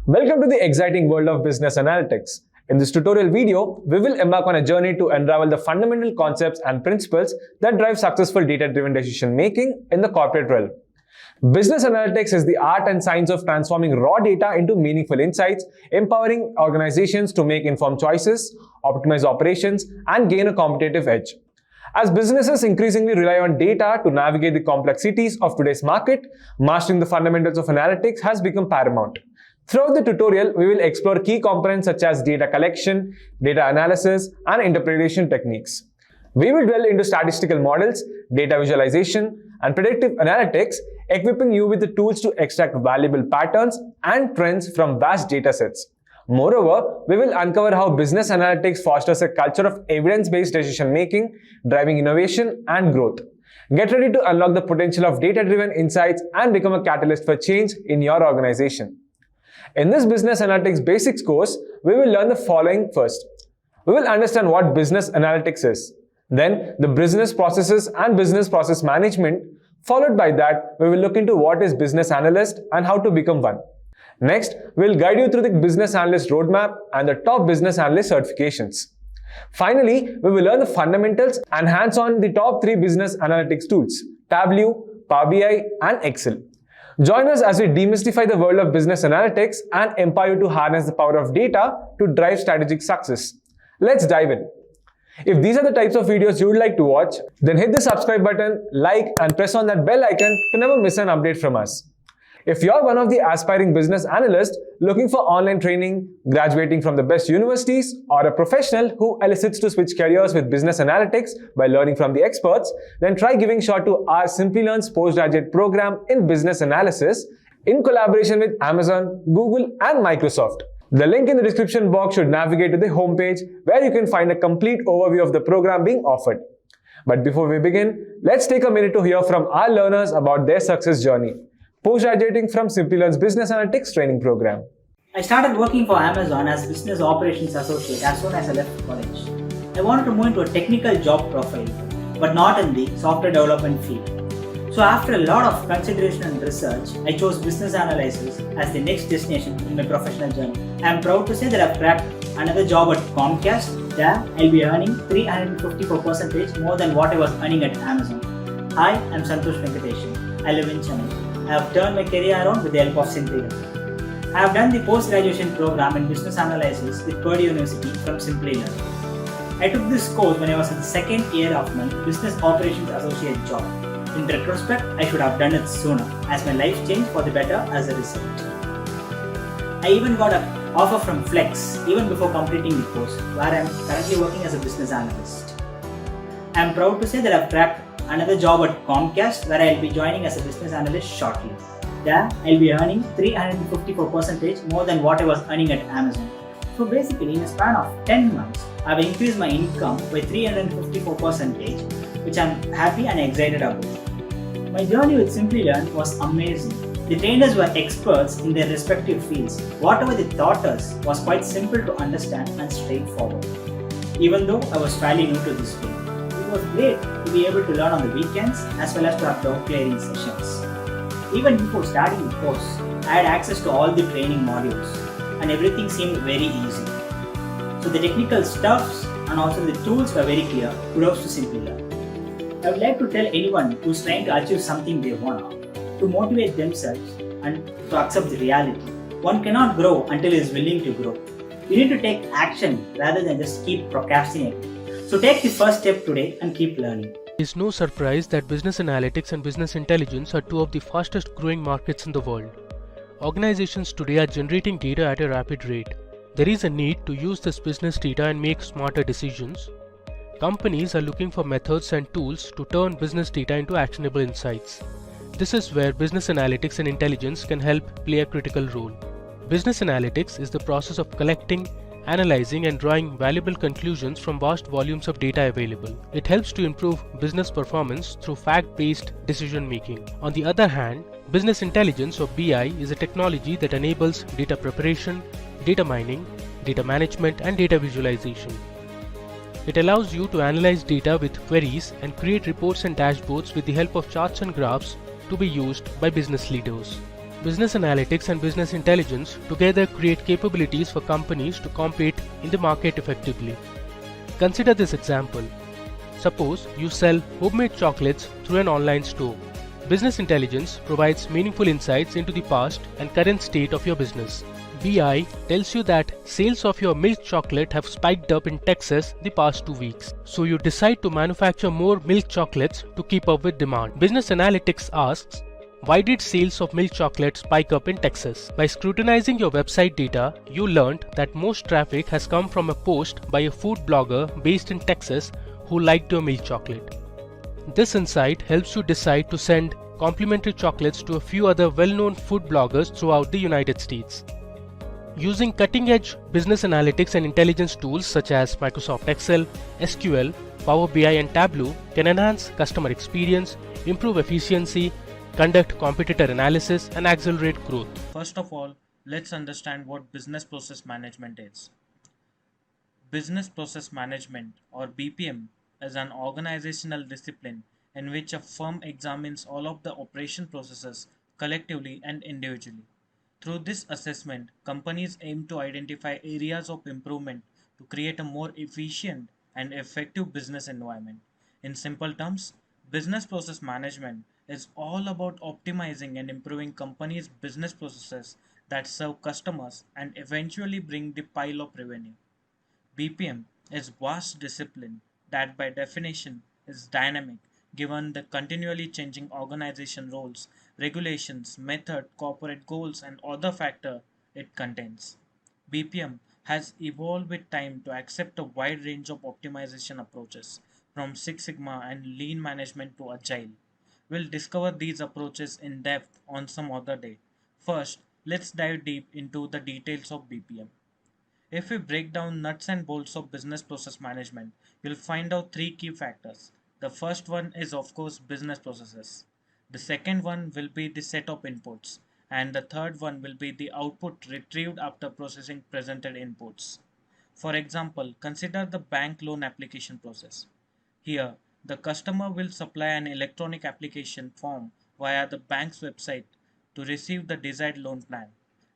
Welcome to the exciting world of business analytics. In this tutorial video, we will embark on a journey to unravel the fundamental concepts and principles that drive successful data-driven decision-making in the corporate realm. Business analytics is the art and science of transforming raw data into meaningful insights, empowering organizations to make informed choices, optimize operations, and gain a competitive edge. As businesses increasingly rely on data to navigate the complexities of today's market, mastering the fundamentals of analytics has become paramount. Throughout the tutorial, we will explore key components such as data collection, data analysis, and interpretation techniques. We will delve into statistical models, data visualization, and predictive analytics, equipping you with the tools to extract valuable patterns and trends from vast datasets. Moreover, we will uncover how business analytics fosters a culture of evidence-based decision-making, driving innovation and growth. Get ready to unlock the potential of data-driven insights and become a catalyst for change in your organization. In this Business Analytics Basics course, we will learn the following first. We will understand what business analytics is. Then, the business processes and business process management. Followed by that, we will look into what is business analyst and how to become one. Next, we will guide you through the business analyst roadmap and the top business analyst certifications. Finally, we will learn the fundamentals and hands-on the top 3 business analytics tools, Tableau, Power BI, and Excel. Join us as we demystify the world of business analytics and empower you to harness the power of data to drive strategic success. Let's dive in. If these are the types of videos you would like to watch, then hit the subscribe button, like, and press on that bell icon to never miss an update from us. If you're one of the aspiring business analysts looking for online training, graduating from the best universities, or a professional who elicits to switch careers with business analytics by learning from the experts, then try giving a shot to our Simplilearn's postgraduate program in business analysis in collaboration with Amazon, Google, and Microsoft. The link in the description box should navigate to the homepage where you can find a complete overview of the program being offered. But before we begin, let's take a minute to hear from our learners about their success journey. Post-graduating from Simplilearn's Business Analytics Training Program. I started working for Amazon as Business Operations Associate as soon as I left college. I wanted to move into a technical job profile, but not in the software development field. So after a lot of consideration and research, I chose business analysis as the next destination in my professional journey. I am proud to say that I've cracked another job at Comcast. There, I'll be earning 354% more than what I was earning at Amazon. Hi, I'm Santosh Venkateshan. I live in Chennai. I have turned my career around with the help of Simplilearn. I have done the post-graduation program in business analysis with Purdue University from Simplilearn. I took this course when I was in the second year of my Business Operations Associate job. In retrospect, I should have done it sooner, as my life changed for the better as a result. I even got an offer from Flex even before completing the course, where I am currently working as a business analyst. I am proud to say that I have cracked another job at Comcast, where I will be joining as a business analyst shortly. There, I will be earning 354% more than what I was earning at Amazon. So basically, in a span of 10 months, I have increased my income by 354%, which I am happy and excited about. My journey with Simplilearn was amazing. The trainers were experts in their respective fields. Whatever they taught us was quite simple to understand and straightforward. Even though I was fairly new to this field. It was great to be able to learn on the weekends as well as to have doubt clearing sessions. Even before starting the course, I had access to all the training modules and everything seemed very easy. So the technical stuffs and also the tools were very clear. Kudos to Simplilearn. I would like to tell anyone who is trying to achieve something they want to motivate themselves and to accept the reality. One cannot grow until he is willing to grow. You need to take action rather than just keep procrastinating. So take the first step today and keep learning. It is no surprise that business analytics and business intelligence are two of the fastest growing markets in the world. Organizations today are generating data at a rapid rate. There is a need to use this business data and make smarter decisions. Companies are looking for methods and tools to turn business data into actionable insights. This is where business analytics and intelligence can help play a critical role. Business analytics is the process of collecting, analyzing and drawing valuable conclusions from vast volumes of data available. It helps to improve business performance through fact-based decision making. On the other hand, business intelligence or BI is a technology that enables data preparation, data mining, data management and data visualization. It allows you to analyze data with queries and create reports and dashboards with the help of charts and graphs to be used by business leaders. Business analytics and business intelligence together create capabilities for companies to compete in the market effectively. Consider this example. Suppose you sell homemade chocolates through an online store. Business intelligence provides meaningful insights into the past and current state of your business. BI tells you that sales of your milk chocolate have spiked up in Texas the past 2 weeks. So you decide to manufacture more milk chocolates to keep up with demand. Business analytics asks, why did sales of milk chocolate spike up in Texas? By scrutinizing your website data, you learned that most traffic has come from a post by a food blogger based in Texas who liked your milk chocolate. This insight helps you decide to send complimentary chocolates to a few other well-known food bloggers throughout the United States. Using cutting-edge business analytics and intelligence tools such as Microsoft Excel, SQL, Power BI and Tableau can enhance customer experience, improve efficiency, conduct competitor analysis and accelerate growth. First of all, let's understand what business process management is. Business process management, or BPM, is an organizational discipline in which a firm examines all of the operation processes collectively and individually. Through this assessment, companies aim to identify areas of improvement to create a more efficient and effective business environment. In simple terms, business process management is all about optimizing and improving companies' business processes that serve customers and eventually bring the pile of revenue. BPM is vast discipline that by definition is dynamic given the continually changing organization roles, regulations, method, corporate goals and other factors it contains. BPM has evolved with time to accept a wide range of optimization approaches from Six Sigma and lean management to agile. We'll discover these approaches in depth on some other day. First, let's dive deep into the details of BPM. If we break down nuts and bolts of business process management, you'll find out three key factors. The first one is, of course, business processes. The second one will be the set of inputs. And the third one will be the output retrieved after processing presented inputs. For example, consider the bank loan application process. Here, the customer will supply an electronic application form via the bank's website to receive the desired loan plan.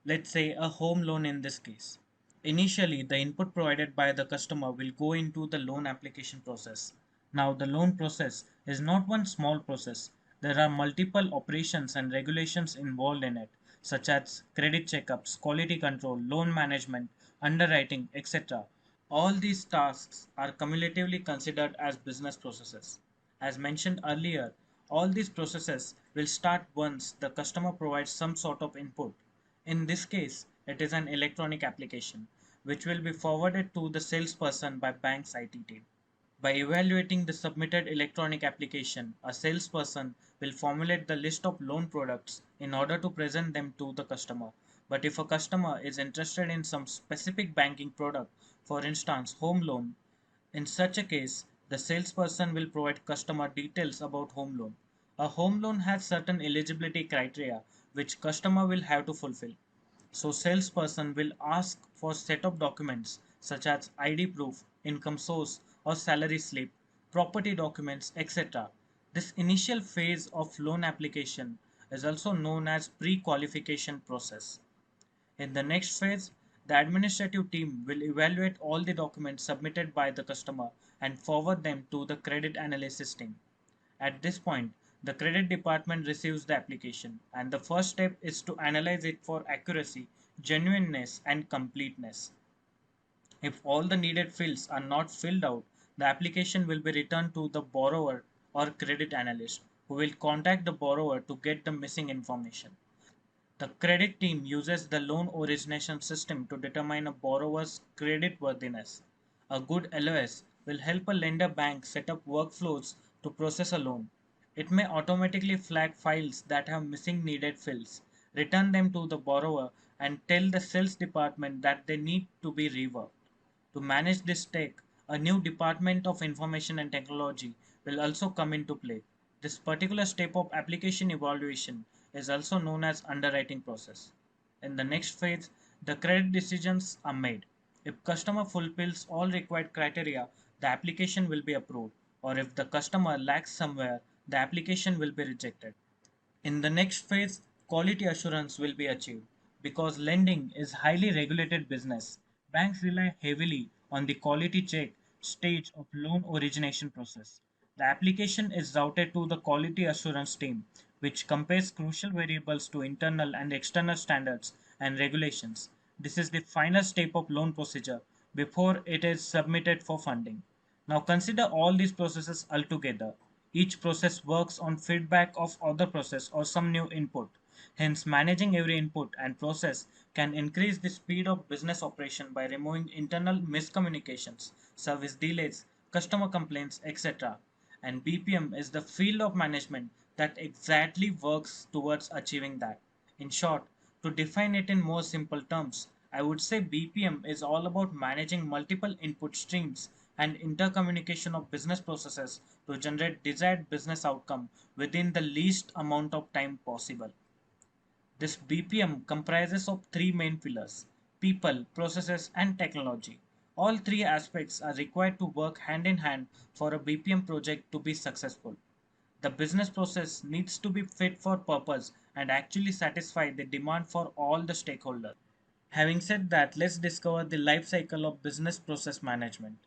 Let's say a home loan in this case. Initially, the input provided by the customer will go into the loan application process. Now, the loan process is not one small process. There are multiple operations and regulations involved in it, such as credit checkups, quality control, loan management, underwriting, etc. All these tasks are cumulatively considered as business processes. As mentioned earlier, all these processes will start once the customer provides some sort of input. In this case, it is an electronic application, which will be forwarded to the salesperson by bank's IT team. By evaluating the submitted electronic application, a salesperson will formulate the list of loan products in order to present them to the customer. But if a customer is interested in some specific banking product, for instance, home loan, in such a case, the salesperson will provide customer details about home loan. A home loan has certain eligibility criteria which customer will have to fulfill. So salesperson will ask for set of documents such as ID proof, income source or salary slip, property documents, etc. This initial phase of loan application is also known as pre-qualification process. In the next phase, the administrative team will evaluate all the documents submitted by the customer and forward them to the credit analysis team. At this point, the credit department receives the application, and the first step is to analyze it for accuracy, genuineness, and completeness. If all the needed fields are not filled out, the application will be returned to the borrower or credit analyst, who will contact the borrower to get the missing information. The credit team uses the loan origination system to determine a borrower's creditworthiness. A good LOS will help a lender bank set up workflows to process a loan. It may automatically flag files that have missing needed fields, return them to the borrower, and tell the sales department that they need to be reworked. To manage this tech, a new department of information and technology will also come into play. This particular step of application evaluation is also known as underwriting process. In the next phase, the credit decisions are made. If customer fulfills all required criteria, the application will be approved, or if the customer lacks somewhere, the application will be rejected. In the next phase, quality assurance will be achieved. Because lending is highly regulated business, banks rely heavily on the quality check stage of loan origination process. The application is routed to the quality assurance team, which compares crucial variables to internal and external standards and regulations. This is the final step of loan procedure before it is submitted for funding. Now consider all these processes altogether. Each process works on feedback of other process or some new input. Hence, managing every input and process can increase the speed of business operation by removing internal miscommunications, service delays, customer complaints, etc. And BPM is the field of management that exactly works towards achieving that. In short, to define it in more simple terms, I would say BPM is all about managing multiple input streams and intercommunication of business processes to generate desired business outcome within the least amount of time possible. This BPM comprises of three main pillars: people, processes, and technology. All three aspects are required to work hand in hand for a BPM project to be successful. The business process needs to be fit for purpose and actually satisfy the demand for all the stakeholders. Having said that, let's discover the life cycle of business process management.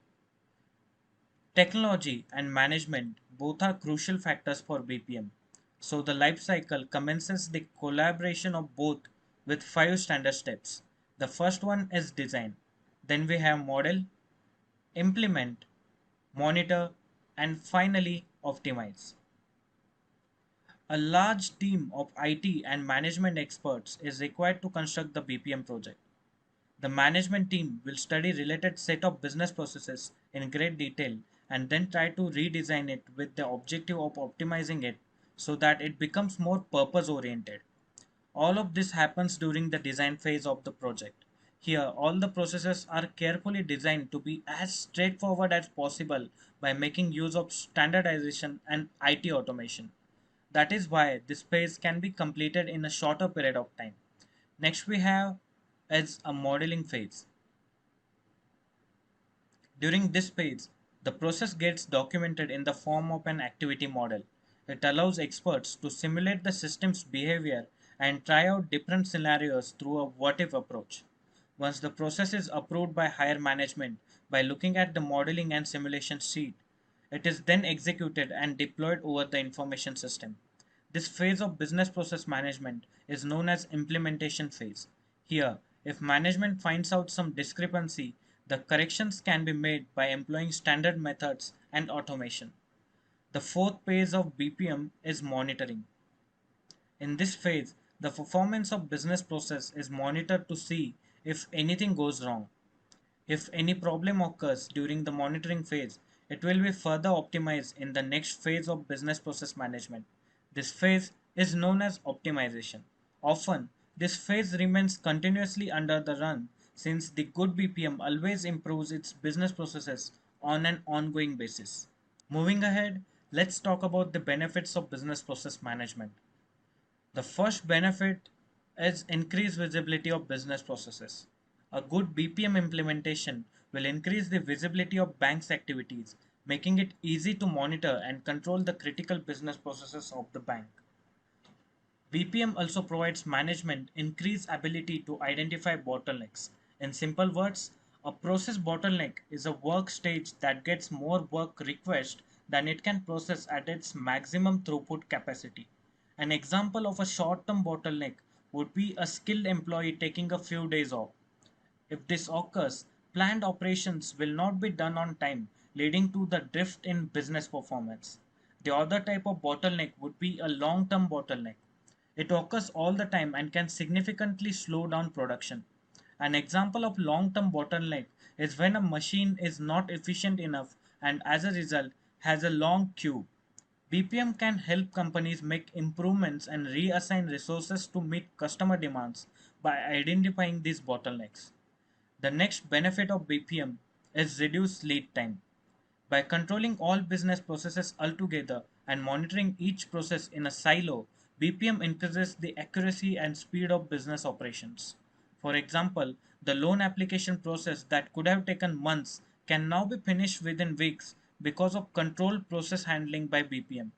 Technology and management both are crucial factors for BPM. So the life cycle commences the collaboration of both with five standard steps. The first one is design. Then we have model, implement, monitor, and finally optimize. A large team of IT and management experts is required to construct the BPM project. The management team will study related set of business processes in great detail and then try to redesign it with the objective of optimizing it so that it becomes more purpose oriented. All of this happens during the design phase of the project. Here, all the processes are carefully designed to be as straightforward as possible by making use of standardization and IT automation. That is why this phase can be completed in a shorter period of time. Next, we have as a modeling phase. During this phase, the process gets documented in the form of an activity model. It allows experts to simulate the system's behavior and try out different scenarios through a what if approach. Once the process is approved by higher management by looking at the modeling and simulation sheet, it is then executed and deployed over the information system. This phase of business process management is known as implementation phase. Here, if management finds out some discrepancy, the corrections can be made by employing standard methods and automation. The fourth phase of BPM is monitoring. In this phase, the performance of business process is monitored to see if anything goes wrong. If any problem occurs during the monitoring phase, it will be further optimized in the next phase of business process management. This phase is known as optimization. Often, this phase remains continuously under the run since the good BPM always improves its business processes on an ongoing basis. Moving ahead, let's talk about the benefits of business process management. The first benefit is increased visibility of business processes. A good BPM implementation will increase the visibility of bank's activities, making it easy to monitor and control the critical business processes of the bank. BPM also provides management increased ability to identify bottlenecks. In simple words, a process bottleneck is a work stage that gets more work request than it can process at its maximum throughput capacity. An example of a short-term bottleneck would be a skilled employee taking a few days off. If this occurs, planned operations will not be done on time, leading to the drift in business performance. The other type of bottleneck would be a long-term bottleneck. It occurs all the time and can significantly slow down production. An example of long-term bottleneck is when a machine is not efficient enough and as a result has a long queue. BPM can help companies make improvements and reassign resources to meet customer demands by identifying these bottlenecks. The next benefit of BPM is reduced lead time. By controlling all business processes altogether and monitoring each process in a silo, BPM increases the accuracy and speed of business operations. For example, the loan application process that could have taken months can now be finished within weeks because of controlled process handling by BPM.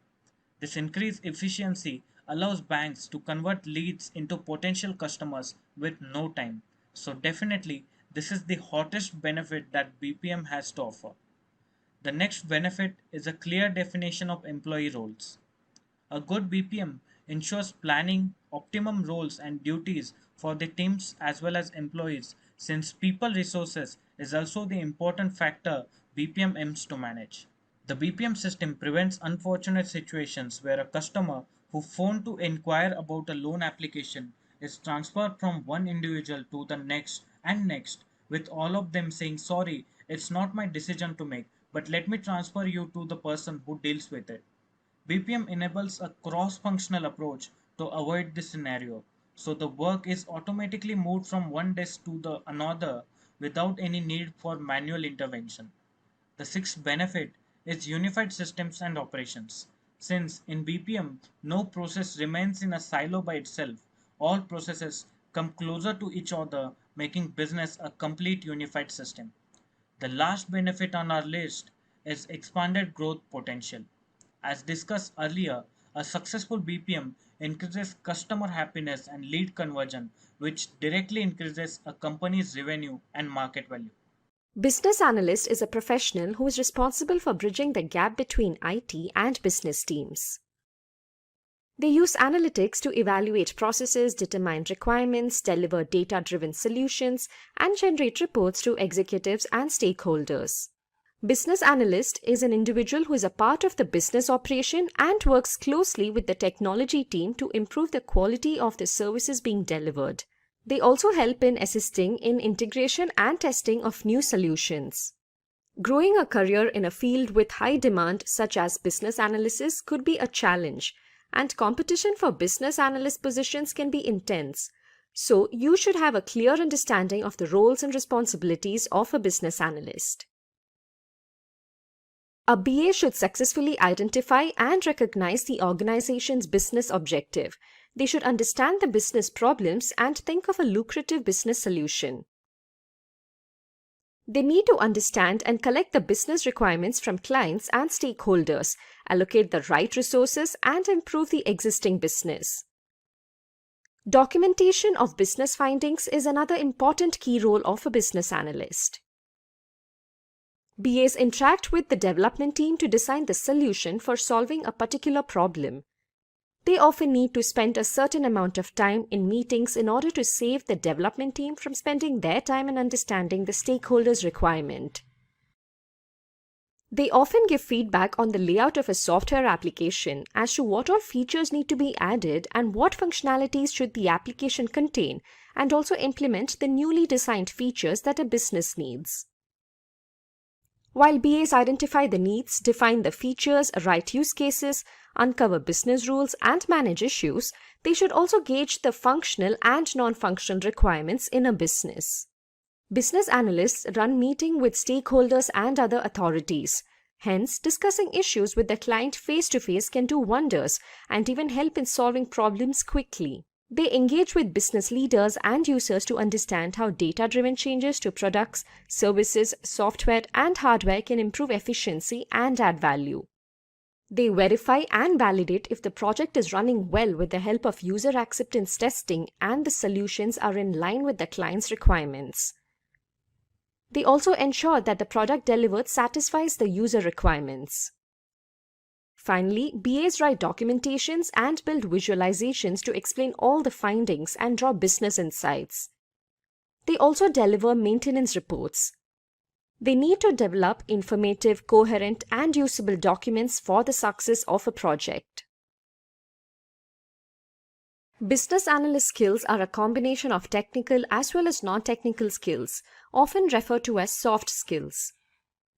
This increased efficiency allows banks to convert leads into potential customers with no time. So definitely, this is the hottest benefit that BPM has to offer. The next benefit is a clear definition of employee roles. A good BPM ensures planning optimum roles and duties for the teams as well as employees, since people resources is also the important factor BPM aims to manage. The BPM system prevents unfortunate situations where a customer who phoned to inquire about a loan application is transferred from one individual to the next and next, with all of them saying, "Sorry, it's not my decision to make, but let me transfer you to the person who deals with it." BPM enables a cross-functional approach to avoid this scenario, so the work is automatically moved from one desk to the another without any need for manual intervention. The sixth benefit is unified systems and operations. Since in BPM no process remains in a silo by itself, all processes come closer to each other, making business a complete unified system. The last benefit on our list is expanded growth potential. As discussed earlier, a successful BPM increases customer happiness and lead conversion, which directly increases a company's revenue and market value. Business analyst is a professional who is responsible for bridging the gap between IT and business teams. They use analytics to evaluate processes, determine requirements, deliver data-driven solutions, and generate reports to executives and stakeholders. Business analyst is an individual who is a part of the business operation and works closely with the technology team to improve the quality of the services being delivered. They also help in assisting in integration and testing of new solutions. Growing a career in a field with high demand such as business analysis could be a challenge, and competition for business analyst positions can be intense. So you should have a clear understanding of the roles and responsibilities of a business analyst. A BA should successfully identify and recognize the organization's business objective. They should understand the business problems and think of a lucrative business solution. They need to understand and collect the business requirements from clients and stakeholders, allocate the right resources, and improve the existing business. Documentation of business findings is another important key role of a business analyst. BAs interact with the development team to design the solution for solving a particular problem. They often need to spend a certain amount of time in meetings in order to save the development team from spending their time in understanding the stakeholders' requirement. They often give feedback on the layout of a software application as to what all features need to be added and what functionalities should the application contain, and also implement the newly designed features that a business needs. While BAs identify the needs, define the features, write use cases, uncover business rules, and manage issues, they should also gauge the functional and non-functional requirements in a business. Business analysts run meetings with stakeholders and other authorities. Hence, discussing issues with the client face-to-face can do wonders and even help in solving problems quickly. They engage with business leaders and users to understand how data-driven changes to products, services, software, and hardware can improve efficiency and add value. They verify and validate if the project is running well with the help of user acceptance testing and the solutions are in line with the client's requirements. They also ensure that the product delivered satisfies the user requirements. Finally, BAs write documentations and build visualizations to explain all the findings and draw business insights. They also deliver maintenance reports. They need to develop informative, coherent, and usable documents for the success of a project. Business analyst skills are a combination of technical as well as non-technical skills, often referred to as soft skills.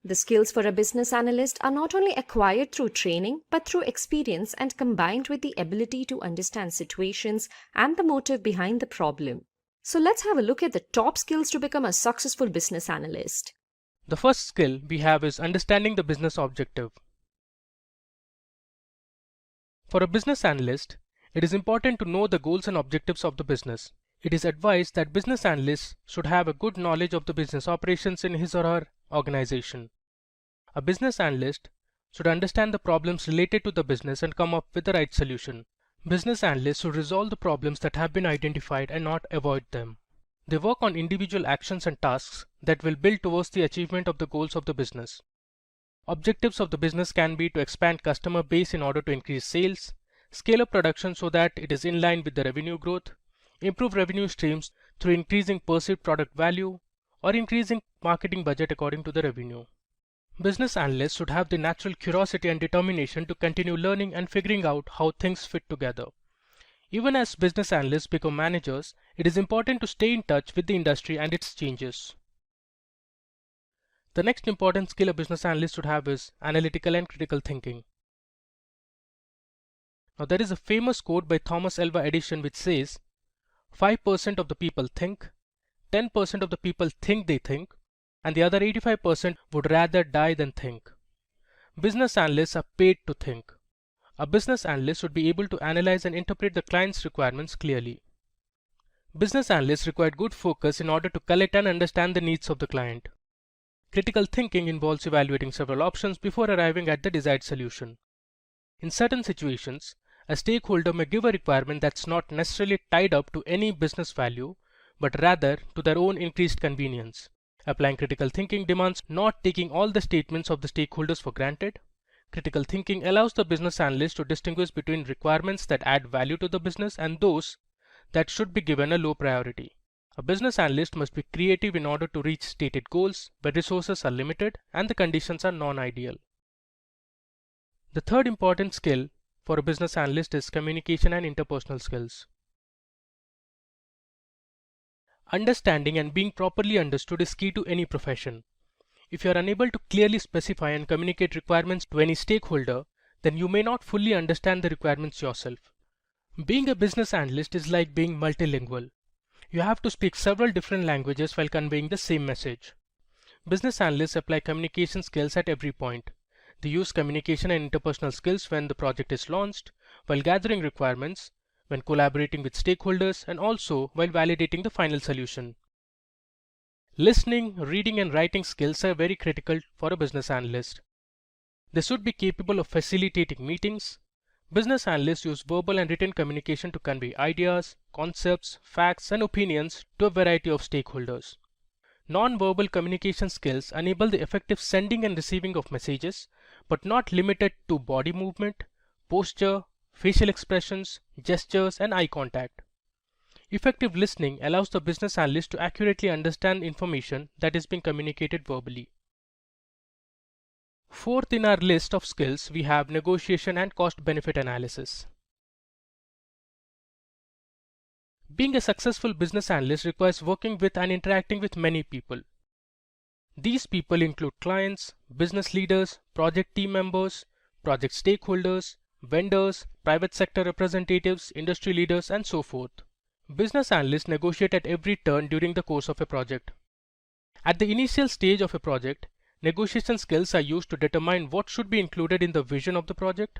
The skills for a business analyst are not only acquired through training, but through experience and combined with the ability to understand situations and the motive behind the problem. So let's have a look at the top skills to become a successful business analyst. The first skill we have is understanding the business objective. For a business analyst, it is important to know the goals and objectives of the business. It is advised that business analysts should have a good knowledge of the business operations in his or her organization. A business analyst should understand the problems related to the business and come up with the right solution. Business analysts should resolve the problems that have been identified and not avoid them. They work on individual actions and tasks that will build towards the achievement of the goals of the business. Objectives of the business can be to expand customer base in order to increase sales, scale up production so that it is in line with the revenue growth, improve revenue streams through increasing perceived product value, or increasing marketing budget according to the revenue. Business analysts should have the natural curiosity and determination to continue learning and figuring out how things fit together. Even as business analysts become managers, it is important to stay in touch with the industry and its changes. The next important skill a business analyst should have is analytical and critical thinking. Now there is a famous quote by Thomas Alva Edison which says, 5% of the people think, 10% of the people think they think, and the other 85% would rather die than think. Business analysts are paid to think. A business analyst should be able to analyze and interpret the client's requirements clearly. Business analysts require good focus in order to collect and understand the needs of the client. Critical thinking involves evaluating several options before arriving at the desired solution. In certain situations, a stakeholder may give a requirement that's not necessarily tied up to any business value, but rather to their own increased convenience. Applying critical thinking demands not taking all the statements of the stakeholders for granted. Critical thinking allows the business analyst to distinguish between requirements that add value to the business and those that should be given a low priority. A business analyst must be creative in order to reach stated goals where resources are limited and the conditions are non-ideal. The third important skill for a business analyst is communication and interpersonal skills. Understanding and being properly understood is key to any profession. If you are unable to clearly specify and communicate requirements to any stakeholder, then you may not fully understand the requirements yourself. Being a business analyst is like being multilingual. You have to speak several different languages while conveying the same message. Business analysts apply communication skills at every point. They use communication and interpersonal skills when the project is launched, while gathering requirements, when collaborating with stakeholders, and also while validating the final solution. Listening, reading, and writing skills are very critical for a business analyst. They should be capable of facilitating meetings. Business analysts use verbal and written communication to convey ideas, concepts, facts, and opinions to a variety of stakeholders. Non-verbal communication skills enable the effective sending and receiving of messages, but not limited to body movement, posture, facial expressions, gestures, and eye contact. Effective listening allows the business analyst to accurately understand information that is being communicated verbally. Fourth in our list of skills, we have negotiation and cost-benefit analysis. Being a successful business analyst requires working with and interacting with many people. These people include clients, business leaders, project team members, project stakeholders, vendors, private sector representatives, industry leaders, and so forth. Business analysts negotiate at every turn during the course of a project. At the initial stage of a project, negotiation skills are used to determine what should be included in the vision of the project.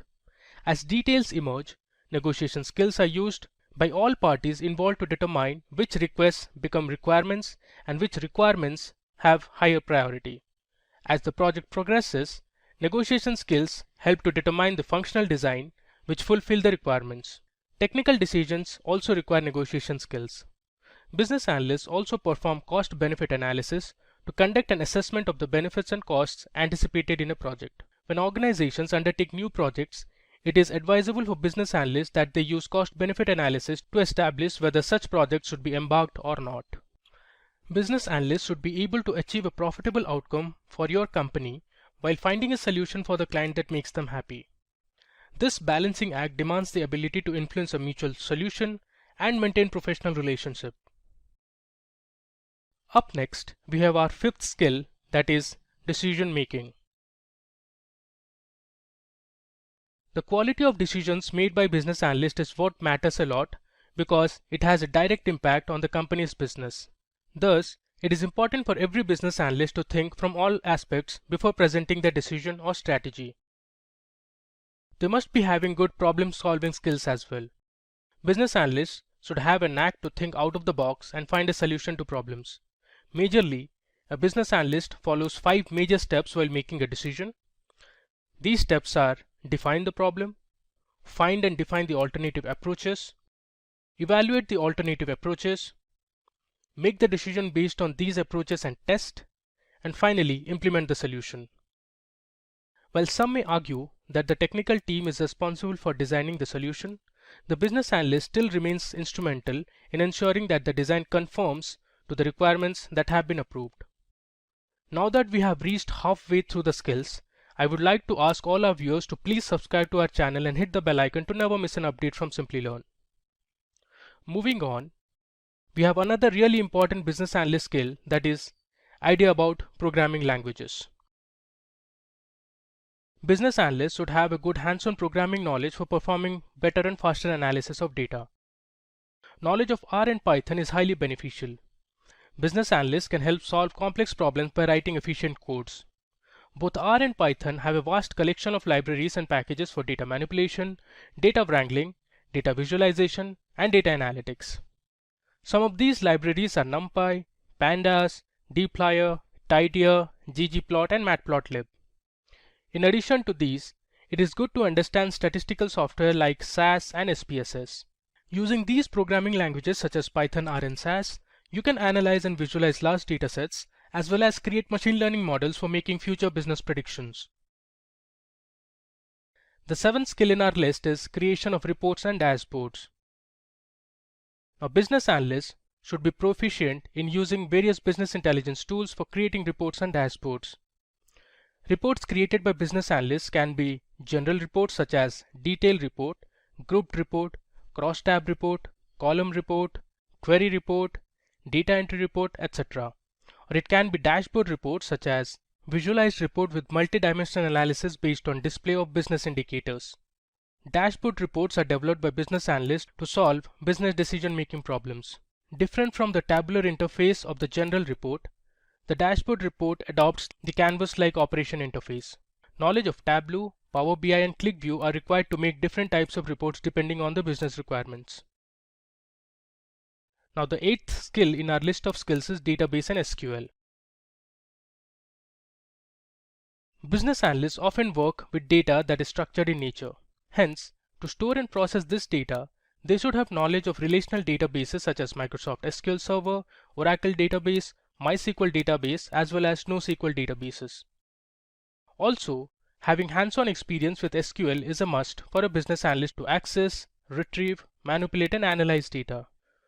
As details emerge, negotiation skills are used by all parties involved to determine which requests become requirements and which requirements have higher priority. As the project progresses, negotiation skills help to determine the functional design which fulfill the requirements. Technical decisions also require negotiation skills. Business analysts also perform cost-benefit analysis to conduct an assessment of the benefits and costs anticipated in a project. When organizations undertake new projects, it is advisable for business analysts that they use cost-benefit analysis to establish whether such projects should be embarked or not. Business analysts should be able to achieve a profitable outcome for your company while finding a solution for the client that makes them happy. This balancing act demands the ability to influence a mutual solution and maintain professional relationship. Up next, we have our fifth skill, that is decision making. The quality of decisions made by business analysts is what matters a lot because it has a direct impact on the company's business. Thus, it is important for every business analyst to think from all aspects before presenting their decision or strategy. They must be having good problem-solving skills as well. Business analysts should have a knack to think out of the box and find a solution to problems. Majorly, a business analyst follows 5 major steps while making a decision. These steps are: define the problem, find and define the alternative approaches, evaluate the alternative approaches, make the decision based on these approaches and test, and finally implement the solution. While some may argue that the technical team is responsible for designing the solution, the business analyst still remains instrumental in ensuring that the design conforms to the requirements that have been approved. Now that we have reached halfway through the skills, I would like to ask all our viewers to please subscribe to our channel and hit the bell icon to never miss an update from Simplilearn. Moving on, we have another really important business analyst skill, that is idea about programming languages. Business analysts should have a good hands-on programming knowledge for performing better and faster analysis of data. Knowledge of R and Python is highly beneficial. Business analysts can help solve complex problems by writing efficient codes. Both R and Python have a vast collection of libraries and packages for data manipulation, data wrangling, data visualization, and data analytics. Some of these libraries are NumPy, Pandas, dplyr, tidyr, ggplot, and matplotlib. In addition to these, it is good to understand statistical software like SAS and SPSS. Using these programming languages such as Python, R, and SAS, you can analyze and visualize large datasets as well as create machine learning models for making future business predictions. The seventh skill in our list is creation of reports and dashboards. A business analyst should be proficient in using various business intelligence tools for creating reports and dashboards. Reports created by business analysts can be general reports such as detailed report, grouped report, cross-tab report, column report, query report, data entry report, etc. Or it can be dashboard reports such as visualized report with multi-dimensional analysis based on display of business indicators. Dashboard reports are developed by business analysts to solve business decision-making problems. Different from the tabular interface of the general report, the dashboard report adopts the canvas-like operation interface. Knowledge of Tableau, Power BI, and ClickView are required to make different types of reports depending on the business requirements. Now the eighth skill in our list of skills is database and SQL. Business analysts often work with data that is structured in nature. Hence, to store and process this data, they should have knowledge of relational databases such as Microsoft SQL Server, Oracle Database, MySQL Database, as well as NoSQL databases. Also, having hands-on experience with SQL is a must for a business analyst to access, retrieve, manipulate, and analyze data.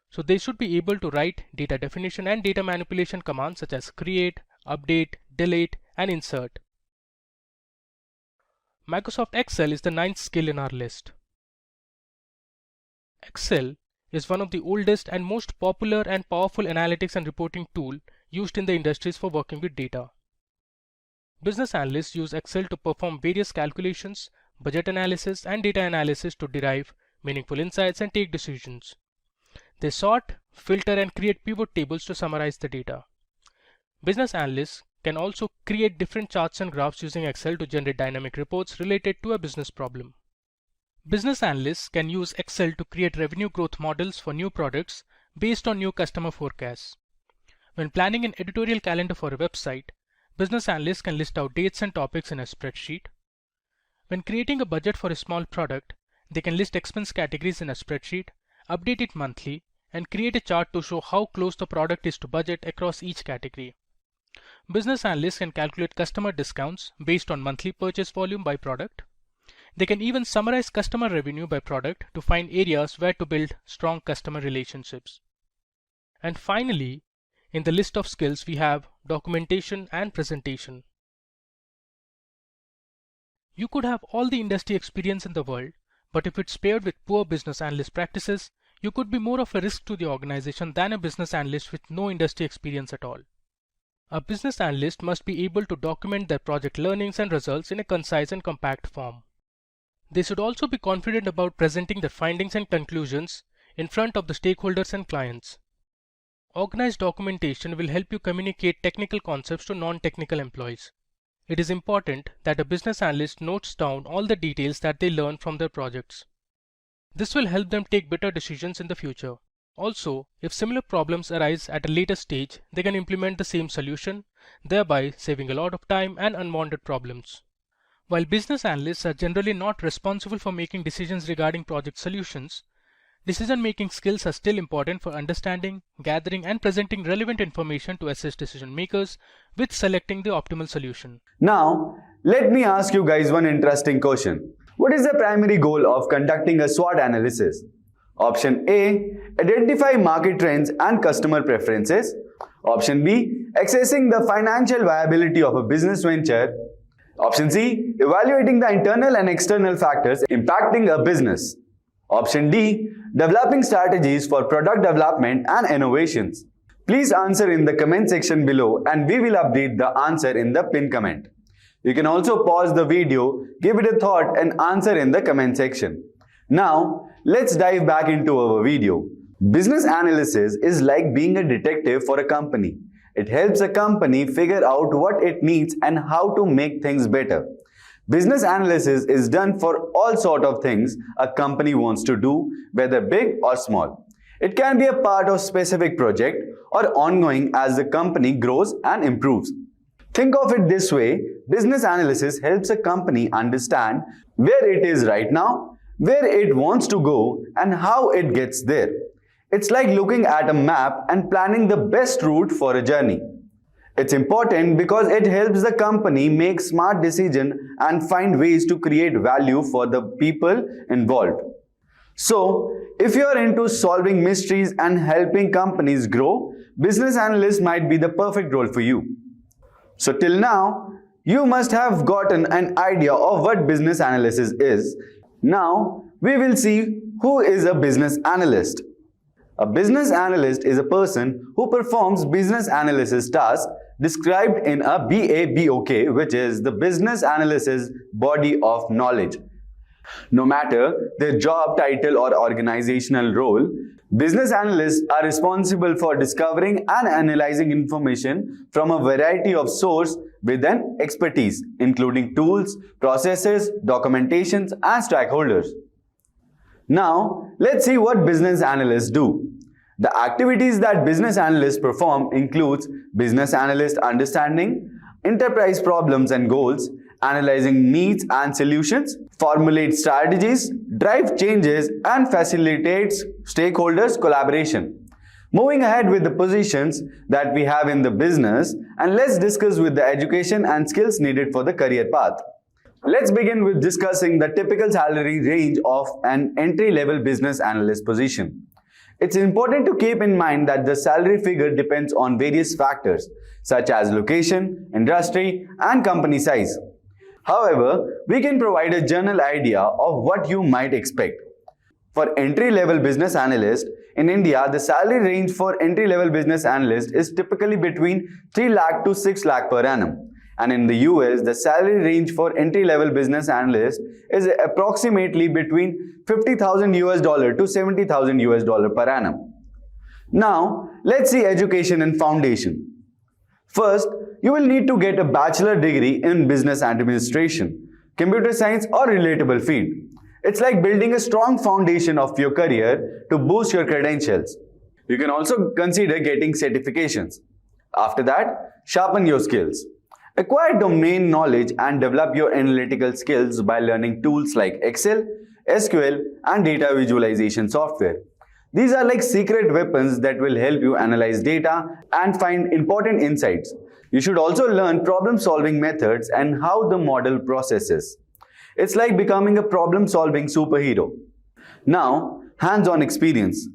So they should be able to write data definition and data manipulation commands such as create, update, delete, and insert. Microsoft Excel is the ninth skill in our list. Excel is one of the oldest and most popular and powerful analytics and reporting tool used in the industries for working with data. Business analysts use Excel to perform various calculations, budget analysis, and data analysis to derive meaningful insights and take decisions. They sort, filter, and create pivot tables to summarize the data. Business analysts can also create different charts and graphs using Excel to generate dynamic reports related to a business problem. Business analysts can use Excel to create revenue growth models for new products based on new customer forecasts. When planning an editorial calendar for a website, business analysts can list out dates and topics in a spreadsheet. When creating a budget for a small product, they can list expense categories in a spreadsheet, update it monthly, and create a chart to show how close the product is to budget across each category. Business analysts can calculate customer discounts based on monthly purchase volume by product. They can even summarize customer revenue by product to find areas where to build strong customer relationships. And finally, in the list of skills we have documentation and presentation. You could have all the industry experience in the world, but if it's paired with poor business analyst practices, you could be more of a risk to the organization than a business analyst with no industry experience at all. A business analyst must be able to document their project learnings and results in a concise and compact form. They should also be confident about presenting their findings and conclusions in front of the stakeholders and clients. Organized documentation will help you communicate technical concepts to non-technical employees. It is important that a business analyst notes down all the details that they learn from their projects. This will help them take better decisions in the future. Also, if similar problems arise at a later stage, they can implement the same solution, thereby saving a lot of time and unwanted problems. While business analysts are generally not responsible for making decisions regarding project solutions, decision-making skills are still important for understanding, gathering, and presenting relevant information to assist decision makers with selecting the optimal solution. Now, let me ask you guys one interesting question. What is the primary goal of conducting a SWOT analysis? Option A, identify market trends and customer preferences. Option B, assessing the financial viability of a business venture. Option C, evaluating the internal and external factors impacting a business. Option D, developing strategies for product development and innovations. Please answer in the comment section below and we will update the answer in the pinned comment. You can also pause the video, give it a thought and answer in the comment section. Now, let's dive back into our video. Business analysis is like being a detective for a company. It helps a company figure out what it needs and how to make things better. Business analysis is done for all sorts of things a company wants to do, whether big or small. It can be a part of a specific project or ongoing as the company grows and improves. Think of it this way, business analysis helps a company understand where it is right now, where it wants to go, and how it gets there. It's like looking at a map and planning the best route for a journey. It's important because it helps the company make smart decisions and find ways to create value for the people involved. So, if you're into solving mysteries and helping companies grow, business analyst might be the perfect role for you. So till now, you must have gotten an idea of what business analysis is. Now, we will see who is a business analyst. A business analyst is a person who performs business analysis tasks described in a BABOK, which is the business analysis body of knowledge. No matter their job title or organizational role, business analysts are responsible for discovering and analyzing information from a variety of sources with an expertise, including tools, processes, documentations, and stakeholders. Now, let's see what business analysts do. The activities that business analysts perform includes business analyst understanding, enterprise problems and goals, analyzing needs and solutions, formulate strategies, drive changes, and facilitates stakeholders' collaboration. Moving ahead with the positions that we have in the business, and let's discuss with the education and skills needed for the career path. Let's begin with discussing the typical salary range of an entry-level business analyst position. It's important to keep in mind that the salary figure depends on various factors such as location, industry, and company size. However, we can provide a general idea of what you might expect. For entry-level business analyst, in India, the salary range for entry-level business analyst is typically between 3 lakh to 6 lakh per annum. And in the US, the salary range for entry-level business analyst is approximately between $50,000 to $70,000 per annum. Now, let's see education and foundation. First, you will need to get a bachelor degree in business administration, computer science, or relatable field. It's like building a strong foundation of your career to boost your credentials. You can also consider getting certifications. After that, sharpen your skills. Acquire domain knowledge and develop your analytical skills by learning tools like Excel, SQL, and data visualization software. These are like secret weapons that will help you analyze data and find important insights. You should also learn problem-solving methods and how the model processes. It's like becoming a problem-solving superhero. Now, hands-on experience.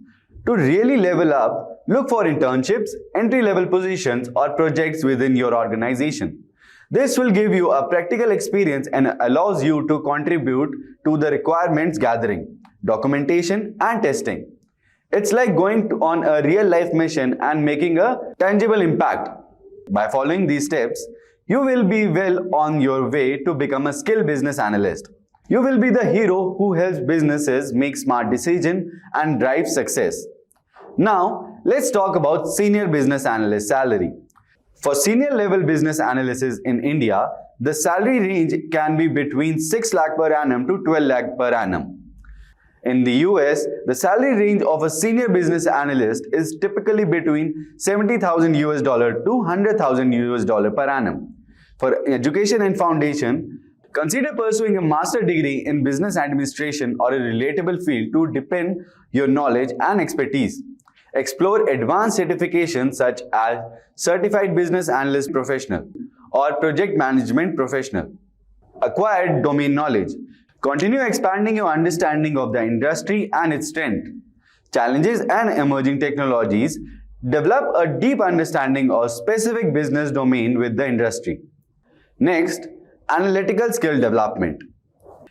To really level up, look for internships, entry-level positions, or projects within your organization. This will give you a practical experience and allows you to contribute to the requirements gathering, documentation, and testing. It's like going on a real-life mission and making a tangible impact. By following these steps, you will be well on your way to become a skilled business analyst. You will be the hero who helps businesses make smart decisions and drive success. Now, let's talk about senior business analyst salary. For senior level business analysts in India, the salary range can be between 6 lakh per annum to 12 lakh per annum. In the US, the salary range of a senior business analyst is typically between $70,000 to $100,000 per annum. For education and foundation, Consider pursuing a master degree in business administration or a relatable field to deepen your knowledge and expertise. Explore advanced certifications such as Certified Business Analyst Professional or Project Management Professional. Acquire domain knowledge. Continue expanding your understanding of the industry and its strength, challenges and emerging technologies. Develop a deep understanding of specific business domain with the industry. Next, analytical skill development.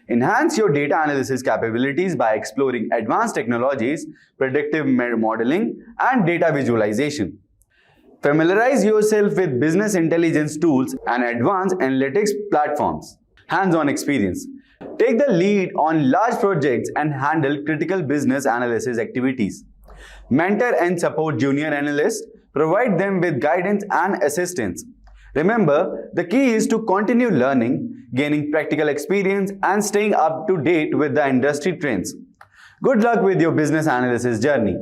Enhance your data analysis capabilities by exploring advanced technologies, predictive modeling, and data visualization. Familiarize yourself with business intelligence tools and advanced analytics platforms. Hands-on experience. Take the lead on large projects and handle critical business analysis activities. Mentor and support junior analysts. Provide them with guidance and assistance. Remember, the key is to continue learning, gaining practical experience, and staying up to date with the industry trends. Good luck with your business analysis journey.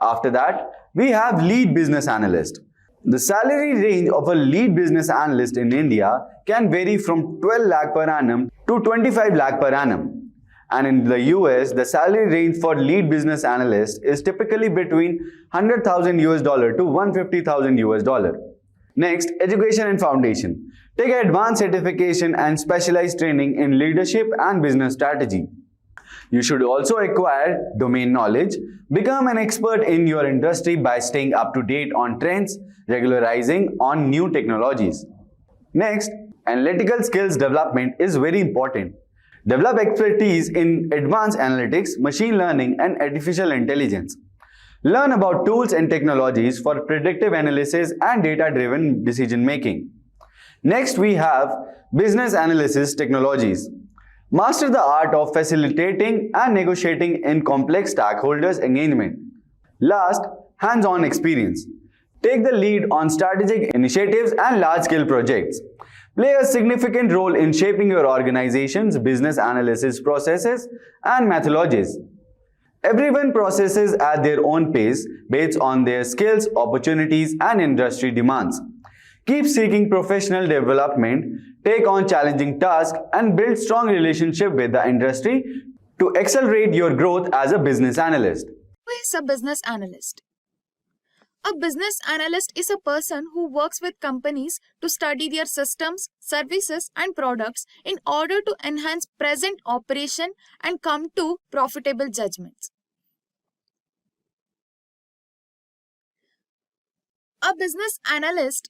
After that, we have lead business analyst. The salary range of a lead business analyst in India can vary from 12 lakh per annum to 25 lakh per annum. And in the US, the salary range for lead business analyst is typically between $100,000 to $150,000. Next, education and foundation. Take advanced certification and specialized training in leadership and business strategy. You should also acquire domain knowledge. Become an expert in your industry by staying up to date on trends, regularizing on new technologies. Next, analytical skills development is very important. Develop expertise in advanced analytics, machine learning, and artificial intelligence. Learn about tools and technologies for predictive analysis and data-driven decision-making. Next, we have business analysis technologies. Master the art of facilitating and negotiating in complex stakeholders engagement. Last, hands-on experience. Take the lead on strategic initiatives and large-scale projects. Play a significant role in shaping your organization's business analysis processes and methodologies. Everyone processes at their own pace based on their skills, opportunities, and industry demands. Keep seeking professional development, take on challenging tasks, and build strong relationships with the industry to accelerate your growth as a business analyst. Who is a business analyst? A business analyst is a person who works with companies to study their systems, services, and products in order to enhance present operation and come to profitable judgments. A business analyst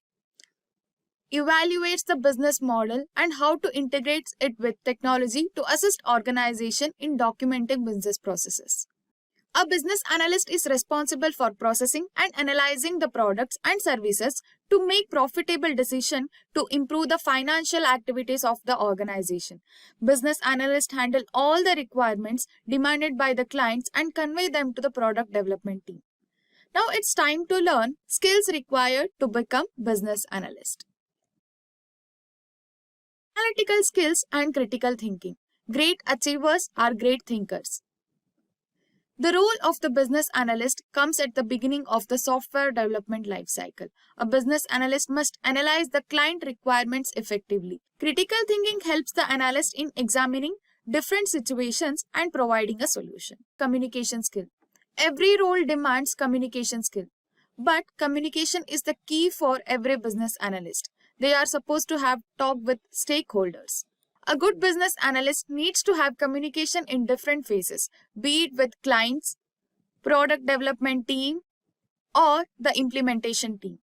evaluates the business model and how to integrate it with technology to assist organization in documenting business processes. A business analyst is responsible for processing and analyzing the products and services to make profitable decisions to improve the financial activities of the organization. Business analysts handle all the requirements demanded by the clients and convey them to the product development team. Now it's time to learn skills required to become business analyst. Analytical skills and critical thinking. Great achievers are great thinkers. The role of the business analyst comes at the beginning of the software development lifecycle. A business analyst must analyze the client requirements effectively. Critical thinking helps the analyst in examining different situations and providing a solution. Communication skill. Every role demands communication skill, but communication is the key for every business analyst. They are supposed to have talk with stakeholders. A good business analyst needs to have communication in different phases, be it with clients, product development team, or the implementation team.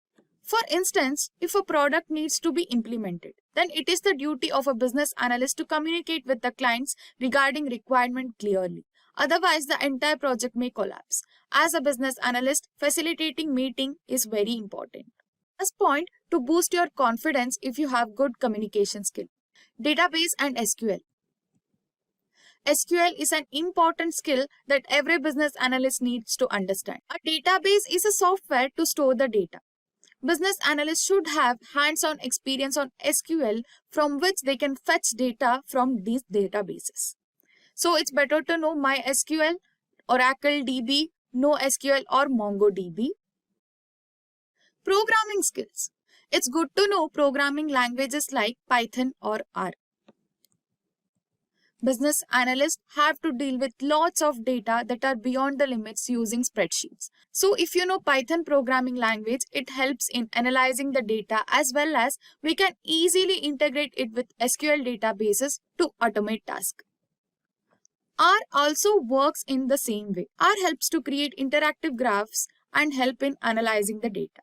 For instance, if a product needs to be implemented, then it is the duty of a business analyst to communicate with the clients regarding requirement clearly. Otherwise, the entire project may collapse. As a business analyst, facilitating meeting is very important. Last point, to boost your confidence if you have good communication skill. Database and SQL. SQL is an important skill that every business analyst needs to understand. A database is a software to store the data. Business analysts should have hands-on experience on SQL from which they can fetch data from these databases. So it's better to know MySQL, Oracle DB, NoSQL or MongoDB. Programming skills. It's good to know programming languages like Python or R. Business analysts have to deal with lots of data that are beyond the limits using spreadsheets. So if you know Python programming language, it helps in analyzing the data, as well as we can easily integrate it with SQL databases to automate tasks. R also works in the same way. R helps to create interactive graphs and help in analyzing the data.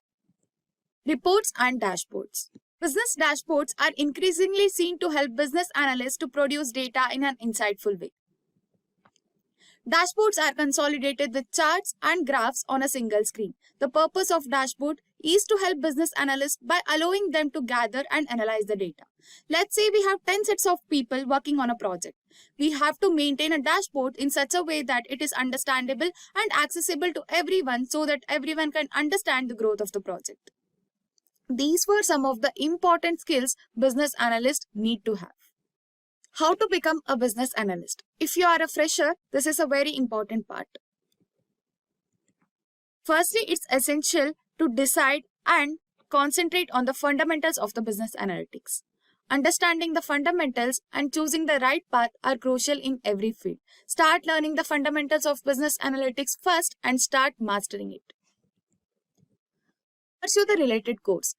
Reports and dashboards. Business dashboards are increasingly seen to help business analysts to produce data in an insightful way. Dashboards are consolidated with charts and graphs on a single screen. The purpose of dashboard is to help business analysts by allowing them to gather and analyze the data. Let's say we have 10 sets of people working on a project. We have to maintain a dashboard in such a way that it is understandable and accessible to everyone so that everyone can understand the growth of the project. These were some of the important skills business analysts need to have. How to become a business analyst? If you are a fresher, this is a very important part. Firstly, it's essential to decide and concentrate on the fundamentals of the business analytics. Understanding the fundamentals and choosing the right path are crucial in every field. Start learning the fundamentals of business analytics first and start mastering it. Pursue the related course.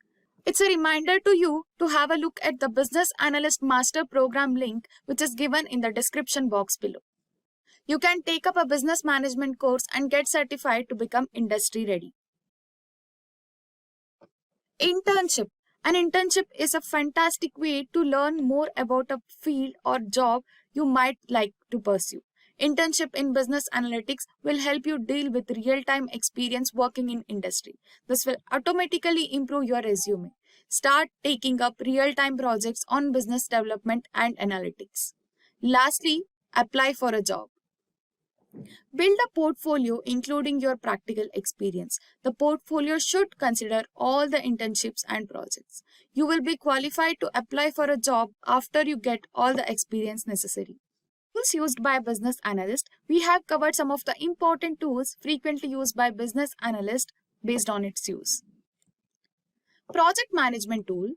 It's a reminder to you to have a look at the Business Analyst Master Program link, which is given in the description box below. You can take up a business management course and get certified to become industry ready. Internship. An internship is a fantastic way to learn more about a field or job you might like to pursue. Internship in business analytics will help you deal with real-time experience working in industry. This will automatically improve your resume. Start taking up real-time projects on business development and analytics. Lastly, apply for a job. Build a portfolio including your practical experience. The portfolio should consider all the internships and projects. You will be qualified to apply for a job after you get all the experience necessary. Tools used by a business analyst. We have covered some of the important tools frequently used by business analysts based on its use. Project management tool,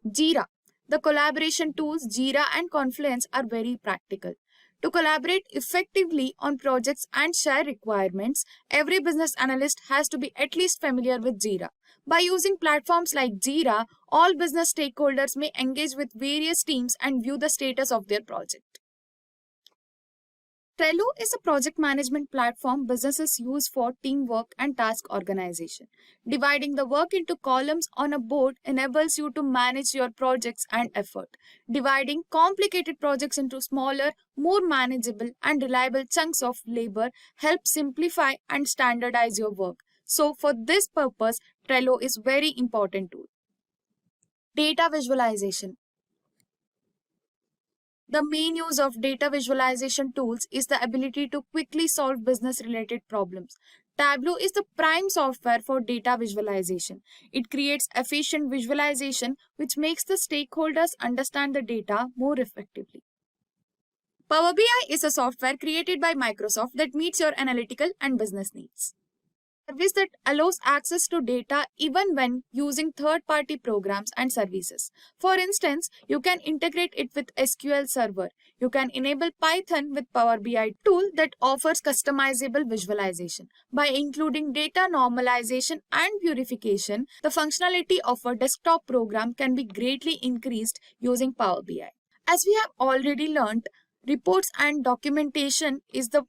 Jira. The collaboration tools Jira and Confluence are very practical. To collaborate effectively on projects and share requirements, every business analyst has to be at least familiar with Jira. By using platforms like Jira, all business stakeholders may engage with various teams and view the status of their project. Trello is a project management platform businesses use for teamwork and task organization. Dividing the work into columns on a board enables you to manage your projects and effort. Dividing complicated projects into smaller, more manageable and reliable chunks of labor helps simplify and standardize your work. So for this purpose, Trello is very important tool. Data visualization. The main use of data visualization tools is the ability to quickly solve business-related problems. Tableau is the prime software for data visualization. It creates efficient visualization which makes the stakeholders understand the data more effectively. Power BI is a software created by Microsoft that meets your analytical and business needs. Service that allows access to data even when using third-party programs and services. For instance, you can integrate it with SQL Server. You can enable Python with Power BI tool that offers customizable visualization. By including data normalization and purification, the functionality of a desktop program can be greatly increased using Power BI. As we have already learned, reports and documentation is the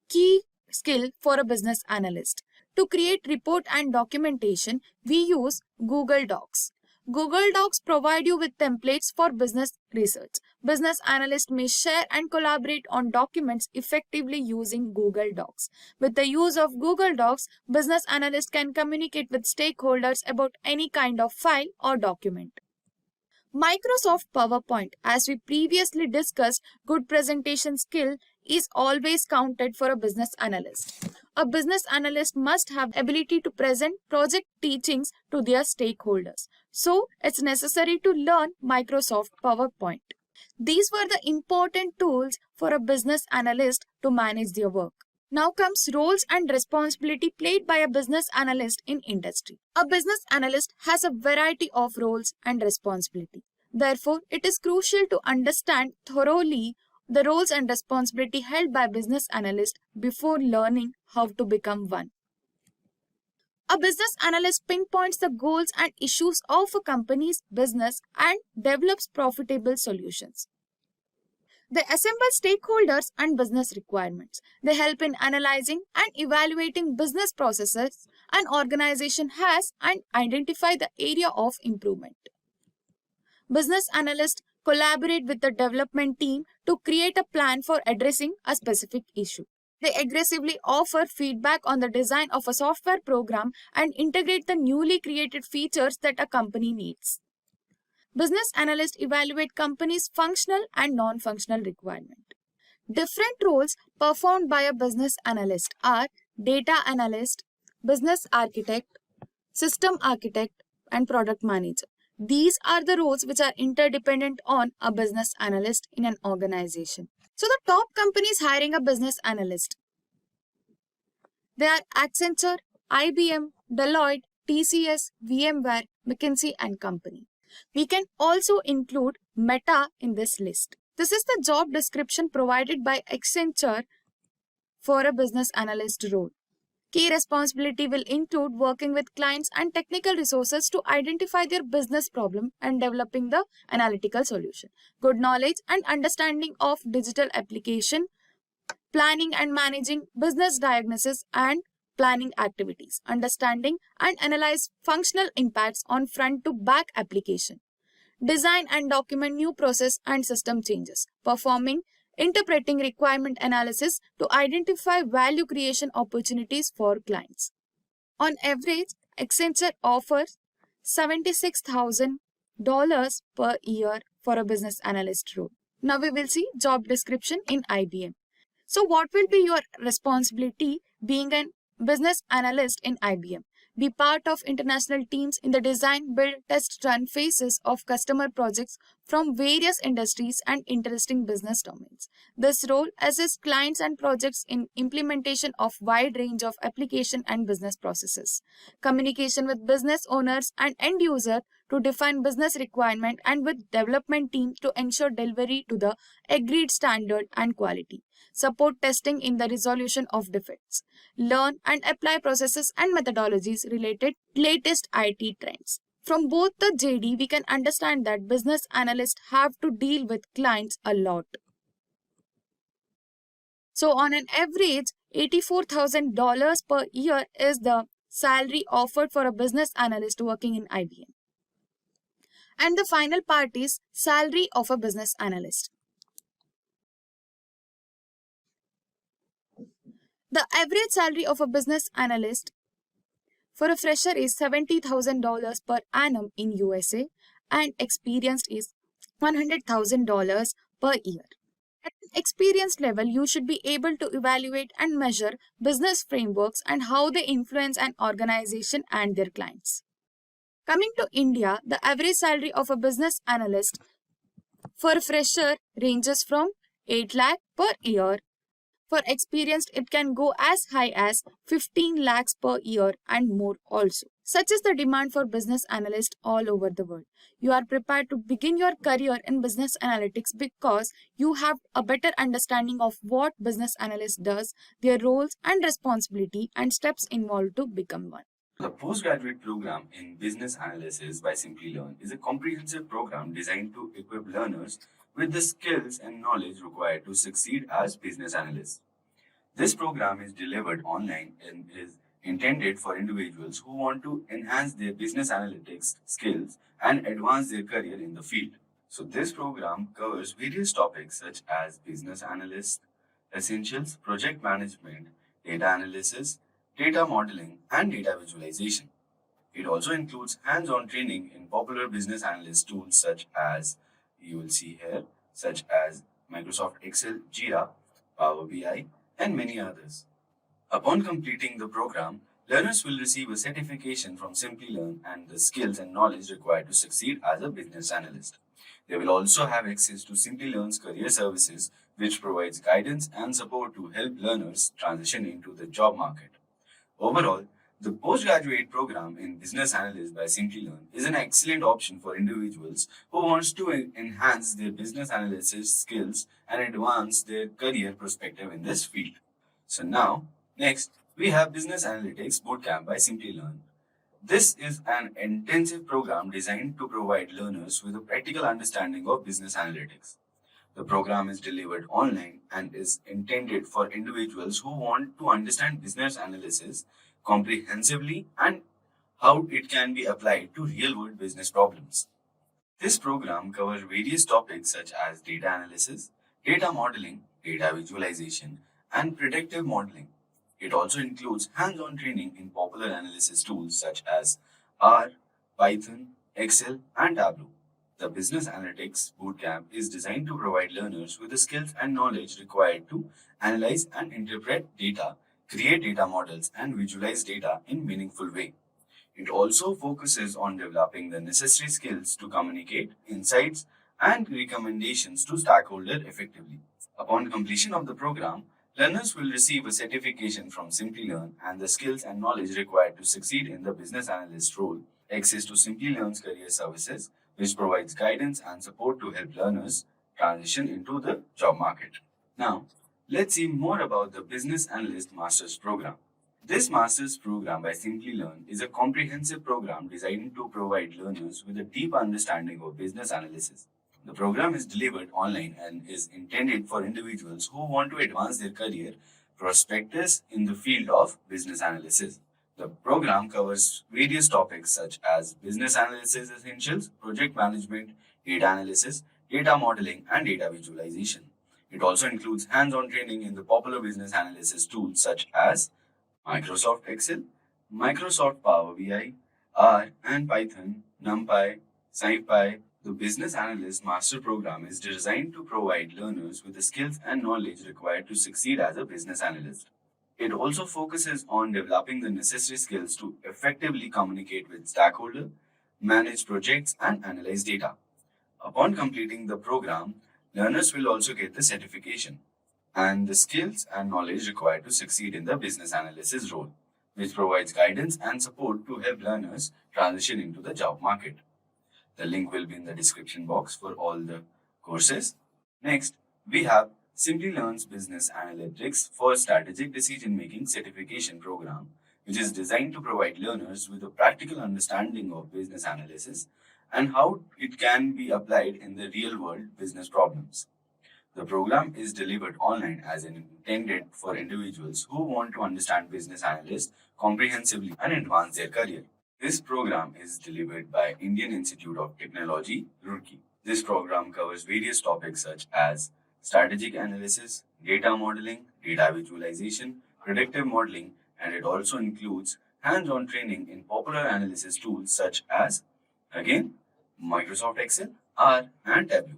key skill for a business analyst. To create report and documentation, we use Google Docs. Google Docs provide you with templates for business research. Business analysts may share and collaborate on documents effectively using Google Docs. With the use of Google Docs, business analysts can communicate with stakeholders about any kind of file or document. Microsoft PowerPoint, as we previously discussed, good presentation skill is always counted for a business analyst. A business analyst must have ability to present project teachings to their stakeholders. So, it's necessary to learn Microsoft PowerPoint. These were the important tools for a business analyst to manage their work. Now comes roles and responsibility played by a business analyst in industry. A business analyst has a variety of roles and responsibility. Therefore, it is crucial to understand thoroughly the roles and responsibility held by business analysts before learning how to become one. A business analyst pinpoints the goals and issues of a company's business and develops profitable solutions. They assemble stakeholders and business requirements. They help in analyzing and evaluating business processes an organization has and identify the area of improvement. Business analysts collaborate with the development team to create a plan for addressing a specific issue. They aggressively offer feedback on the design of a software program and integrate the newly created features that a company needs. Business analysts evaluate companies' functional and non-functional requirements. Different roles performed by a business analyst are data analyst, business architect, system architect, and product manager. These are the roles which are interdependent on a business analyst in an organization. So the top companies hiring a business analyst, they are Accenture, IBM, Deloitte, TCS, VMware, McKinsey and Company. We can also include Meta in this list. This is the job description provided by Accenture for a business analyst role. Key responsibility will include working with clients and technical resources to identify their business problem and developing the analytical solution. Good knowledge and understanding of digital application, planning and managing business diagnosis and planning activities, understanding and analyze functional impacts on front to back application, design and document new process and system changes, interpreting requirement analysis to identify value creation opportunities for clients. On average, Accenture offers $76,000 per year for a business analyst role. Now we will see job description in IBM. So what will be your responsibility being a business analyst in IBM? Be part of international teams in the design, build, test, run phases of customer projects from various industries and interesting business domains. This role assists clients and projects in implementation of wide range of application and business processes. Communication with business owners and end user to define business requirement and with development team to ensure delivery to the agreed standard and quality. Support testing in the resolution of defects. Learn and apply processes and methodologies related latest IT trends. From both the JD, we can understand that business analysts have to deal with clients a lot. So on an average, $84,000 per year is the salary offered for a business analyst working in IBM. And the final part is salary of a business analyst. The average salary of a business analyst for a fresher is $70,000 per annum in USA and experienced is $100,000 per year. At an experienced level, you should be able to evaluate and measure business frameworks and how they influence an organization and their clients. Coming to India, the average salary of a business analyst for a fresher ranges from 8 lakh per year. For experienced, it can go as high as 15 lakhs per year and more also. Such is the demand for business analysts all over the world. You are prepared to begin your career in business analytics because you have a better understanding of what business analyst does, their roles and responsibility, and steps involved to become one. The postgraduate program in Business Analysis by Simplilearn is a comprehensive program designed to equip learners with the skills and knowledge required to succeed as business analysts. This program is delivered online and is intended for individuals who want to enhance their business analytics skills and advance their career in the field. So this program covers various topics such as business analyst essentials, project management, data analysis, data modeling, and data visualization. It also includes hands-on training in popular business analyst tools such as you will see here, such as Microsoft Excel, Jira, Power BI, and many others. Upon completing the program, learners will receive a certification from Simplilearn and the skills and knowledge required to succeed as a business analyst. They will also have access to Simplilearn's career services, which provides guidance and support to help learners transition into the job market. Overall, The postgraduate program in Business Analyst by Simplilearn is an excellent option for individuals who wants to enhance their business analysis skills and advance their career perspective in this field. So now, next, we have Business Analytics Bootcamp by Simplilearn. This is an intensive program designed to provide learners with a practical understanding of business analytics. The program is delivered online and is intended for individuals who want to understand business analysis comprehensively and how it can be applied to real-world business problems. This program covers various topics such as data analysis, data modeling, data visualization, and predictive modeling. It also includes hands-on training in popular analysis tools such as R, Python, Excel, and Tableau. The Business Analytics Bootcamp is designed to provide learners with the skills and knowledge required to analyze and interpret data, create data models, and visualize data in meaningful way. It also focuses on developing the necessary skills to communicate insights and recommendations to stakeholders effectively. Upon completion of the program, learners will receive a certification from Simplilearn and the skills and knowledge required to succeed in the business analyst role, access to Simplilearn's career services, which provides guidance and support to help learners transition into the job market. Now, let's see more about the Business Analyst Master's Program. This Master's Program by Simplilearn is a comprehensive program designed to provide learners with a deep understanding of business analysis. The program is delivered online and is intended for individuals who want to advance their career prospectus in the field of business analysis. The program covers various topics such as business analysis essentials, project management, data analysis, data modeling, and data visualization. It also includes hands-on training in the popular business analysis tools such as Microsoft Excel, Microsoft Power BI, R and Python, NumPy, SciPy. The Business Analyst Master Program is designed to provide learners with the skills and knowledge required to succeed as a business analyst. It also focuses on developing the necessary skills to effectively communicate with stakeholders, manage projects, and analyze data. Upon completing the program, learners will also get the certification and the skills and knowledge required to succeed in the business analysis role, which provides guidance and support to help learners transition into the job market. The link will be in the description box for all the courses. Next, we have Simplilearn's Business Analytics for Strategic Decision Making Certification Program, which is designed to provide learners with a practical understanding of business analysis and how it can be applied in the real-world business problems. The program is delivered online as intended for individuals who want to understand business analysts comprehensively and advance their career. This program is delivered by Indian Institute of Technology, Roorkee. This program covers various topics such as strategic analysis, data modeling, data visualization, predictive modeling, and it also includes hands-on training in popular analysis tools such as, again, Microsoft Excel, R, and Tableau.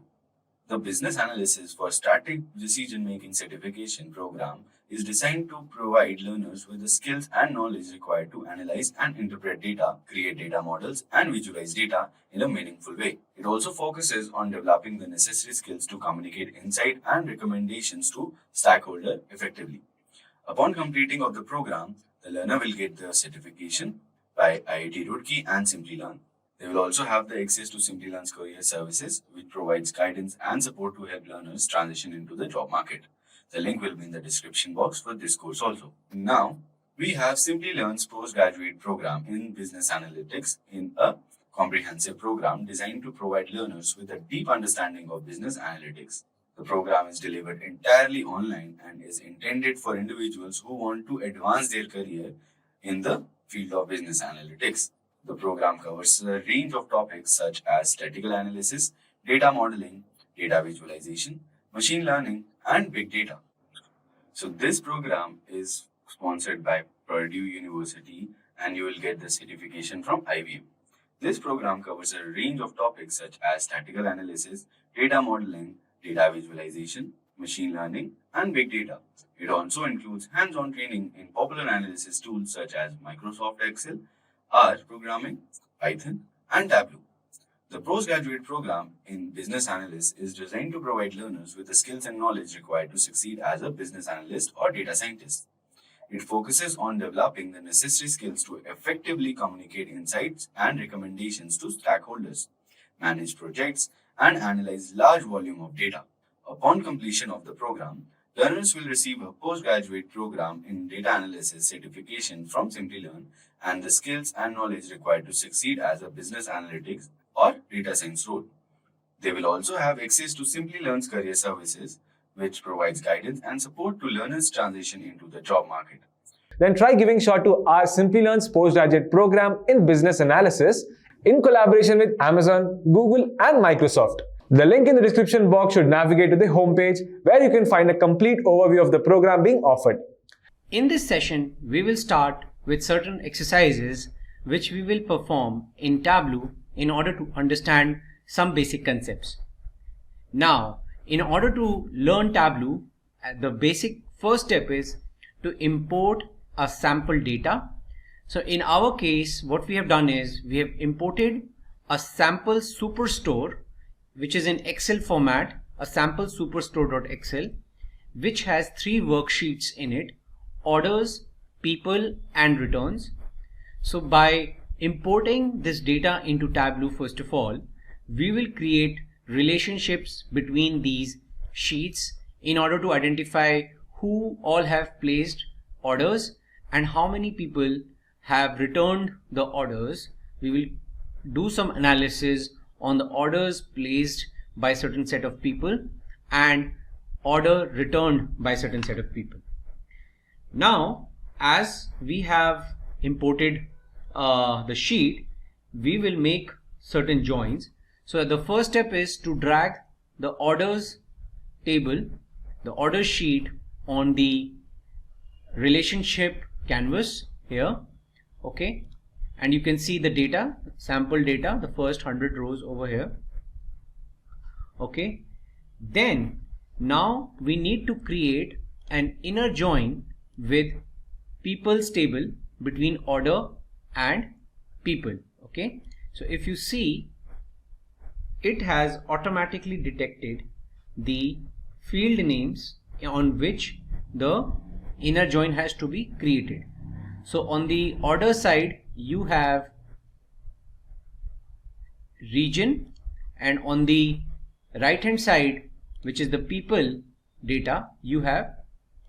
The Business Analysis for Strategic Decision-Making Certification Program is designed to provide learners with the skills and knowledge required to analyze and interpret data, create data models, and visualize data in a meaningful way. It also focuses on developing the necessary skills to communicate insight and recommendations to stakeholders effectively. Upon completing of the program, the learner will get the certification by IIT Roorkee and Simplilearn. They will also have the access to Simplilearn's career services, which provides guidance and support to help learners transition into the job market. The link will be in the description box for this course also. Now, we have Simplilearn's postgraduate program in Business Analytics in a comprehensive program designed to provide learners with a deep understanding of business analytics. The program is delivered entirely online and is intended for individuals who want to advance their career in the field of business analytics. The program covers a range of topics such as statistical analysis, data modeling, data visualization, machine learning, and big data. So this program is sponsored by Purdue University and you will get the certification from IBM. This program covers a range of topics such as statistical analysis, data modeling, data visualization, machine learning, and big data. It also includes hands-on training in popular analysis tools such as Microsoft Excel, R programming, Python, and Tableau. The postgraduate program in Business Analyst is designed to provide learners with the skills and knowledge required to succeed as a business analyst or data scientist. It focuses on developing the necessary skills to effectively communicate insights and recommendations to stakeholders, manage projects, and analyze large volume of data. Upon completion of the program, learners will receive a postgraduate program in data analysis certification from Simplilearn and the skills and knowledge required to succeed as a business analytics or data science role. They will also have access to Simplilearn's career services, which provides guidance and support to learners transition into the job market. Then try giving shot to our Simplilearn's postgraduate program in business analysis in collaboration with Amazon, Google, and Microsoft. The link in the description box should navigate to the homepage where you can find a complete overview of the program being offered. In this session, we will start with certain exercises which we will perform in Tableau in order to understand some basic concepts. Now, in order to learn Tableau, the basic first step is to import a sample data. So in our case, what we have done is we have imported a sample superstore, which is in Excel format, a sample superstore.excel, which has 3 worksheets in it: orders, people, and returns. So by importing this data into Tableau, first of all, we will create relationships between these sheets in order to identify who all have placed orders and how many people have returned the orders. We will do some analysis on the orders placed by a certain set of people and order returned by a certain set of people. Now, as we have imported the sheet, we will make certain joins. So the first step is to drag the orders table, the order sheet, on the relationship canvas here. Okay, and you can see the data, sample data, the first 100 rows over here. Okay, then now we need to create an inner join with people's table between order and people. Okay, so if you see, it has automatically detected the field names on which the inner join has to be created. So on the order side, you have region, and on the right hand side, which is the people data, you have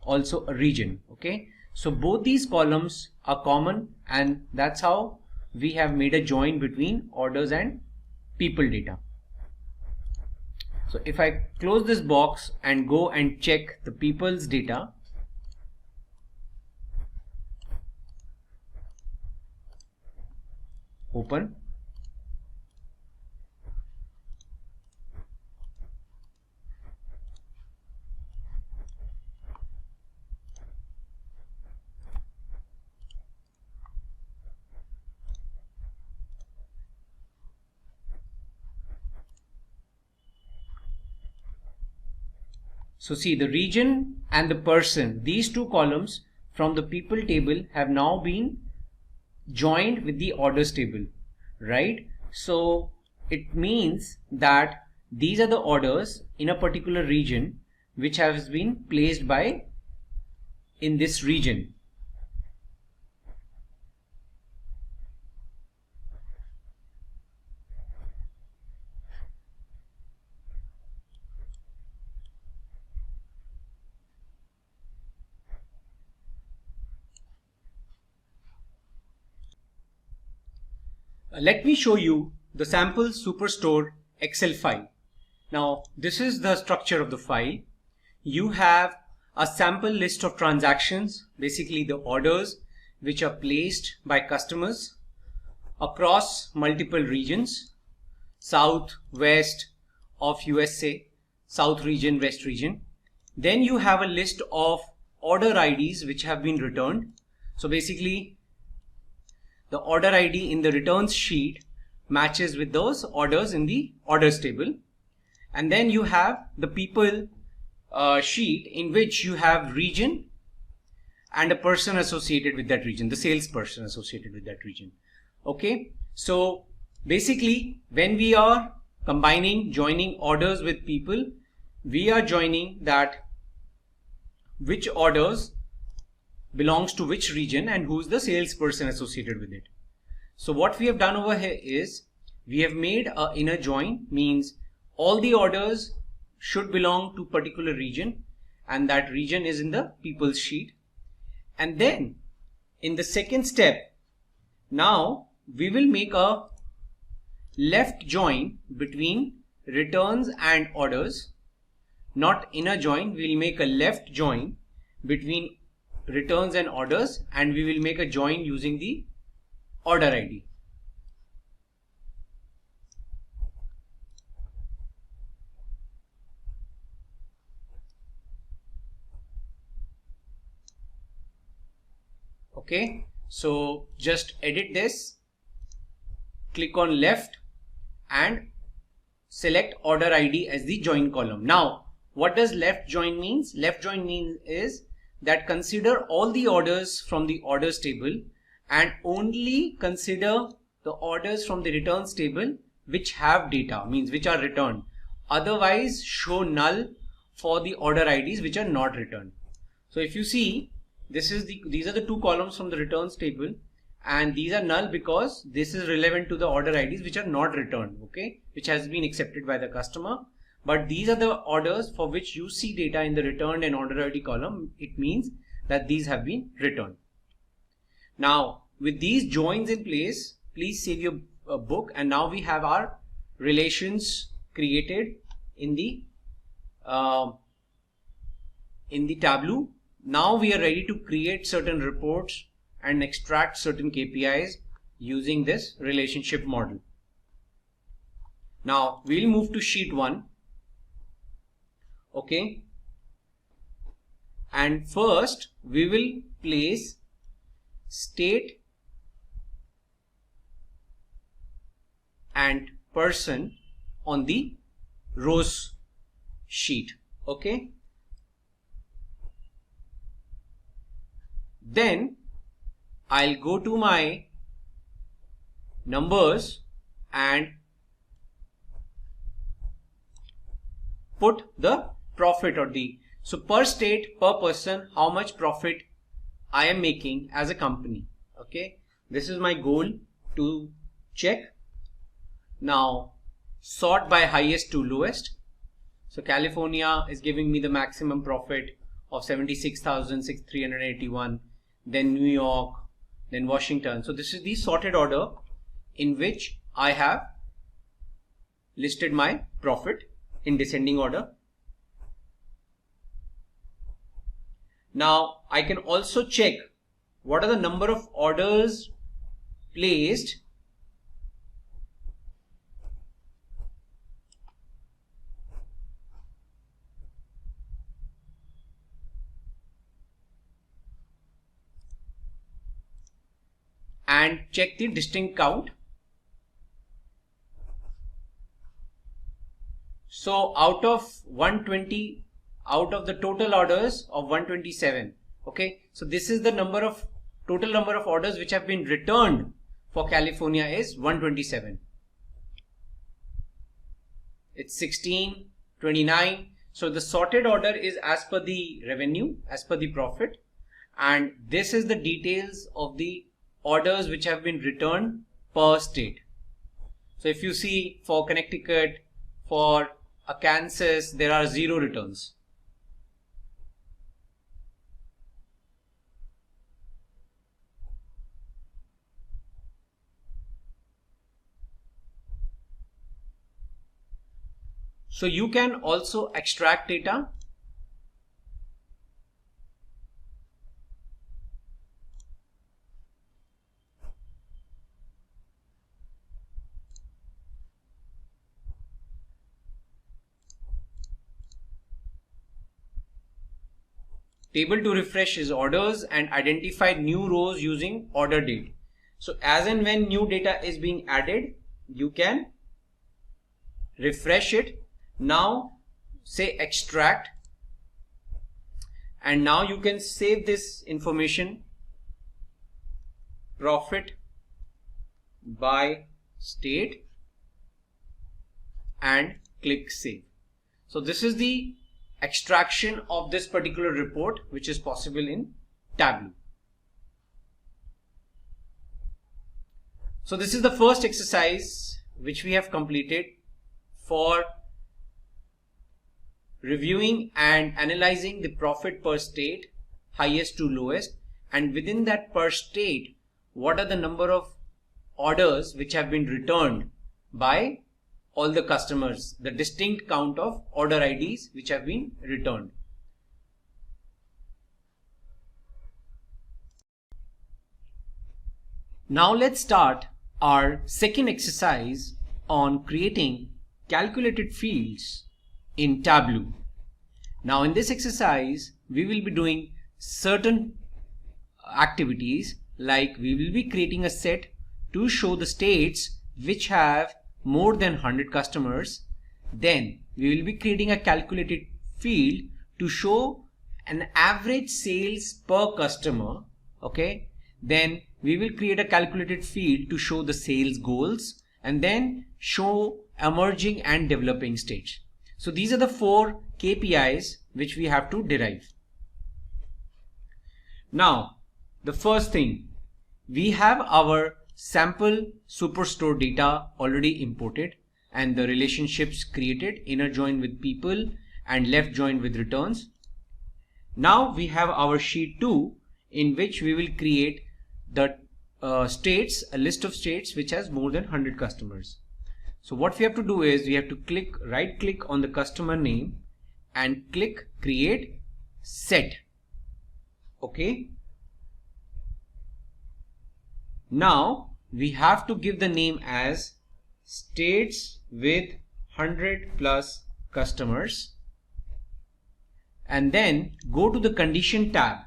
also a region. Okay, so both these columns are common, and that's how we have made a join between orders and people data. So if I close this box and go and check the people's data, open, so see, the region and the person, these 2 columns from the people table have now been joined with the orders table, right? So it means that these are the orders in a particular region which has been placed by in this region. Let me show you the sample superstore Excel file. Now, this is the structure of the file. You have a sample list of transactions, basically the orders which are placed by customers across multiple regions: south, west of USA, south region, west region. Then you have a list of order IDs which have been returned. So basically, the order ID in the returns sheet matches with those orders in the orders table. And then you have the people sheet, in which you have region and a person associated with that region, the salesperson associated with that region. Okay, so basically when we are joining orders with people, we are joining that which orders belongs to which region and who's the salesperson associated with it. So what we have done over here is we have made a inner join, means all the orders should belong to particular region, and that region is in the people's sheet. And then in the second step, now we will make a left join between returns and orders. Not inner join, we will make a left join between returns and orders, and we will make a join using the order ID. Okay, so just edit this, click on left and select order ID as the join column. Now, what does left join means? Left join means is that consider all the orders from the orders table and only consider the orders from the returns table which have data, means which are returned. Otherwise, show null for the order IDs which are not returned. So if you see, these are the two columns from the returns table, and these are null because this is relevant to the order IDs which are not returned, okay, which has been accepted by the customer. But these are the orders for which you see data in the returned and order ID column. It means that these have been returned. Now, with these joins in place, please save your book, and now we have our relations created in the Tableau. Now we are ready to create certain reports and extract certain KPIs using this relationship model. Now we'll move to sheet 1. Okay. And first we will place state and person on the rows sheet. Okay. Then I'll go to my numbers and put the profit or the, so per state, per person, how much profit I am making as a company. Okay, this is my goal to check. Now sort by highest to lowest. So California is giving me the maximum profit of 76,381. Then New York, then Washington. So this is the sorted order in which I have listed my profit in descending order. Now I can also check what are the number of orders placed and check the distinct count. So out of 120, out of the total orders of 127, okay, so this is the total number of orders which have been returned for California is 127. It's 16, 29. So the sorted order is as per the revenue, as per the profit, and this is the details of the orders which have been returned per state. So if you see for Connecticut, for Kansas, there are 0 returns. So you can also extract data . Table to refresh is orders and identify new rows using order date. So as and when new data is being added, you can refresh it. Now say extract, and now you can save this information, profit by state, and click save. So this is the extraction of this particular report which is possible in Tableau. So this is the first exercise which we have completed for reviewing and analyzing the profit per state, highest to lowest, and within that per state, what are the number of orders which have been returned by all the customers, the distinct count of order IDs which have been returned. Now let's start our second exercise on creating calculated fields in Tableau. Now in this exercise, we will be doing certain activities, like we will be creating a set to show the states which have more than 100 customers. Then we will be creating a calculated field to show an average sales per customer. Okay. Then we will create a calculated field to show the sales goals, and then show emerging and developing stage. So these are the 4 KPIs which we have to derive. Now, the first thing, we have our sample superstore data already imported and the relationships created, inner join with people and left join with returns. Now we have our sheet 2 in which we will create the states, a list of states which has more than 100 customers. So what we have to do is we have to right click on the customer name and click create set. Okay. Now we have to give the name as states with 100 plus customers, and then go to the condition tab,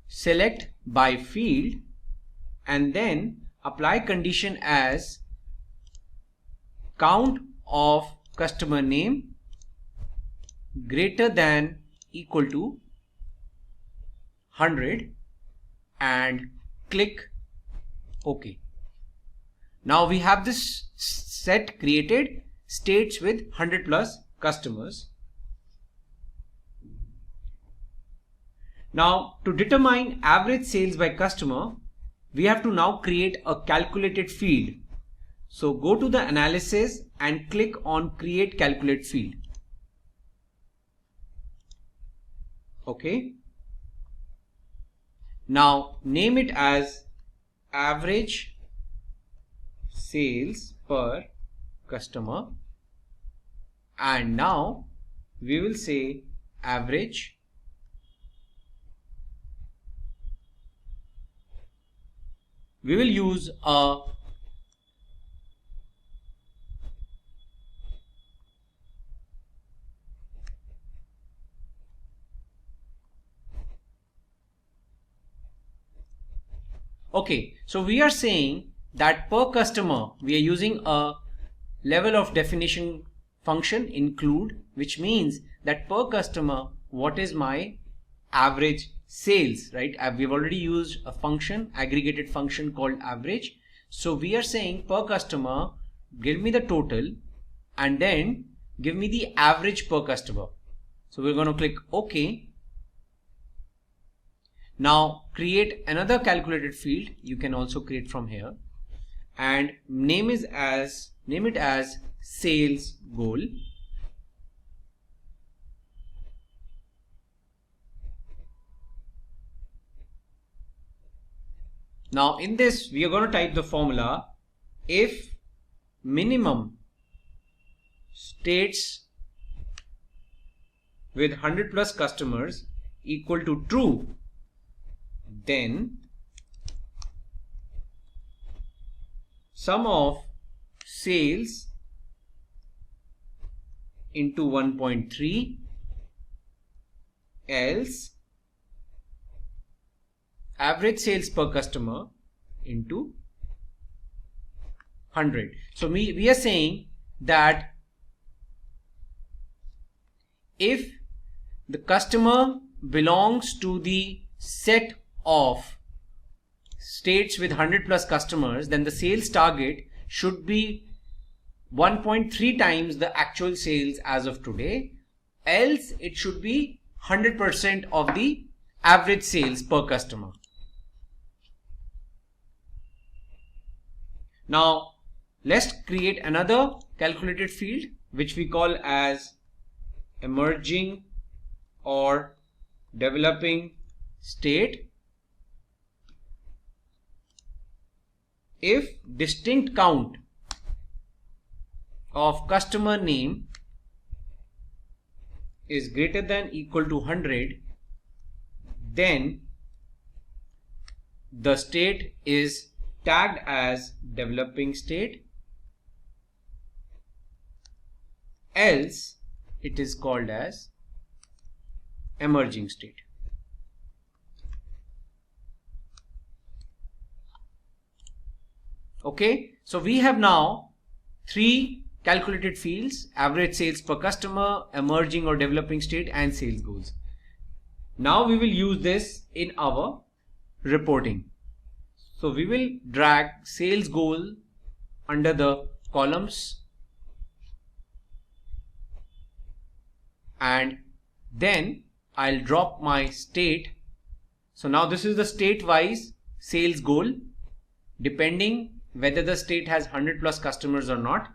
select by field, and then apply condition as count of customer name greater than equal to 100 and click OK. Now we have this set created, states with 100 plus customers. Now to determine average sales by customer, we have to now create a calculated field. So go to the analysis and click on create calculate field. Okay. Now name it as average sales per customer, and now we will say average we will use a okay, so we are saying that per customer we are using a level of definition function include, which means that per customer what is my average sales, right? We've already used a function, aggregated function called average. So we are saying per customer give me the total and then give me the average per customer. So we're going to click OK. Now create another calculated field. You can also create from here and name it as sales goal. Now in this we are going to type the formula if minimum states with 100 plus customers equal to true, then sum of sales into 1.3, else average sales per customer into 100. So we are saying that if the customer belongs to the set of states with 100 plus customers, then the sales target should be 1.3 times the actual sales as of today, else it should be 100% of the average sales per customer. Now let's create another calculated field which we call as emerging or developing state. If distinct count of customer name is greater than equal to 100, then the state is tagged as developing state, else it is called as emerging state. Okay, so we have now three calculated fields: average sales per customer, emerging or developing state, and sales goals. Now we will use this in our reporting. So we will drag sales goal under the columns, and then I'll drop my state. So now this is the state wise sales goal, depending whether the state has 100 plus customers or not.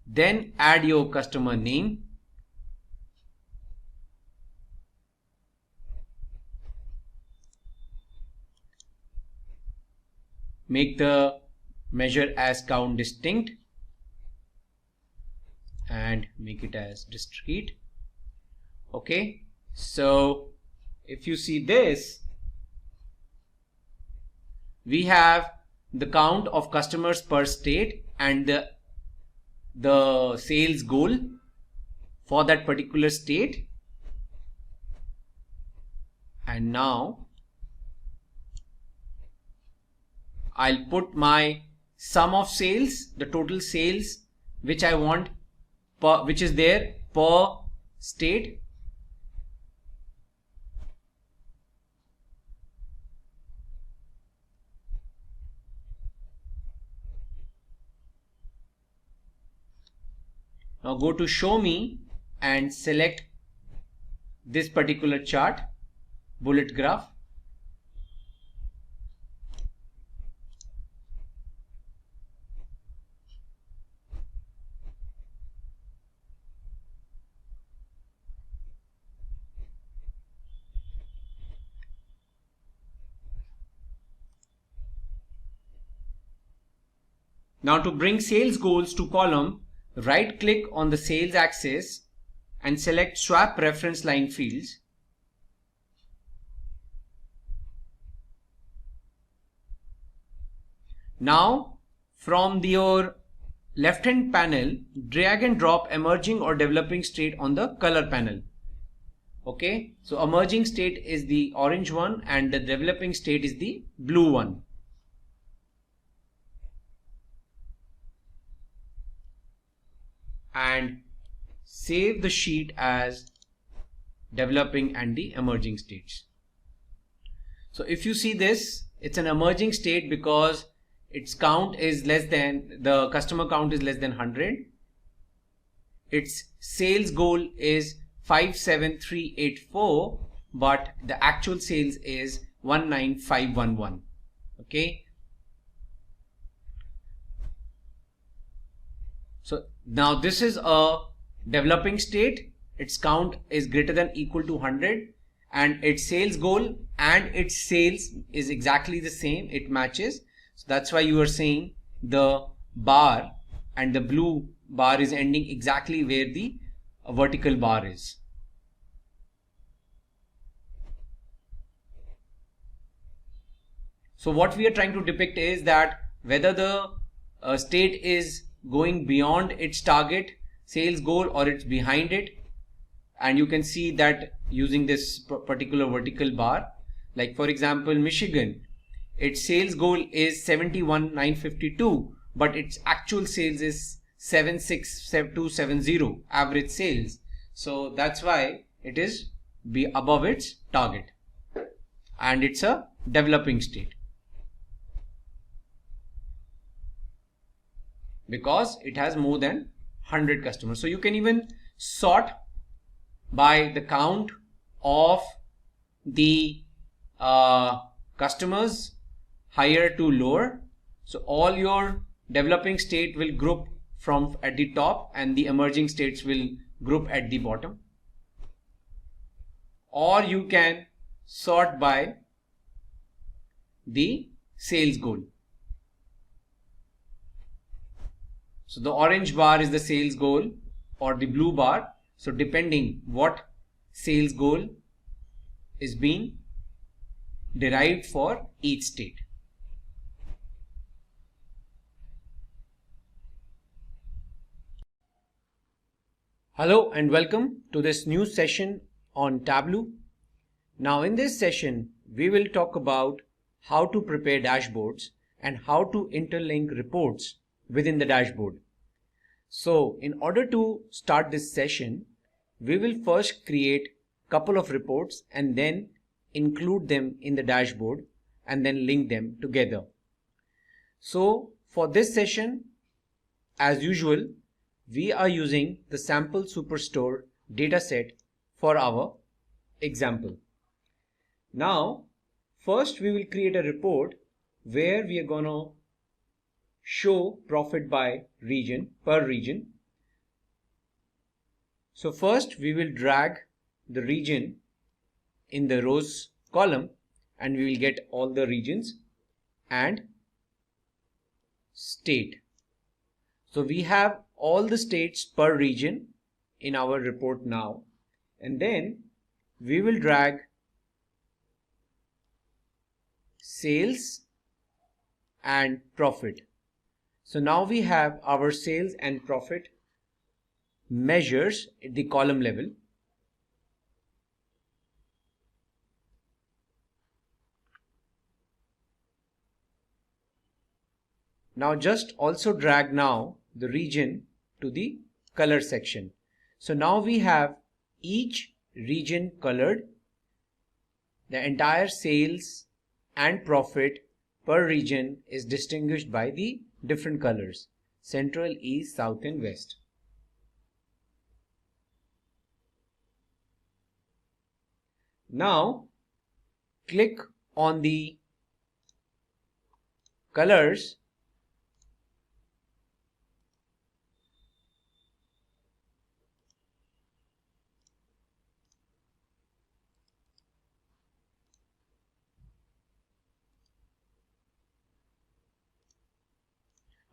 Then add your customer name, make the measure as count distinct and make it as discrete. Okay, so if you see this, we have the count of customers per state and the sales goal for that particular state. And now I'll put my sum of sales, the total sales which I want per, which is there per state. Now go to show me and select this particular chart, bullet graph. Now to bring sales goals to column, right click on the sales axis and select swap reference line fields. Now from your left hand panel, drag and drop emerging or developing state on the color panel. Okay, so emerging state is the orange one and the developing state is the blue one. And save the sheet as developing and the emerging states. So if you see this, it's an emerging state because its count is less than, the customer count is less than 100. Its sales goal is 57384, but the actual sales is 19511. Okay. So now this is a developing state. Its count is greater than equal to 100 and its sales goal and its sales is exactly the same. It matches. So that's why you are saying the bar and the blue bar is ending exactly where the vertical bar is. So what we are trying to depict is that whether the state is going beyond its target sales goal or it's behind it. And you can see that using this particular vertical bar. Like for example, Michigan, its sales goal is 71,952, but its actual sales is 76,270 average sales. So that's why it is above its target and it's a developing state, because it has more than 100 customers. So you can even sort by the count of the customers, higher to lower. So all your developing state will group from at the top and the emerging states will group at the bottom. Or you can sort by the sales goal. So the orange bar is the sales goal or the blue bar. So depending what sales goal is being derived for each state. Hello and welcome to this new session on Tableau. Now in this session, we will talk about how to prepare dashboards and how to interlink reports within the dashboard. So in order to start this session, we will first create a couple of reports and then include them in the dashboard and then link them together. So for this session, as usual, we are using the sample superstore dataset for our example. Now, first we will create a report where we are going to show profit by region, per region. So first we will drag the region in the rows column and we will get all the regions and state. So we have all the states per region in our report now, and then we will drag sales and profit. So now we have our sales and profit measures at the column level. Now just also drag now the region to the color section. So now we have each region colored. The entire sales and profit per region is distinguished by the different colors: central, east, south and west. Now click on the colors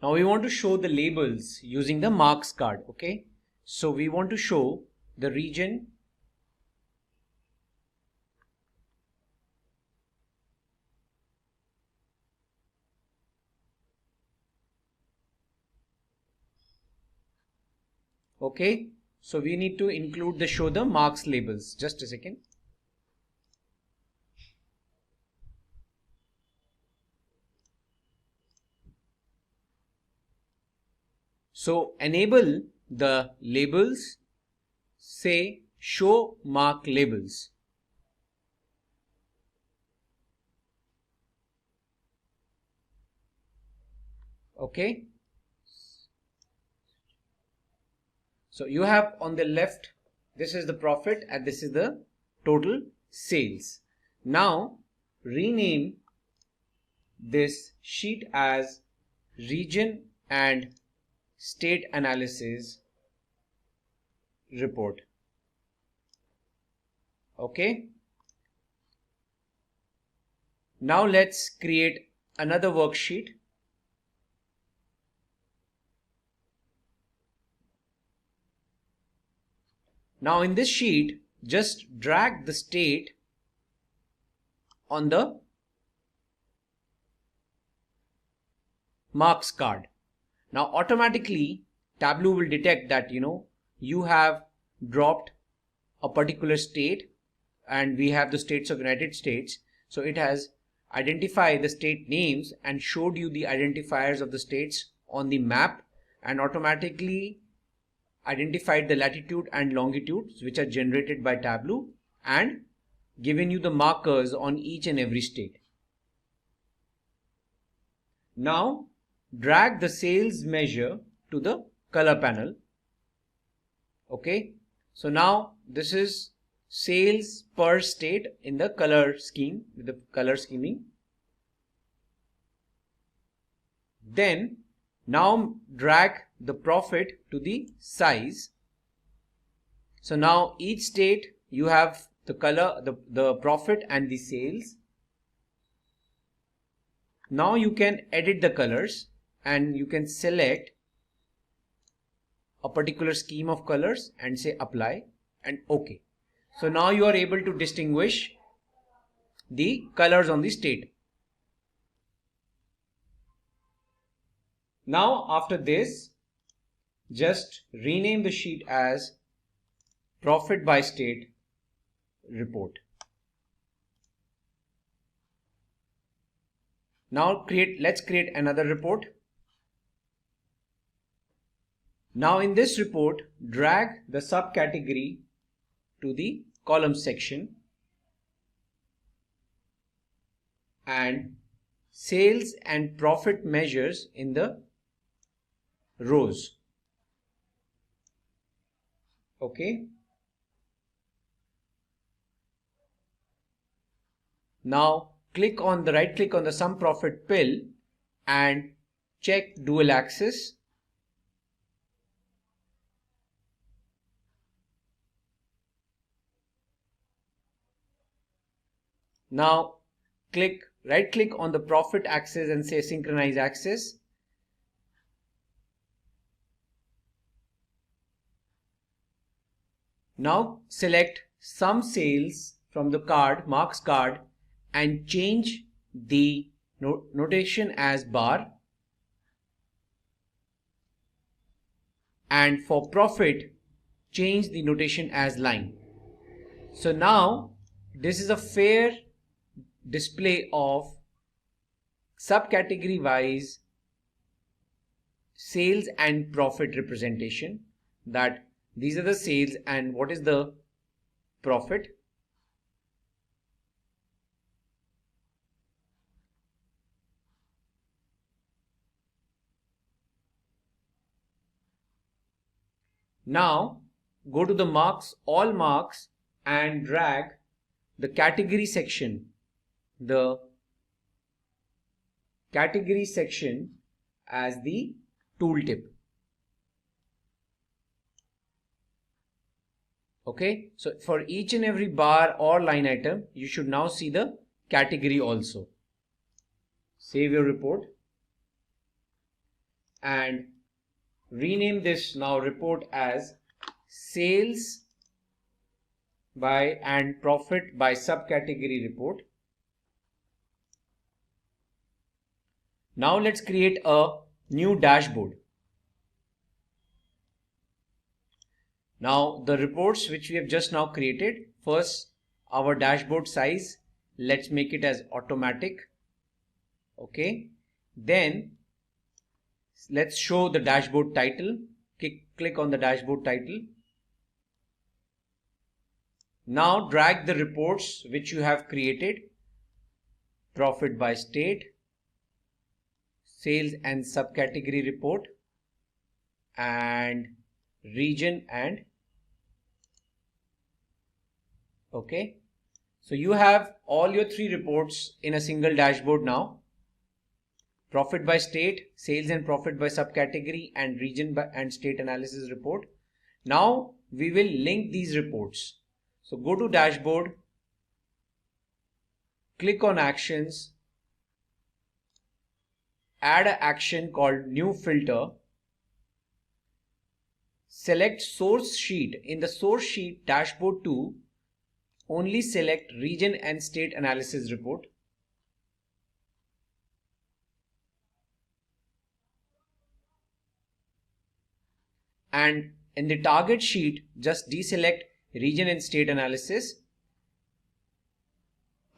Now we want to show the labels using the marks card. Okay, so we want to show the region okay, so we need to include the show the marks labels. Just a second. So enable the labels, say show mark labels. Okay. So you have on the left, this is the profit and this is the total sales. Now rename this sheet as region and state analysis report. Okay. Now let's create another worksheet. Now in this sheet, just drag the state on the marks card. Now automatically Tableau will detect that you have dropped a particular state, and we have the states of United States. So it has identified the state names and showed you the identifiers of the states on the map, and automatically identified the latitude and longitudes which are generated by Tableau and given you the markers on each and every state. Now drag the sales measure to the color panel. Okay, so now this is sales per state in the color scheme with the color scheming. Then now drag the profit to the size. So now each state you have the color, the profit and the sales. Now you can edit the colors and you can select a particular scheme of colors and say apply and OK. So now you are able to distinguish the colors on the state. Now after this, just rename the sheet as profit by state report. Now let's create another report. Now in this report, drag the subcategory to the column section and sales and profit measures in the rows. Okay. Now right click on the sum profit pill and check dual axis. Now right click on the profit axis and say synchronize axis. Now select sum sales from the marks card and change the notation as bar, and for profit change the notation as line. So now this is a fair display of subcategory wise sales and profit representation, that these are the sales and what is the profit. Now go to the all marks and drag the category section, as the tooltip. Okay, so for each and every bar or line item, you should now see the category also. Save your report and rename this now report as sales by and profit by subcategory report. Now let's create a new dashboard. Now the reports which we have just now created, first our dashboard size, let's make it as automatic. Okay, then let's show the dashboard title. Click on the dashboard title. Now drag the reports which you have created, profit by state, sales and subcategory report, and region and okay. So you have all your 3 reports in a single dashboard now. Profit by state, sales and profit by subcategory, and region and state analysis report. Now we will link these reports. So go to dashboard, click on actions, add an action called new filter, select source sheet. In the source sheet dashboard 2, only select region and state analysis report. And in the target sheet, just deselect region and state analysis.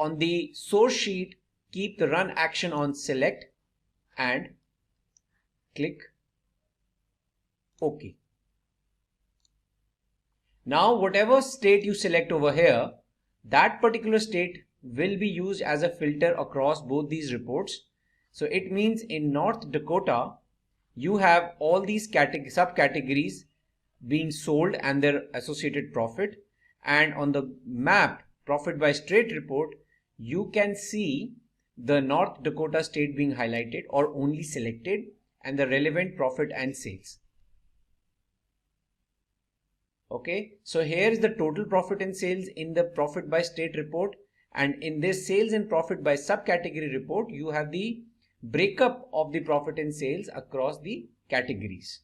On the source sheet, keep the run action on select and click OK. Now whatever state you select over here, that particular state will be used as a filter across both these reports. So it means in North Dakota, you have all these subcategories being sold and their associated profit, and on the map profit by state report you can see the North Dakota state being highlighted or only selected, and the relevant profit and sales. Okay, so here is the total profit and sales in the profit by state report, and in this sales and profit by subcategory report you have the breakup of the profit and sales across the categories.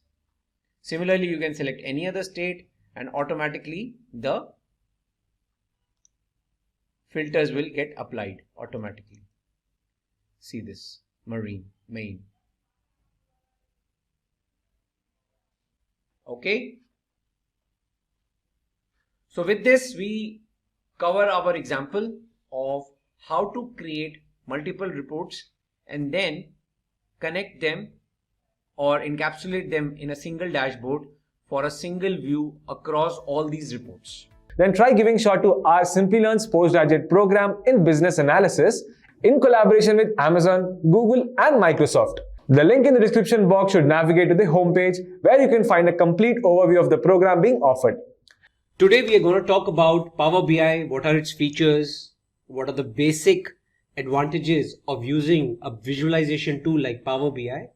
Similarly, you can select any other state and automatically the filters will get applied automatically. See this, Maine. Okay. So with this, we cover our example of how to create multiple reports and then connect them or encapsulate them in a single dashboard for a single view across all these reports. Then try giving shot to our Simplilearn's postgraduate program in business analysis in collaboration with Amazon, Google and Microsoft. The link in the description box should navigate to the homepage where you can find a complete overview of the program being offered. Today we are going to talk about Power BI, what are its features, what are the basic advantages of using a visualization tool like Power BI,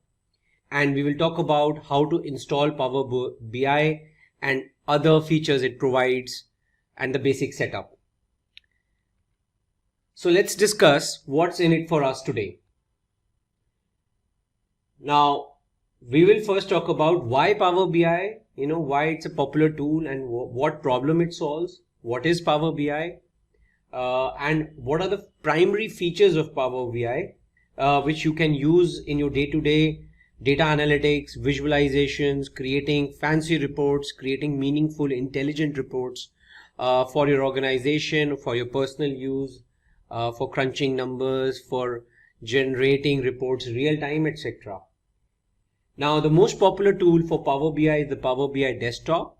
and we will talk about how to install Power BI and other features it provides and the basic setup. So let's discuss what's in it for us today. Now, we will first talk about why Power BI, why it's a popular tool and what problem it solves, what is Power BI, and what are the primary features of Power BI, which you can use in your day-to-day data analytics, visualizations, creating fancy reports, creating meaningful, intelligent reports for your organization, for your personal use, for crunching numbers, for generating reports real time, etc. Now, the most popular tool for Power BI is the Power BI desktop.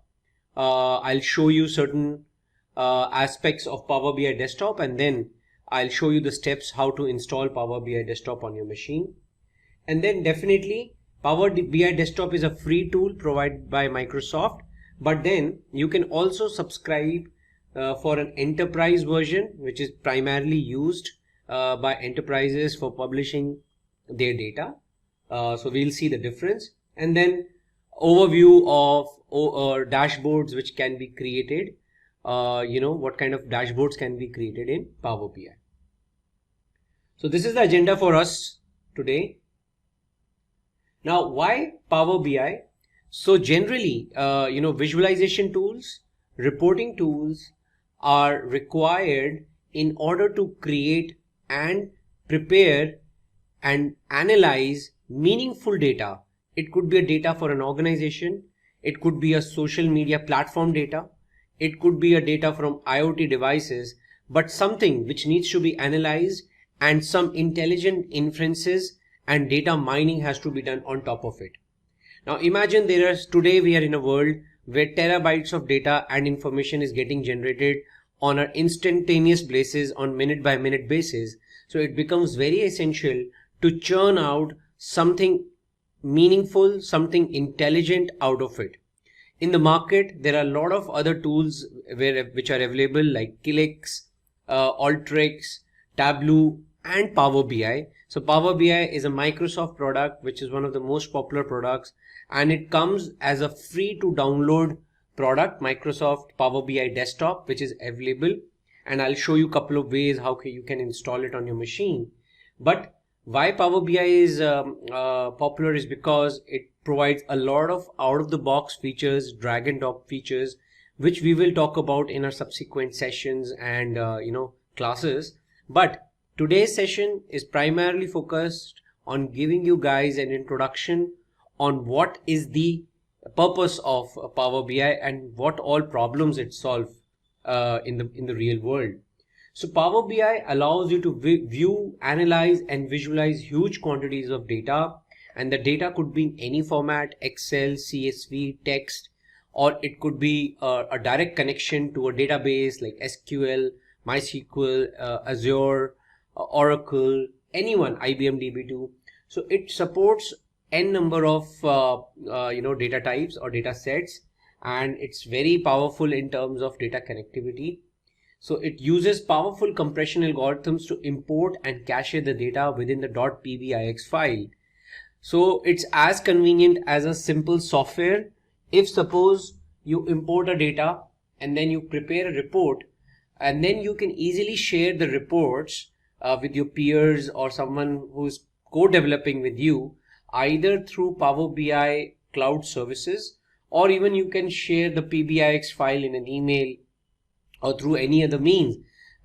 I'll show you certain aspects of Power BI desktop, and then I'll show you the steps how to install Power BI desktop on your machine. And then definitely Power BI desktop is a free tool provided by Microsoft, but then you can also subscribe for an enterprise version, which is primarily used by enterprises for publishing their data. So we'll see the difference, and then overview of dashboards which can be created, what kind of dashboards can be created in Power BI. So this is the agenda for us today. Now, why Power BI? So generally, visualization tools, reporting tools are required in order to create and prepare and analyze meaningful data. It could be a data for an organization, it could be a social media platform data, it could be a data from IoT devices, but something which needs to be analyzed and some intelligent inferences and data mining has to be done on top of it. Now imagine today we are in a world where terabytes of data and information is getting generated on an instantaneous basis, on minute by minute basis. So it becomes very essential to churn out something meaningful, something intelligent out of it. In the market, there are a lot of other tools which are available like Killix, Alteryx, Tableau and Power BI. So Power BI is a Microsoft product which is one of the most popular products, and it comes as a free to download product, Microsoft Power BI desktop, which is available, and I'll show you a couple of ways how you can install it on your machine. But why Power BI is popular is because it provides a lot of out-of-the-box features, drag and drop features, which we will talk about in our subsequent sessions and classes. But today's session is primarily focused on giving you guys an introduction on what is the purpose of Power BI and what all problems it solves in the real world. So Power BI allows you to view, analyze and visualize huge quantities of data, and the data could be in any format, Excel, CSV, text, or it could be a direct connection to a database like SQL, MySQL, Azure, Oracle, anyone, IBM DB2. So it supports n number of data types or data sets, and it's very powerful in terms of data connectivity. So it uses powerful compression algorithms to import and cache the data within the .pbix file. So it's as convenient as a simple software. If suppose you import a data and then you prepare a report, and then you can easily share the reports with your peers or someone who's co-developing with you, either through Power BI cloud services, or even you can share the PBIX file in an email or through any other means,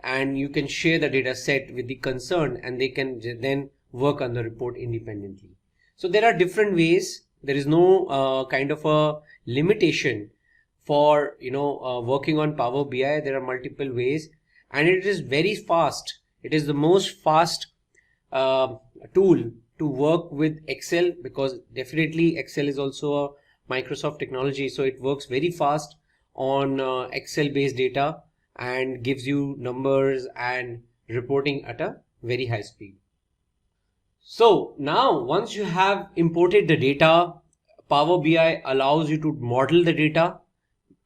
and you can share the data set with the concerned, and they can then work on the report independently. So there are different ways. There is no kind of a limitation for working on Power BI. There are multiple ways, and it is very fast. It is the most fast tool to work with Excel, because definitely Excel is also a Microsoft technology, so it works very fast on Excel based data and gives you numbers and reporting at a very high speed. So now once you have imported the data, Power BI allows you to model the data,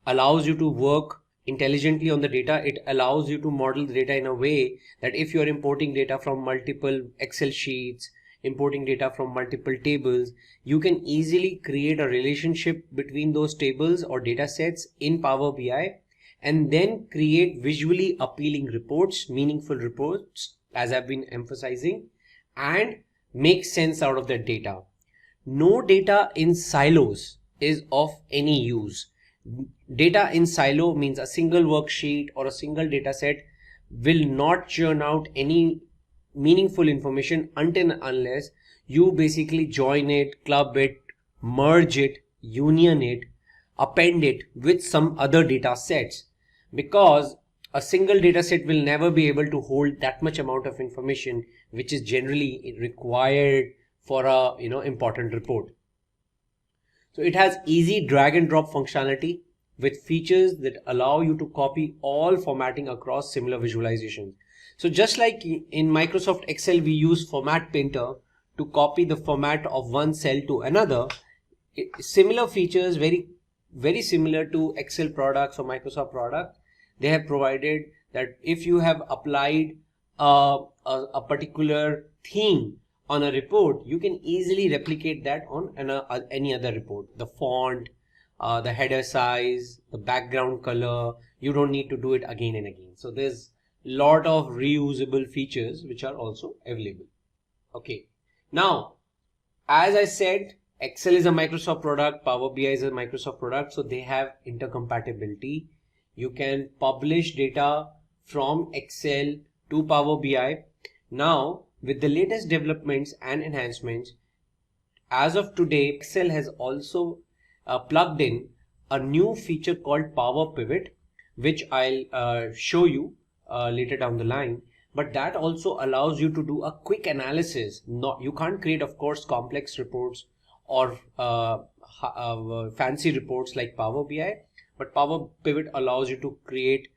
allows you to work intelligently on the data. It allows you to model the data in a way that if you are importing data from multiple Excel sheets, importing data from multiple tables, you can easily create a relationship between those tables or data sets in Power BI, and then create visually appealing reports, meaningful reports, as I've been emphasizing, and make sense out of that data. No data in silos is of any use. Data in silo means a single worksheet or a single data set will not churn out any meaningful information until and unless you basically join it, club it, merge it, union it, append it with some other data sets, because a single data set will never be able to hold that much amount of information which is generally required for a important report. So it has easy drag and drop functionality with features that allow you to copy all formatting across similar visualizations. So just like in Microsoft Excel we use Format Painter to copy the format of one cell to another, similar features, very similar to Excel products or Microsoft products, they have provided that if you have applied a particular theme on a report, you can easily replicate that on any other report. The font, the header size, the background color, you don't need to do it again and again. So there's lot of reusable features which are also available. Okay, now as I said, Excel is a Microsoft product, Power BI is a Microsoft product, so they have intercompatibility. You can publish data from Excel to Power BI. Now with the latest developments and enhancements, as of today, Excel has also plugged in a new feature called Power Pivot, which I'll show you later down the line. But that also allows you to do a quick analysis. You can't create, of course, complex reports or fancy reports like Power BI, but Power Pivot allows you to create,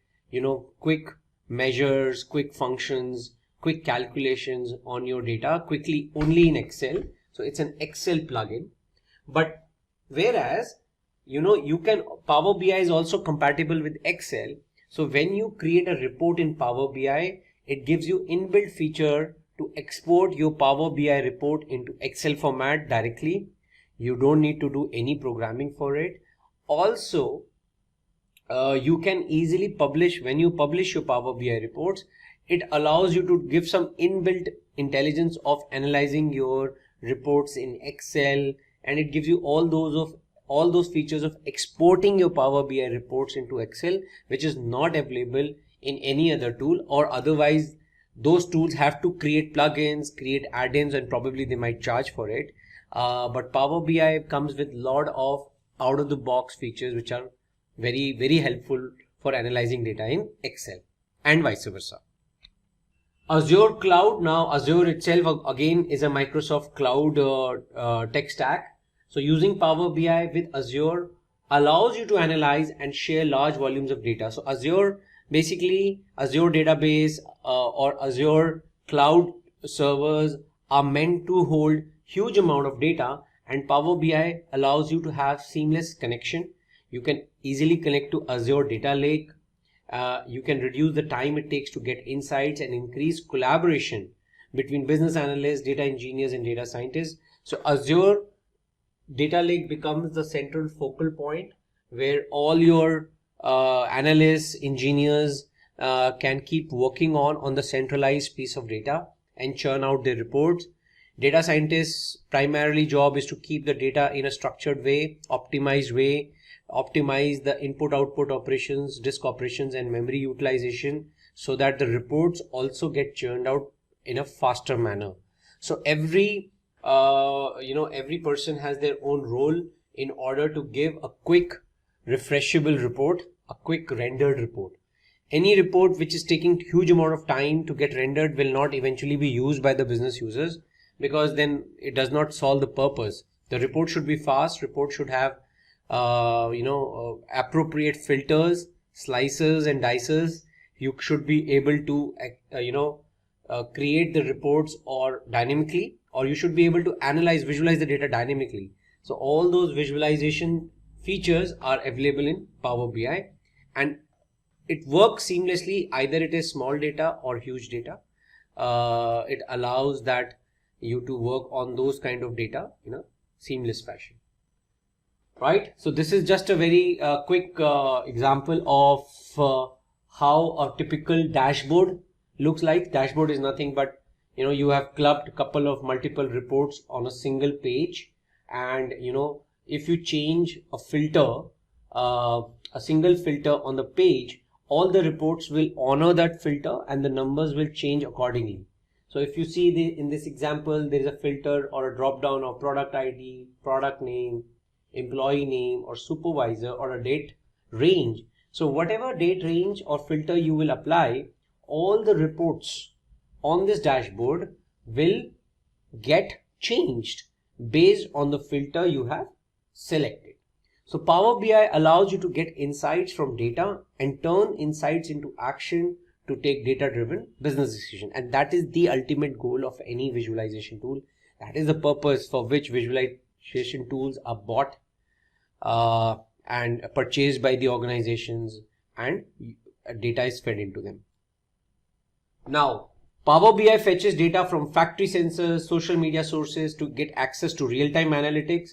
quick measures, quick functions, quick calculations on your data quickly only in Excel. So it's an Excel plugin. But whereas, Power BI is also compatible with Excel. So when you create a report in Power BI, it gives you inbuilt feature to export your Power BI report into Excel format directly. You don't need to do any programming for it. Also, you can easily publish, when you publish your Power BI reports, it allows you to give some inbuilt intelligence of analyzing your reports in Excel, and it gives you all those features of exporting your Power BI reports into Excel, which is not available in any other tool, or otherwise those tools have to create plugins, create add-ins, and probably they might charge for it. But Power BI comes with a lot of out-of-the-box features which are very, very helpful for analyzing data in Excel, and vice versa. Azure Cloud. Now Azure itself again is a Microsoft Cloud tech stack. So using Power BI with Azure allows you to analyze and share large volumes of data. So Azure, basically Azure database or Azure cloud servers are meant to hold huge amount of data, and Power BI allows you to have seamless connection. You can easily connect to Azure Data Lake, You can reduce the time it takes to get insights and increase collaboration between business analysts, data engineers, and data scientists. So Azure Data Lake becomes the central focal point where all your analysts, engineers can keep working on the centralized piece of data and churn out their reports. Data scientists' primarily job is to keep the data in a structured way, optimized way, optimize the input-output operations, disk operations, and memory utilization so that the reports also get churned out in a faster manner. So every person has their own role in order to give a quick refreshable report, a quick rendered report. Any report which is taking huge amount of time to get rendered will not eventually be used by the business users, because then it does not solve the purpose. The report should be fast. Report should have appropriate filters, slices and dices. You should be able to create the reports or dynamically, or you should be able to visualize the data dynamically. So all those visualization features are available in Power BI, and it works seamlessly. Either it is small data or huge data. It allows that you to work on those kind of data in a seamless fashion. Right? So this is just a very quick example of how a typical dashboard looks like. Dashboard is nothing but, you have clubbed a couple of multiple reports on a single page, and if you change a filter, a single filter on the page, all the reports will honor that filter and the numbers will change accordingly. So if you see in this example, there is a filter or a drop down of product ID, product name, employee name, or supervisor, or a date range. So whatever date range or filter you will apply, all the reports on this dashboard will get changed based on the filter you have selected. So Power BI allows you to get insights from data and turn insights into action to take data-driven business decision. And that is the ultimate goal of any visualization tool. That is the purpose for which visualization tools are bought and purchased by the organizations, and data is fed into them. Now, Power BI fetches data from factory sensors, social media sources to get access to real-time analytics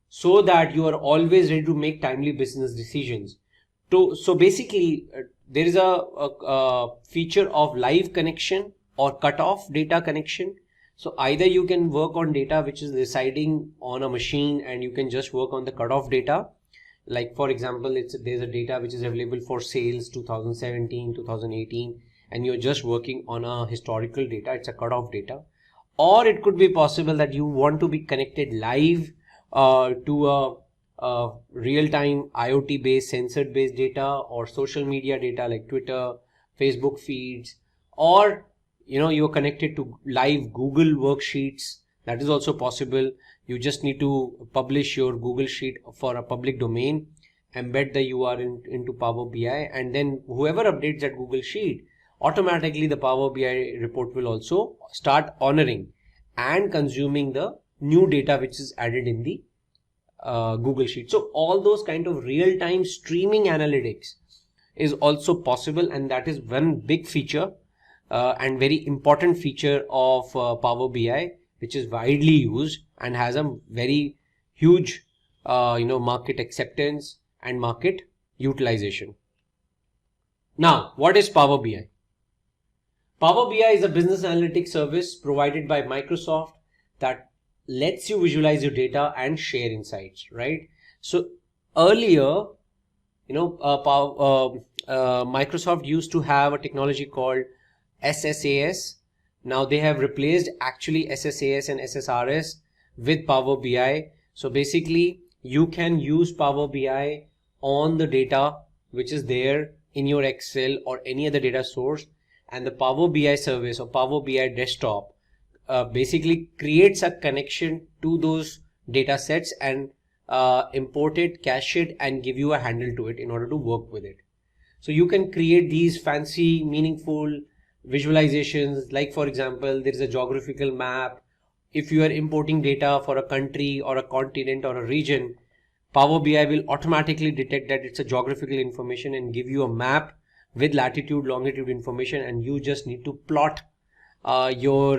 so that you are always ready to make timely business decisions. So basically, there is a feature of live connection or cutoff data connection. So either you can work on data which is residing on a machine and you can just work on the cutoff data. Like for example, there's a data which is available for sales 2017, 2018, and you're just working on a historical data. It's a cutoff data. Or it could be possible that you want to be connected live to a real-time IoT based, sensor based data, or social media data like Twitter, Facebook feeds, or you're connected to live Google worksheets. That is also possible. You just need to publish your Google sheet for a public domain, embed the URL into Power BI, and then whoever updates that Google sheet, automatically the Power BI report will also start honoring and consuming the new data which is added in the Google Sheet. So all those kind of real-time streaming analytics is also possible, and that is one big feature and very important feature of Power BI, which is widely used and has a very huge market acceptance and market utilization. Now, what is Power BI? Power BI is a business analytics service provided by Microsoft that lets you visualize your data and share insights, right? So earlier, Microsoft used to have a technology called SSAS. Now they have replaced actually SSAS and SSRS with Power BI. So basically you can use Power BI on the data which is there in your Excel or any other data source, and the Power BI service or Power BI desktop basically creates a connection to those data sets and import it, cache it, and give you a handle to it in order to work with it. So you can create these fancy, meaningful visualizations. Like for example, there is a geographical map. If you are importing data for a country or a continent or a region, Power BI will automatically detect that it's a geographical information and give you a map with latitude, longitude information, and you just need to plot your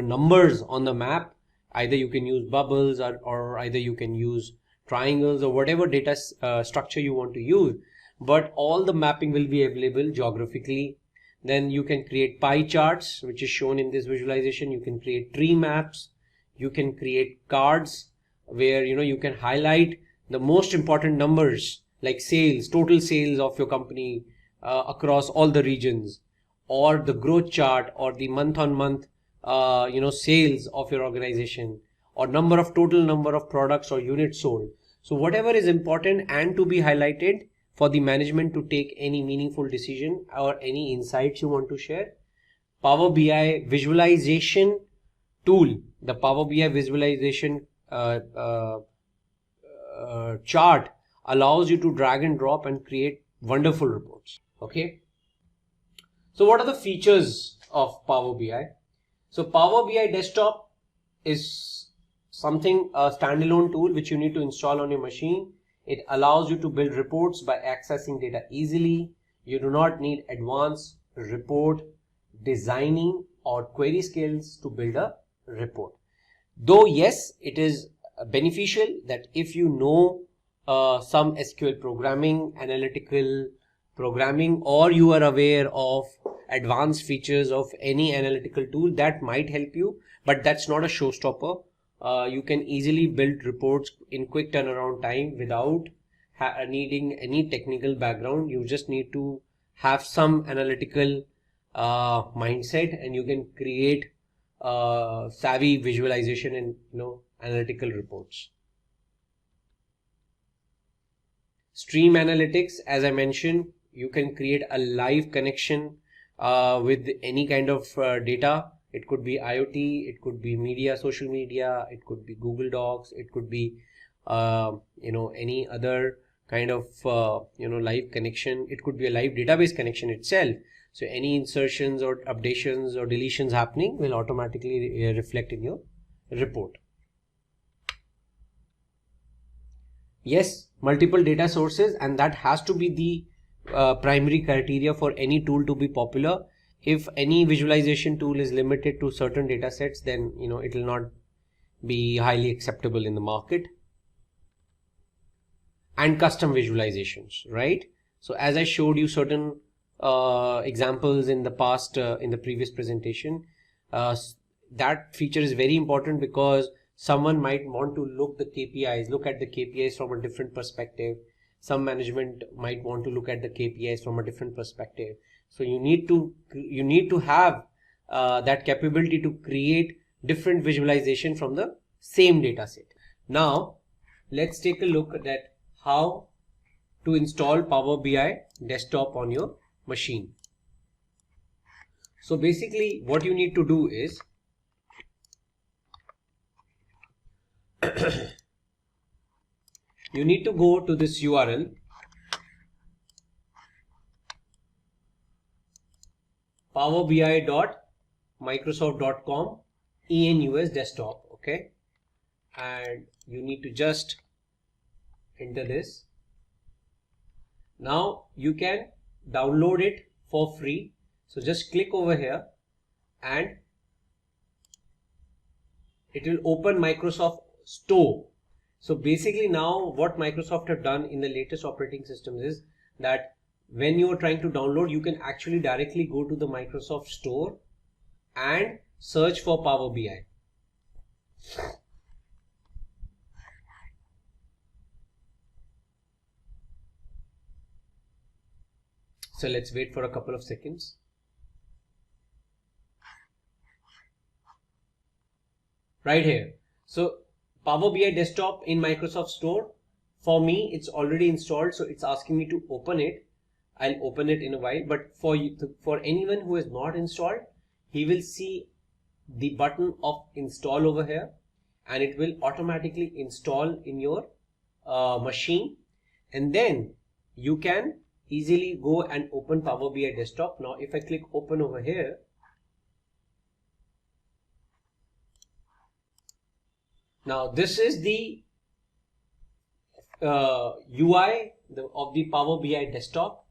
numbers on the map. Either you can use bubbles or either you can use triangles or whatever data structure you want to use, but all the mapping will be available geographically. Then you can create pie charts, which is shown in this visualization. You can create tree maps. You can create cards where you can highlight the most important numbers like sales, total sales of your company across all the regions, or the growth chart, or the month on month sales of your organization, or total number of products or units sold. So whatever is important and to be highlighted for the management to take any meaningful decision or any insights you want to share. Power BI visualization tool, the Power BI visualization chart allows you to drag and drop and create wonderful reports. Okay. So what are the features of Power BI? So Power BI Desktop is something, a standalone tool which you need to install on your machine. It allows you to build reports by accessing data easily. You do not need advanced report designing or query skills to build a report. Though yes, it is beneficial that if you know some SQL programming, analytical programming, or you are aware of advanced features of any analytical tool, that might help you, but that's not a showstopper. You can easily build reports in quick turnaround time without needing any technical background. You just need to have some analytical mindset, and you can create savvy visualization and analytical reports. Stream analytics, as I mentioned, you can create a live connection with any kind of data. It could be IoT, it could be media, social media, it could be Google Docs, it could be any other kind of live connection. It could be a live database connection itself. So any insertions or updations or deletions happening will automatically reflect in your report. Yes, multiple data sources, and that has to be the primary criteria for any tool to be popular. If any visualization tool is limited to certain data sets, then it will not be highly acceptable in the market. And custom visualizations, right? So as I showed you certain examples in the past, in the previous presentation, that feature is very important because someone might want to look at the KPIs from a different perspective. Some management might want to look at the KPIs from a different perspective. So you need to have that capability to create different visualization from the same data set. Now let's take a look at how to install Power BI Desktop on your machine. So basically what you need to do is you need to go to this URL, powerbi.microsoft.com enus desktop. Okay, and you need to just enter this. Now you can download it for free. So just click over here and it will open Microsoft Store. So basically now what Microsoft have done in the latest operating systems is that when you are trying to download, you can actually directly go to the Microsoft Store and search for Power BI. So let's wait for a couple of seconds. Right here. So Power BI Desktop in Microsoft Store. For me, it's already installed, so it's asking me to open it. I'll open it in a while, but for anyone who is not installed, he will see the button of install over here, and it will automatically install in your machine, and then you can easily go and open Power BI Desktop. Now if I click open over here, now this is the UI of the Power BI Desktop.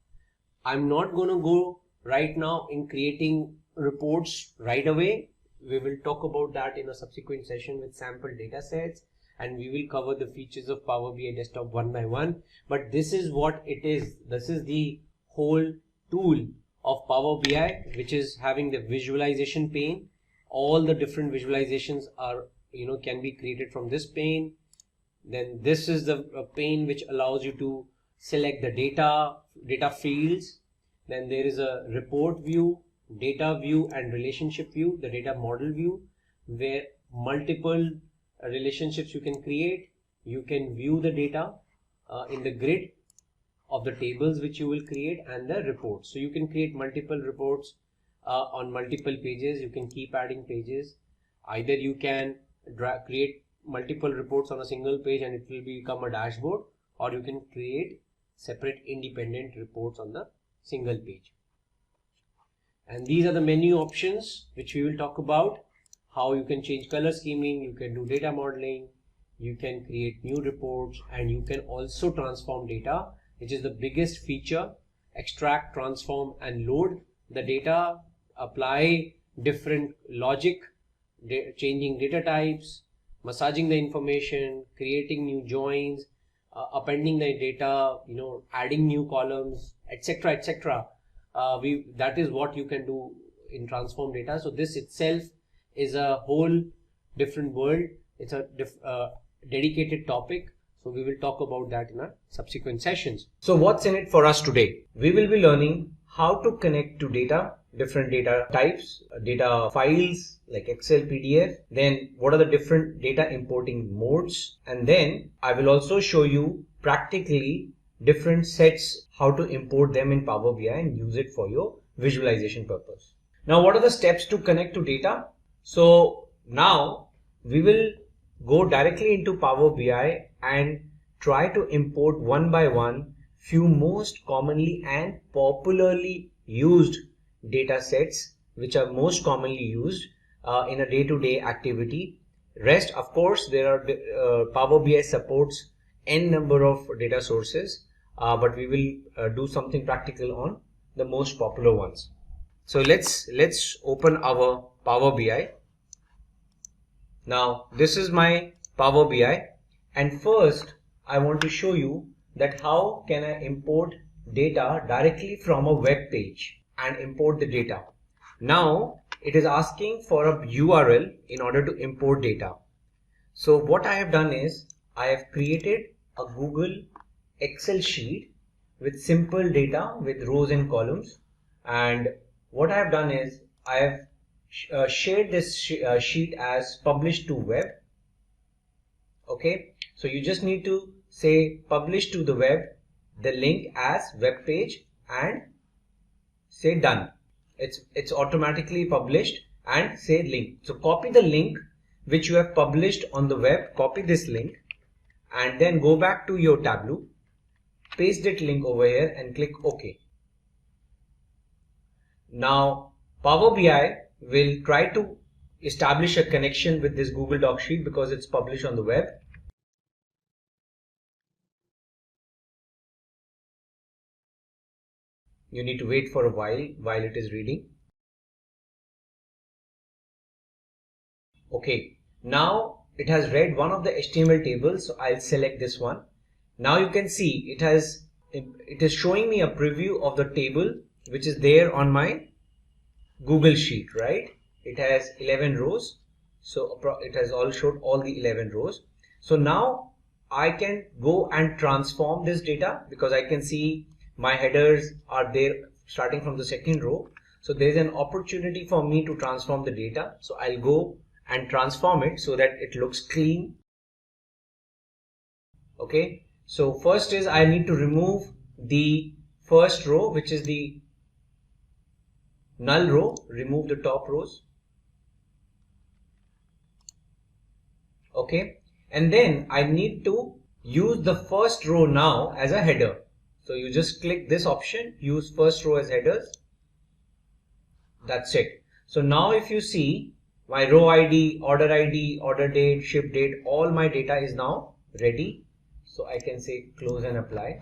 I'm not going to go right now in creating reports right away. We will talk about that in a subsequent session with sample data sets, and we will cover the features of Power BI Desktop one by one. But this is what it is. This is the whole tool of Power BI, which is having the visualization pane. All the different visualizations are, can be created from this pane. Then this is the pane which allows you to select the data fields. Then there is a report view, data view, and relationship view, the data model view, where multiple relationships you can create. You can view the data in the grid of the tables which you will create, and the reports. So you can create multiple reports on multiple pages. You can keep adding pages. Either you can create multiple reports on a single page and it will become a dashboard, or you can create separate independent reports on the single page. And these are the menu options which we will talk about. How you can change color scheming, you can do data modeling, you can create new reports, and you can also transform data, which is the biggest feature. Extract, transform, and load the data, apply different logic, changing data types, massaging the information, creating new joins, appending the data, adding new columns, etc., etc. That is what you can do in transform data. So this itself is a whole different world. It's a dedicated topic. So we will talk about that in our subsequent sessions. So what's in it for us today? We will be learning how to connect to data, different data types, data files like Excel, PDF. Then what are the different data importing modes? And then I will also show you practically different sets, how to import them in Power BI and use it for your visualization purpose. Now, what are the steps to connect to data? So now we will go directly into Power BI and try to import one by one few most commonly and popularly used data sets which are most commonly used in a day-to-day activity. Rest, of course, there are Power BI supports n number of data sources, but we will do something practical on the most popular ones. So let's open our Power BI. Now this is my Power BI, and first I want to show you that how can I import data directly from a web page and import the data. Now it is asking for a URL in order to import data. So what I have done is I have created a Google Excel sheet with simple data with rows and columns, and what I have done is I have shared this sheet as publish to web. Okay, so you just need to say publish to the web, the link as web page, and say done. It's automatically published, and say link. So copy the link which you have published on the web, copy this link, and then go back to your Tableau, paste that link over here and click OK. Now Power BI will try to establish a connection with this Google Doc sheet because it's published on the web. You need to wait for a while it is reading. Okay, now it has read one of the HTML tables, so I'll select this one. Now you can see it is showing me a preview of the table which is there on my Google sheet, right? It has 11 rows, so it has all showed all the 11 rows. So now I can go and transform this data because I can see my headers are there starting from the second row. So there's an opportunity for me to transform the data. So I'll go and transform it so that it looks clean. Okay, so first is I need to remove the first row, which is the null row. Remove the top rows. Okay, and then I need to use the first row now as a header. So you just click this option, use first row as headers. That's it. So now if you see my row ID, order date, ship date, all my data is now ready. So I can say close and apply.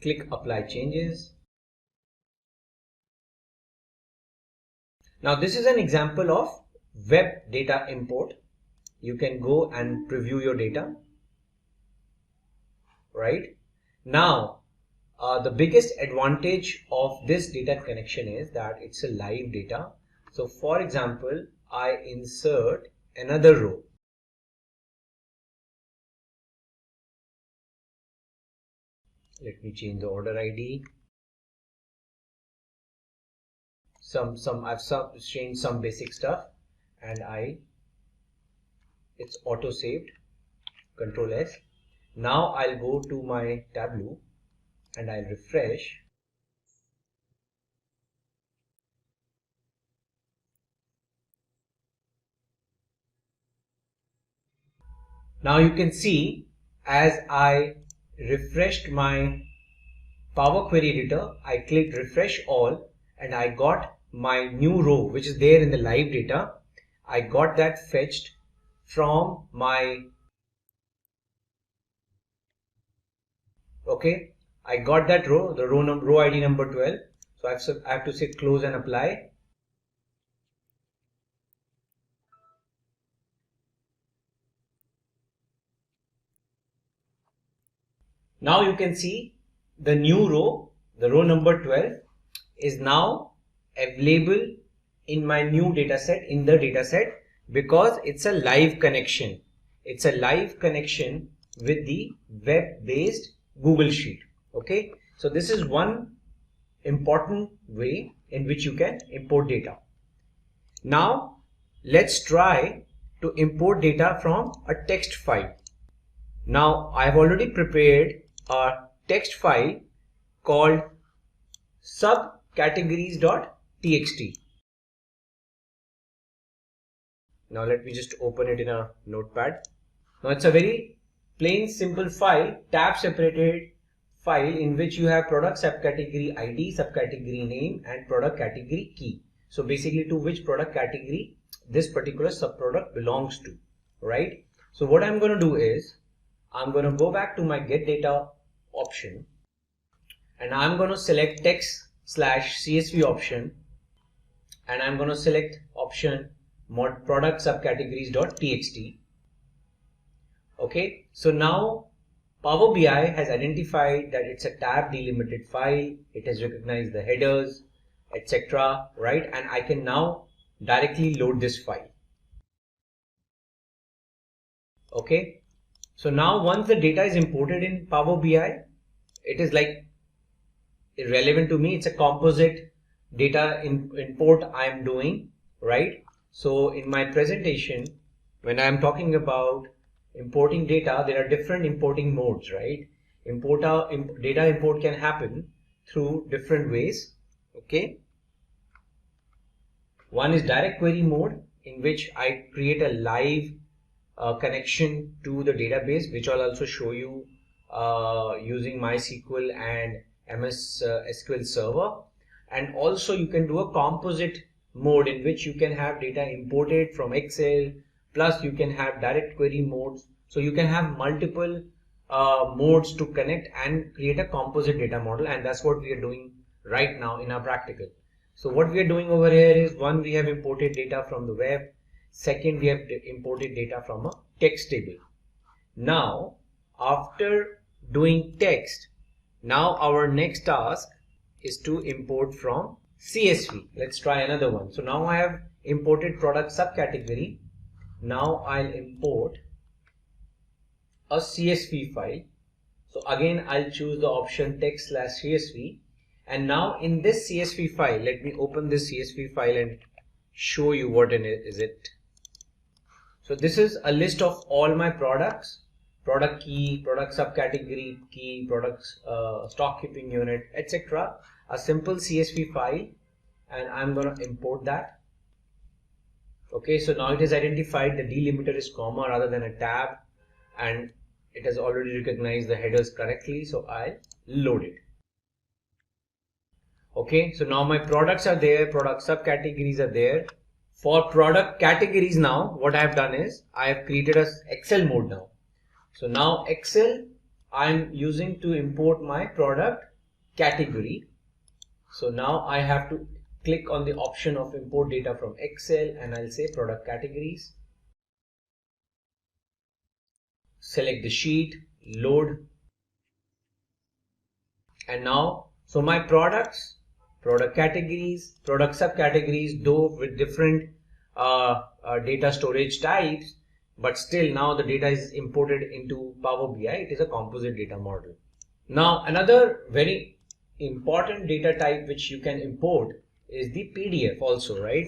click apply changes. Now this is an example of web data import. You can go and preview your data. Right now, the biggest advantage of this data connection is that it's a live data. So for example, I insert another row. Let me change the order ID. I've changed some basic stuff, and it's auto saved. Control S. Now I'll go to my Tableau and I'll refresh. Now you can see as I refreshed my Power Query editor, I clicked refresh all and I got my new row which is there in the live data. I got that fetched from my I got that row, the row ID number 12. So I have to say close and apply. Now you can see the new row, the row number 12 is now available in my new data set, in the data set, because it's a live connection. It's a live connection with the web-based Google Sheet. Okay, so this is one important way in which you can import data. Now let's try to import data from a text file. Now I have already prepared a text file called subcategories.txt. Now let me just open it in a notepad. Now it's a very plain simple file, tab separated file in which you have product subcategory ID, subcategory name and product category key. So basically to which product category this particular subproduct belongs to, right? So what I'm going to do is I'm going to go back to my get data option and I'm going to select text/CSV option and I'm going to select option mod product subcategories.txt. Okay, so now Power BI has identified that it's a tab delimited file, it has recognized the headers, etc. right, and I can now directly load this file. Okay, so now once the data is imported in Power BI, it is like irrelevant to me. It's a composite data import I am doing, right? So in my presentation, when I am talking about importing data, there are different importing modes, right? Data import can happen through different ways. Okay, one is direct query mode, in which I create a live connection to the database, which I'll also show you using MySQL and MS SQL Server. And also you can do a composite mode in which you can have data imported from Excel, plus you can have direct query modes. So you can have multiple modes to connect and create a composite data model, and that's what we are doing right now in our practical. So what we are doing over here is, one, we have imported data from the web. Second, we have imported data from a text table. Now after doing text, now our next task is to import from CSV. Let's try another one. So now I have imported product subcategory. Now I'll import a CSV file. So again I'll choose the option text/CSV, and now in this CSV file, let me open this CSV file and show you what is it. So this is a list of all my products, product key, product subcategory key, products, stock keeping unit, etc. A simple CSV file, and I'm going to import that. Okay, so now it is identified the delimiter is comma rather than a tab, and it has already recognized the headers correctly, so I'll load it. Okay, so now my products are there, product subcategories are there. For product categories, now what I have done is I have created a Excel mode now. So now Excel, I'm using to import my product category. So now I have to click on the option of import data from Excel, and I'll say product categories. Select the sheet, load, and now so my products, product categories, product subcategories, though with different data storage types, but still now the data is imported into Power BI. It is a composite data model. Now another very important data type which you can import is the PDF also, right?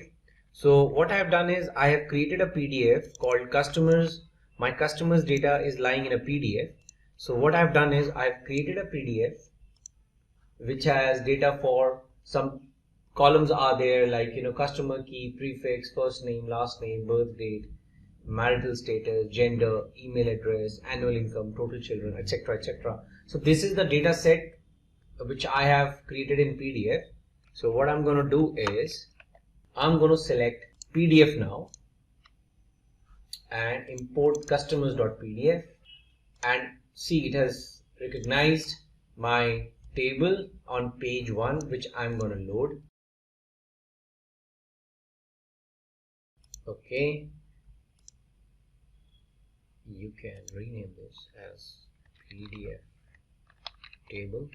So what I have done is I have created a PDF called customers. My customers data is lying in a PDF. So what I have done is I have created a PDF which has data for some columns are there, like customer key, prefix, first name, last name, birth date, marital status, gender, email address, annual income, total children, etc., etc. So this is the data set which I have created in PDF. So what I'm going to do is I'm going to select PDF now and import customers.pdf, and see it has recognized my table on page 1 which I'm going to load. Okay, you can rename this as PDF table.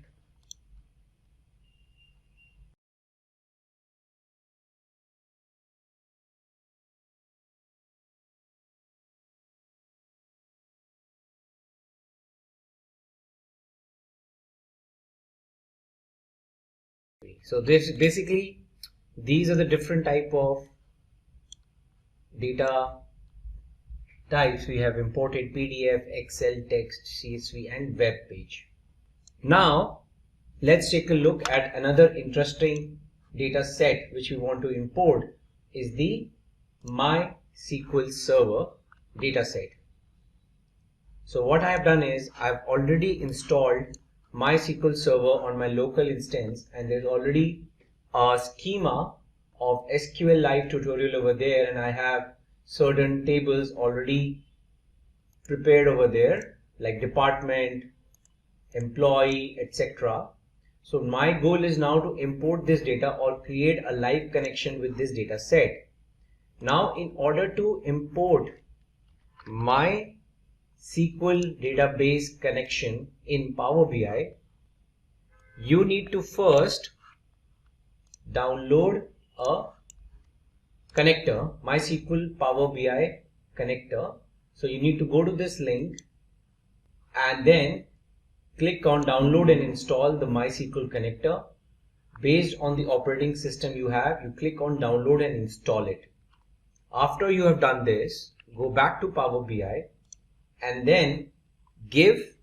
So this basically, these are the different type of data types we have imported: PDF, Excel, text, CSV, and web page. Now let's take a look at another interesting data set which we want to import is the MySQL Server data set. So what I have done is I've already installed MySQL Server on my local instance, and there's already a schema of SQL live tutorial over there, and I have certain tables already prepared over there like department, employee, etc. So my goal is now to import this data or create a live connection with this data set. Now in order to import my SQL database connection in Power BI, you need to first download a connector, MySQL Power BI connector. So you need to go to this link and then click on download and install the MySQL connector. Based on the operating system you have, you click on download and install it. After you have done this, go back to Power BI and then give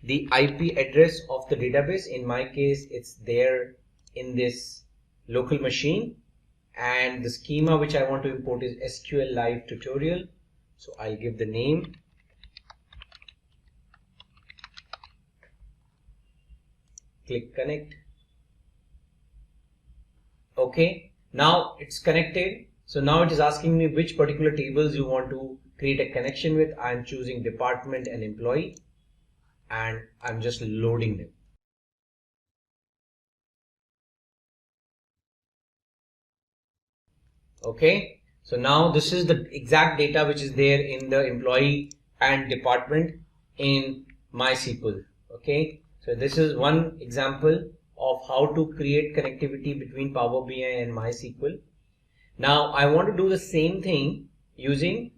the IP address of the database. In my case, it's there in this local machine, and the schema which I want to import is SQL live tutorial. So I'll give the name, click connect. Okay, now it's connected. So now it is asking me which particular tables you want to create a connection with. I'm choosing department and employee, and I'm just loading them. Okay, so now this is the exact data which is there in the employee and department in MySQL. Okay, so this is one example of how to create connectivity between Power BI and MySQL. Now I want to do the same thing using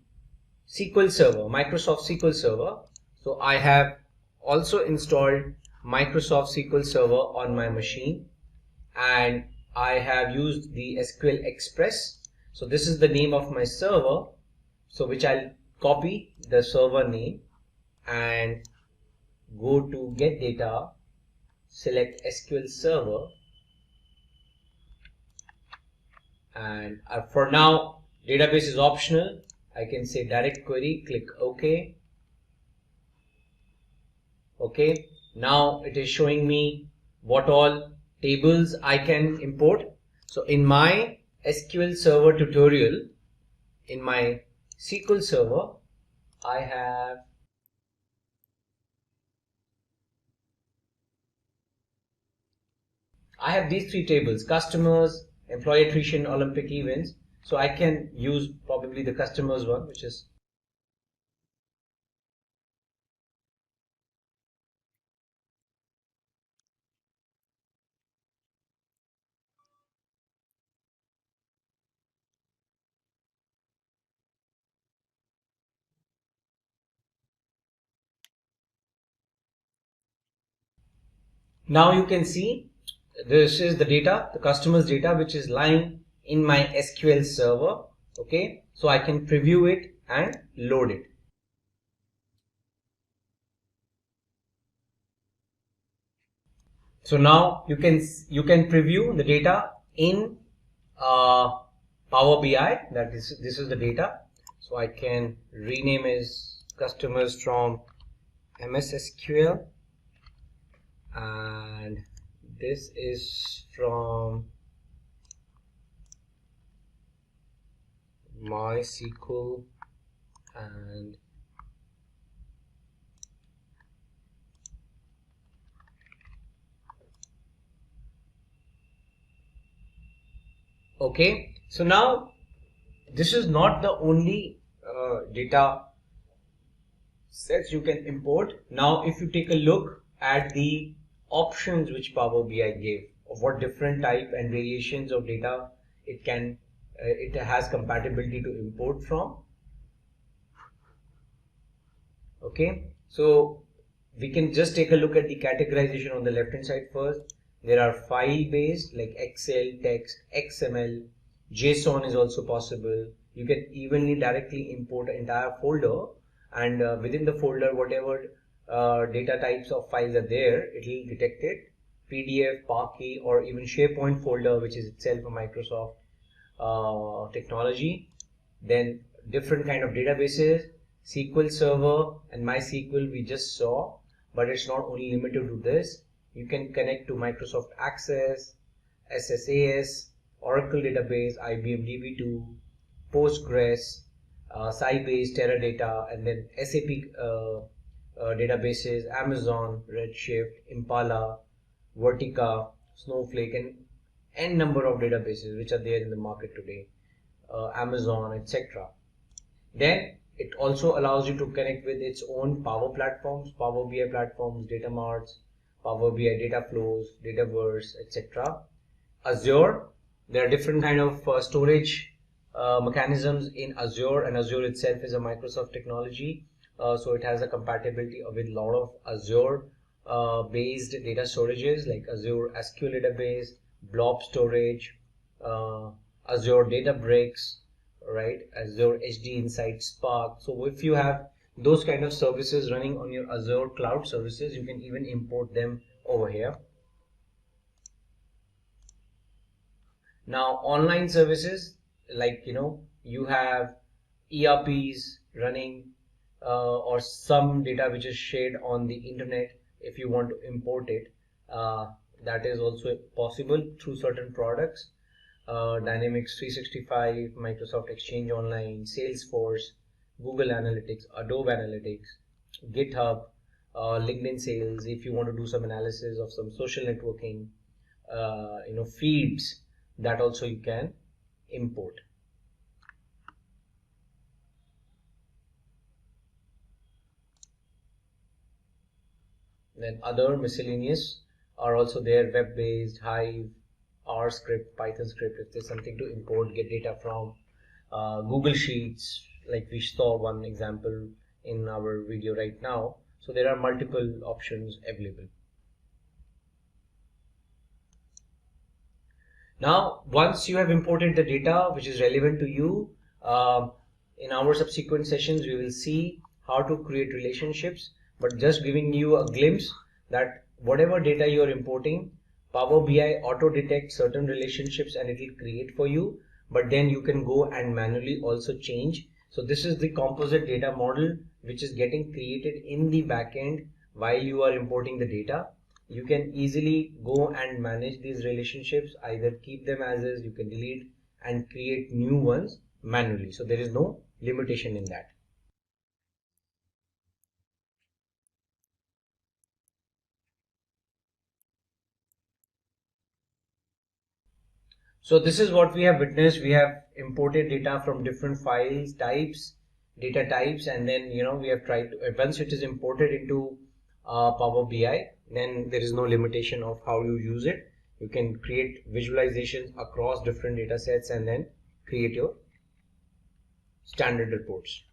SQL Server, Microsoft SQL Server. So I have also installed Microsoft SQL Server on my machine, and I have used the SQL Express. So this is the name of my server, so which I'll copy the server name and go to get data, select SQL Server, and for now database is optional. I can say direct query, click OK. Okay, now it is showing me what all tables I can import. So in my SQL Server tutorial, in my SQL Server, I have I have these three tables: customers, employee attrition, Olympic events. So I can use probably the customers one, which is now you can see this is the data, the customers data, which is lying in my SQL server. Okay, so I can preview it and load it. So now you can preview the data in Power BI. That is, this is the data. So I can rename as customers from MS SQL, and this is from MySQL, and okay. So now this is not the only data sets you can import. Now if you take a look at the options which Power BI gave of what different type and variations of data it can it has compatibility to import from. Okay, so we can just take a look at the categorization on the left hand side first. There are file based like Excel, text, XML, JSON is also possible. You can evenly directly import an entire folder, and within the folder whatever data types of files are there, it will detect it. PDF, Parquet, or even SharePoint folder, which is itself a Microsoft technology. Then different kind of databases, SQL Server and MySQL we just saw, but it's not only limited to this. You can connect to Microsoft Access, SSAS, Oracle database, IBM DB2, Postgres, Sybase, Teradata, and then SAP databases, Amazon, Redshift, Impala, Vertica, Snowflake, and n number of databases which are there in the market today, Amazon, etc. Then it also allows you to connect with its own Power platforms, Power BI platforms, data marts, Power BI data flows, Dataverse, etc. Azure, there are different kind of storage mechanisms in Azure, and Azure itself is a Microsoft technology, so it has a compatibility with a lot of Azure based data storages like Azure SQL database, blob storage, Azure Databricks, right, Azure HD Insight Spark. So if you have those kind of services running on your Azure cloud services, you can even import them over here. Now online services, like you have ERPs running or some data which is shared on the internet. If you want to import it, that is also possible through certain products. Dynamics 365, Microsoft Exchange Online, Salesforce, Google Analytics, Adobe Analytics, GitHub, LinkedIn Sales. If you want to do some analysis of some social networking, feeds, that also you can import. Then other miscellaneous are also there: web-based, Hive, R script, Python script. If there's something to import, get data from Google Sheets, like we saw one example in our video right now. So there are multiple options available. Now, once you have imported the data which is relevant to you, in our subsequent sessions, we will see how to create relationships, but just giving you a glimpse that whatever data you are importing, Power BI auto detects certain relationships and it will create for you, but then you can go and manually also change. So this is the composite data model which is getting created in the backend while you are importing the data. You can easily go and manage these relationships, either keep them as is, you can delete and create new ones manually. So there is no limitation in that. So this is what we have witnessed. We have imported data from different files types, data types, and then we have tried to, once it is imported into Power BI, then there is no limitation of how you use it. You can create visualizations across different data sets and then create your standard reports.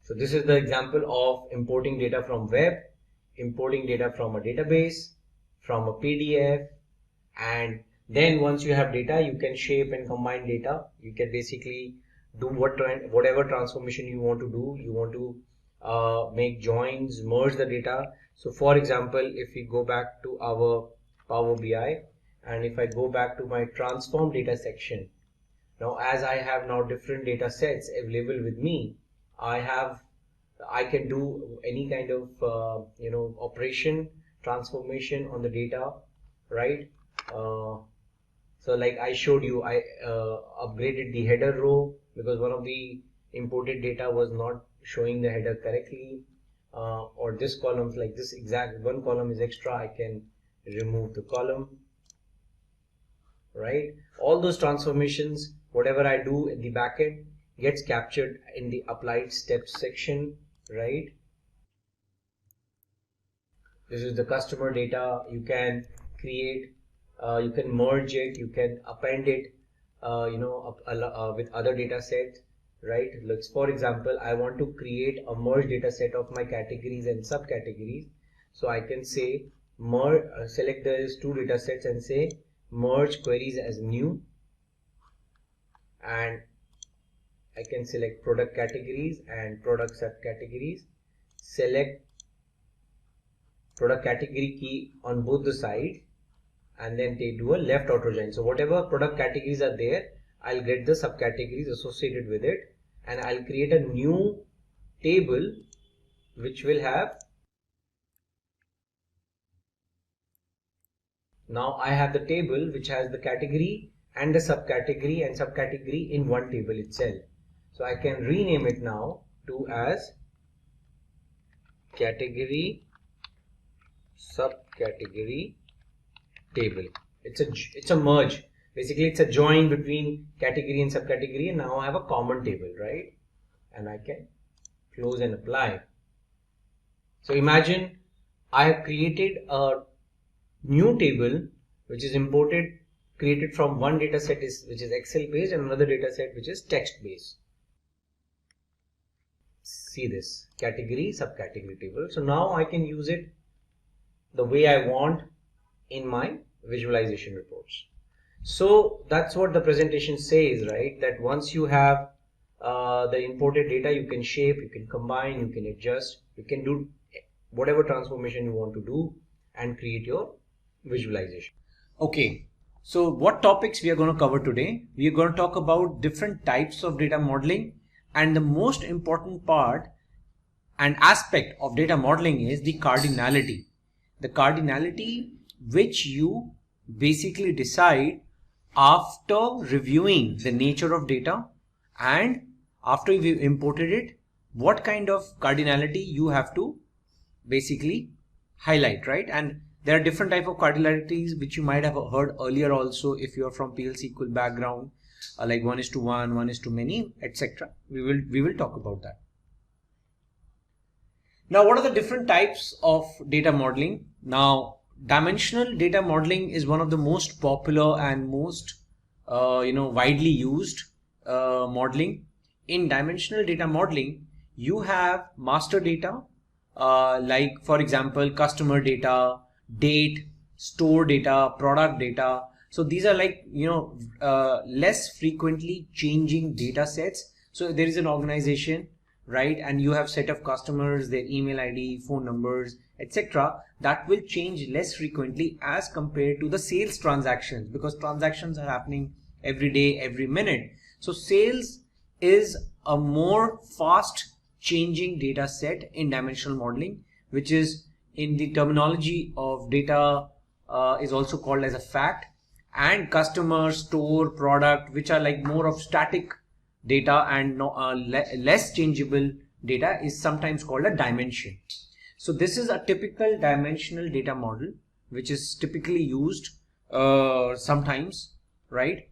So this is the example of importing data from web, importing data from a database, from a PDF, and then once you have data, you can shape and combine data. You can basically do whatever transformation you want to do. You want to make joins, merge the data. So for example, if we go back to our Power BI, and if I go back to my transform data section, now as I have now different data sets available with me, I can do any kind of operation transformation on the data, right? So like I showed you, I upgraded the header row because one of the imported data was not showing the header correctly, or this columns, like this exact one column is extra, I can remove the column, right? All those transformations, whatever I do in the backend gets captured in the applied steps section, right? This is the customer data. You can create, you can merge it, you can append it, with other data sets, right? Let's, for example, I want to create a merge data set of my categories and subcategories. So I can say select these two data sets and say merge queries as new, and I can select product categories and product subcategories, select product category key on both the sides, and then they do a left auto join. So whatever product categories are there, I'll get the subcategories associated with it, and I'll create a new table which will have, now I have the table which has the category and the subcategory and subcategory in one table itself. So I can rename it now to as category subcategory table. It's a merge. Basically, it's a join between category and subcategory, and now I have a common table, right? And I can close and apply. So imagine I have created a new table which is created from one data set which is Excel based, and another data set which is text based. See this category subcategory table. So now I can use it the way I want in my visualization reports. So that's what the presentation says, right? That once you have the imported data, you can shape, you can combine, you can adjust, you can do whatever transformation you want to do and create your visualization. Okay, so what topics we are going to cover today? We are going to talk about different types of data modeling, and the most important part and aspect of data modeling is the cardinality. The cardinality which you basically decide after reviewing the nature of data, and after you've imported it, what kind of cardinality you have to basically highlight, right? And there are different type of cardinalities which you might have heard earlier also if you are from PL SQL background, like 1:1, 1:many, etc. We will talk about that. Now, what are the different types of data modeling? Now, dimensional data modeling is one of the most popular and most widely used modeling. In dimensional data modeling, you have master data, like for example customer data, date, store data, product data. So these are like less frequently changing data sets. So there is an organization, right, and you have set of customers, their email ID, phone numbers, etc. that will change less frequently as compared to the sales transactions, because transactions are happening every day, every minute. So sales is a more fast changing data set in dimensional modeling, which is in the terminology of data is also called as a fact, and customer, store, product, which are like more of static data and less changeable data, is sometimes called a dimension. So this is a typical dimensional data model which is typically used sometimes, right?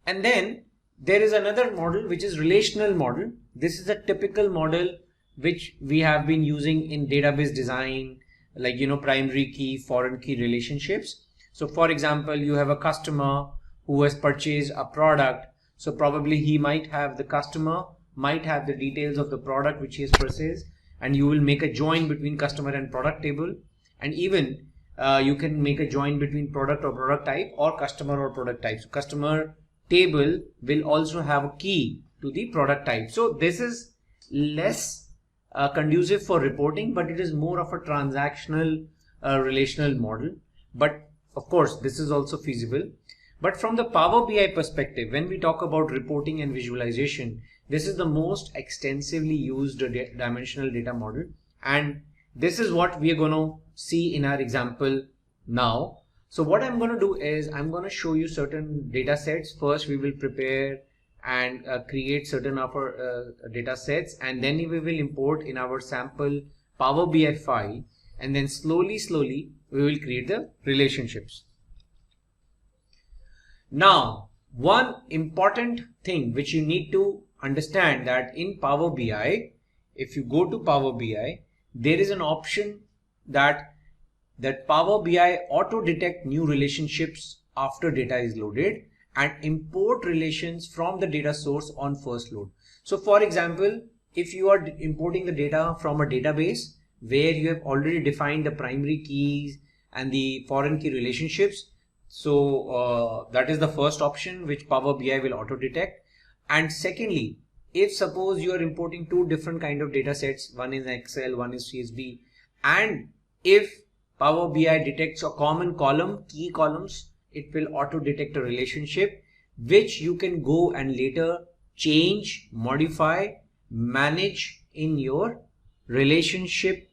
And then there is another model which is relational model. This is a typical model which we have been using in database design, like primary key, foreign key relationships. So for example, you have a customer who has purchased a product. So probably the customer might have the details of the product which he has purchased, and you will make a join between customer and product table. And even you can make a join between product or product type or customer or product type. So customer table will also have a key to the product type. So this is less conducive for reporting, but it is more of a transactional relational model. But of course, this is also feasible. But from the Power BI perspective, when we talk about reporting and visualization, this is the most extensively used dimensional data model. And this is what we are going to see in our example now. So what I'm going to do is I'm going to show you certain data sets. First, we will prepare and create certain of our data sets, and then we will import in our sample Power BI file, and then slowly we will create the relationships. Now, one important thing which you need to understand, that in Power BI, if you go to Power BI, there is an option that Power BI auto detect new relationships after data is loaded and import relations from the data source on first load. So for example, if you are importing the data from a database where you have already defined the primary keys and the foreign key relationships, so that is the first option which Power BI will auto detect. And secondly, if suppose you are importing two different kind of data sets, one is Excel, one is CSV, and if Power BI detects a common column, key columns, it will auto detect a relationship which you can go and later change, modify, manage in your relationship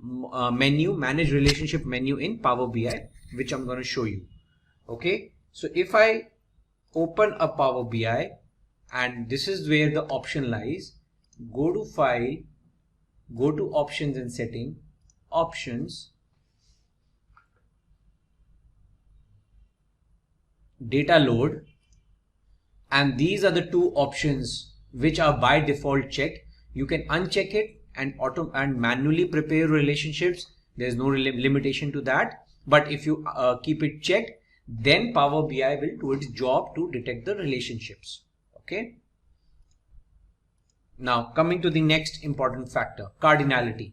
menu, manage relationship menu in Power BI, which I'm going to show you. Okay, so if I open a Power BI, and this is where the option lies, go to File, go to Options and Setting, Options, Data Load, and these are the two options which are by default checked. You can uncheck it and manually prepare relationships. There's no limitation to that, but if you keep it checked, then Power BI will do its job to detect the relationships. Okay. Now coming to the next important factor, cardinality.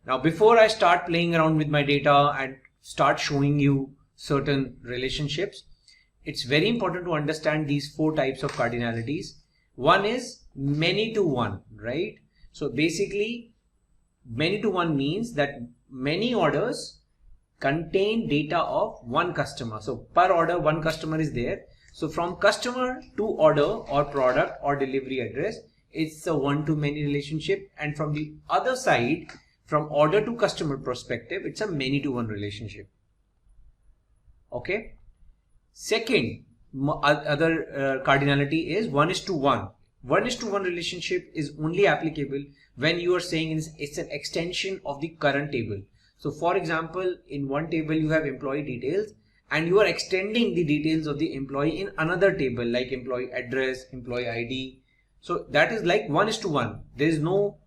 Now before I start playing around with my data and start showing you certain relationships, it's very important to understand these four types of cardinalities. One is many to one, right? So basically, many to one means that many orders contain data of one customer. So per order, one customer is there. So from customer to order or product or delivery address, it's a one-to-many relationship. And from the other side, from order to customer perspective, it's a many-to-one relationship. Okay. Second, other cardinality is 1:1. 1:1 relationship is only applicable when you are saying it's an extension of the current table. So for example, in one table you have employee details and you are extending the details of the employee in another table like employee address, employee ID. So that is like 1:1. There is no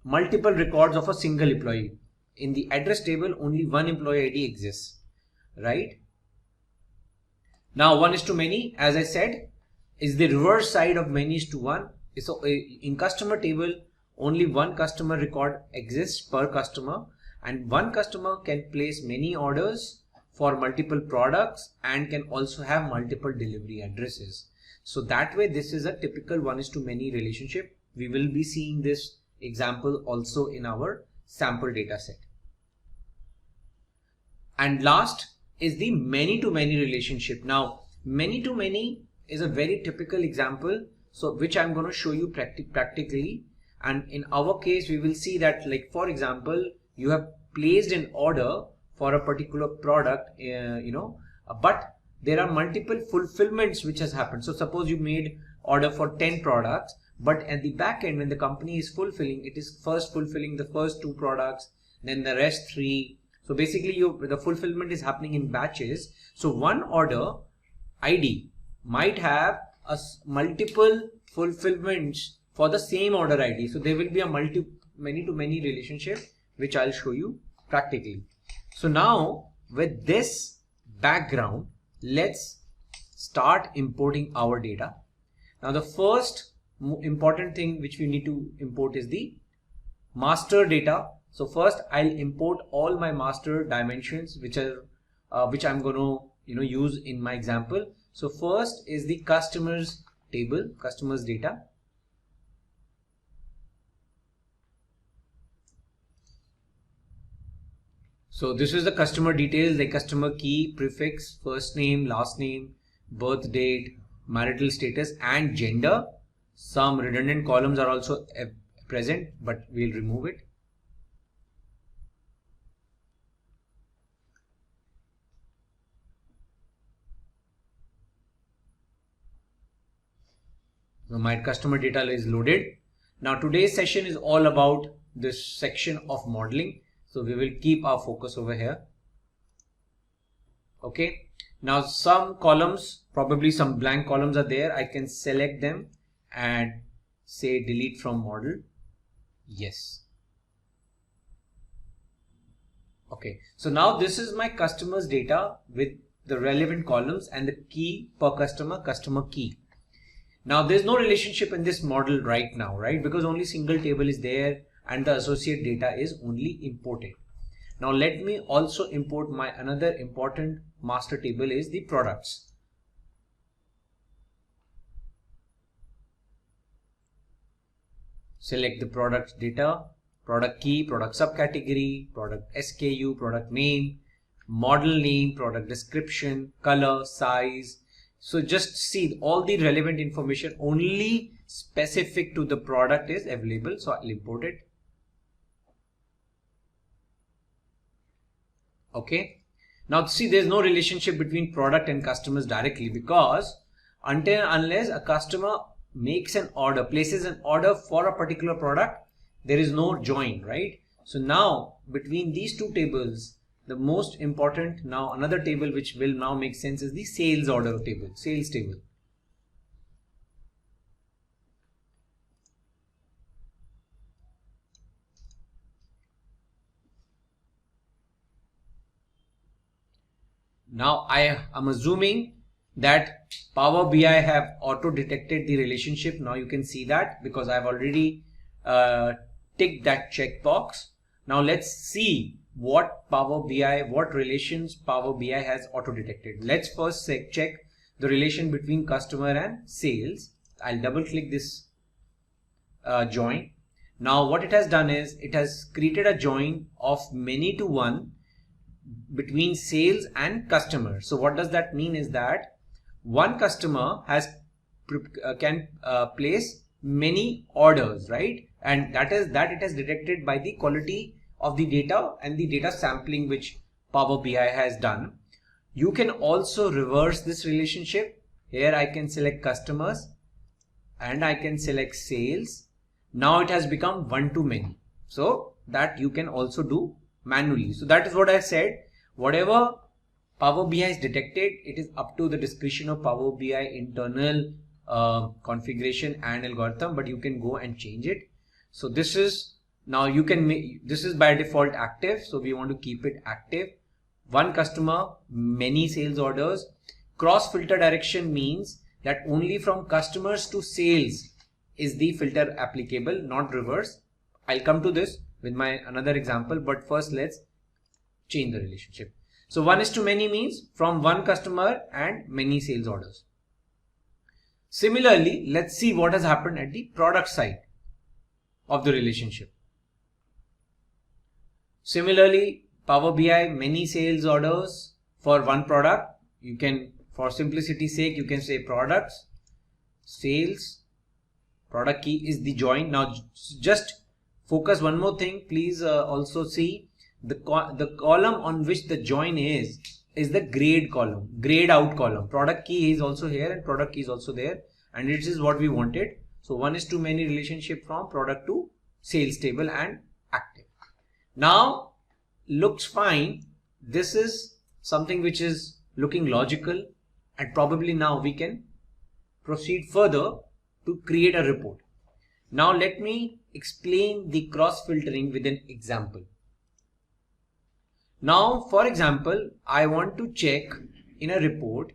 multiple records of a single employee. In the address table, only one employee ID exists, right? Now 1:many, as I said, is the reverse side of many:1. So in customer table, only one customer record exists per customer, and one customer can place many orders for multiple products and can also have multiple delivery addresses. So that way, this is a typical 1:many relationship. We will be seeing this example also in our sample data set. And last is the many-to-many relationship. Now, many-to-many is a very typical example, so which I'm going to show you practically. And in our case, we will see that, like for example, you have placed an order for a particular product, but there are multiple fulfillments which has happened. So suppose you made order for 10 products, but at the back end, when the company is fulfilling, it is first fulfilling the first 2 products, then the rest 3. So basically the fulfillment is happening in batches. So one order ID might have multiple fulfillments for the same order ID. So there will be a many to many relationship, which I'll show you practically. So now with this background, let's start importing our data. Now the first important thing which we need to import is the master data. So first I'll import all my master dimensions which I'm going to use in my example. So first is the customers table, customers data. So this is the customer details like customer key, prefix, first name, last name, birth date, marital status and gender. Some redundant columns are also present, but we'll remove it. Now my customer data is loaded. Now today's session is all about this section of modeling. So we will keep our focus over here. Okay. Now some columns, probably some blank columns are there. I can select them and say delete from model. Yes. Okay. So now this is my customers data with the relevant columns and the key per customer, customer key. Now there's no relationship in this model right now, right? Because only single table is there and the associate data is only imported. Now let me also import my another important master table is the products. Select the product data, product key, product subcategory, product SKU, product name, model name, product description, color, size. So just see all the relevant information only specific to the product is available. So I'll import it. Okay. Now see, there's no relationship between product and customers directly because unless a customer makes an order, places an order for a particular product, there is no join, right? So now between these two tables, the most important now another table which will now make sense is the sales order table, sales table. Now I am assuming that Power BI have auto detected the relationship. Now you can see that because I've already ticked that checkbox. Now let's see what relations Power BI has auto detected. Let's first check the relation between customer and sales. I'll double click this join. Now what it has done is it has created a join of many to one between sales and customer. So what does that mean is that one customer can place many orders, right? And that it has detected by the quality of the data and the data sampling which Power BI has done. You can also reverse this relationship. Here I can select customers and I can select sales. Now it has become one to many. So that you can also do manually. So that is what I said. Whatever Power BI is detected, it is up to the discretion of Power BI internal configuration and algorithm, but you can go and change it. So this is now you can make this is by default active. So we want to keep it active. One customer, many sales orders. Cross filter direction means that only from customers to sales is the filter applicable, not reverse. I'll come to this with my another example, but first let's change the relationship. So 1:many means from one customer and many sales orders. Similarly, let's see what has happened at the product side of the relationship. Similarly, Power BI, many sales orders for one product. You can, for simplicity's sake, you can say products, sales, product key is the join. Now just focus one more thing. Please also see the column on which the join is the grade column, grade out column. Product key is also here and product key is also there, and it is what we wanted. So 1:many relationship from product to sales table and active. Now looks fine. This is something which is looking logical, and probably now we can proceed further to create a report. Now let me explain the cross filtering with an example. Now, for example, I want to check in a report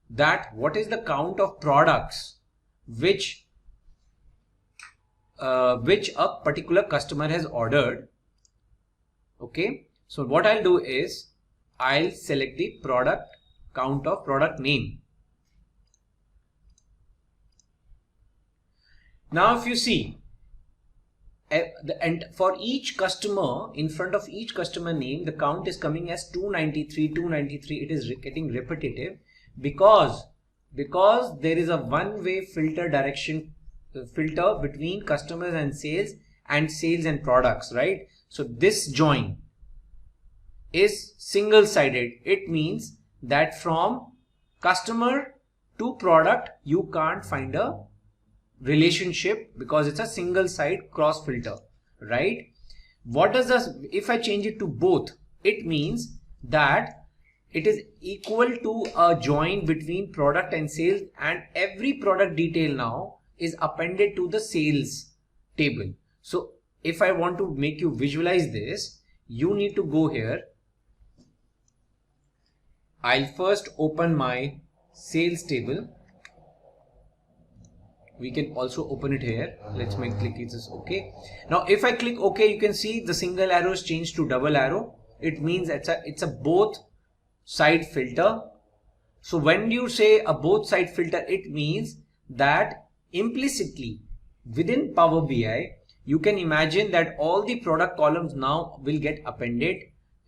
that what is the count of products which a particular customer has ordered. Okay, so what I'll do is I'll select the product count of product name. Now if you see, and for each customer, in front of each customer name, the count is coming as 293, 293. It is getting repetitive because there is a one-way filter between customers and sales and products, right? So this join is single-sided. It means that from customer to product, you can't find a relationship because it's a single side cross filter, right? What does this, if I change it to both, it means that it is equal to a join between product and sales, and every product detail now is appended to the sales table. So if I want to make you visualize this, you need to go here. I'll first open my sales table. We can also open it here. Let's click this OK. Now if I click OK, you can see the single arrow is changed to double arrow. It means it's a both side filter. So when you say a both side filter, it means that implicitly within Power BI, you can imagine that all the product columns now will get appended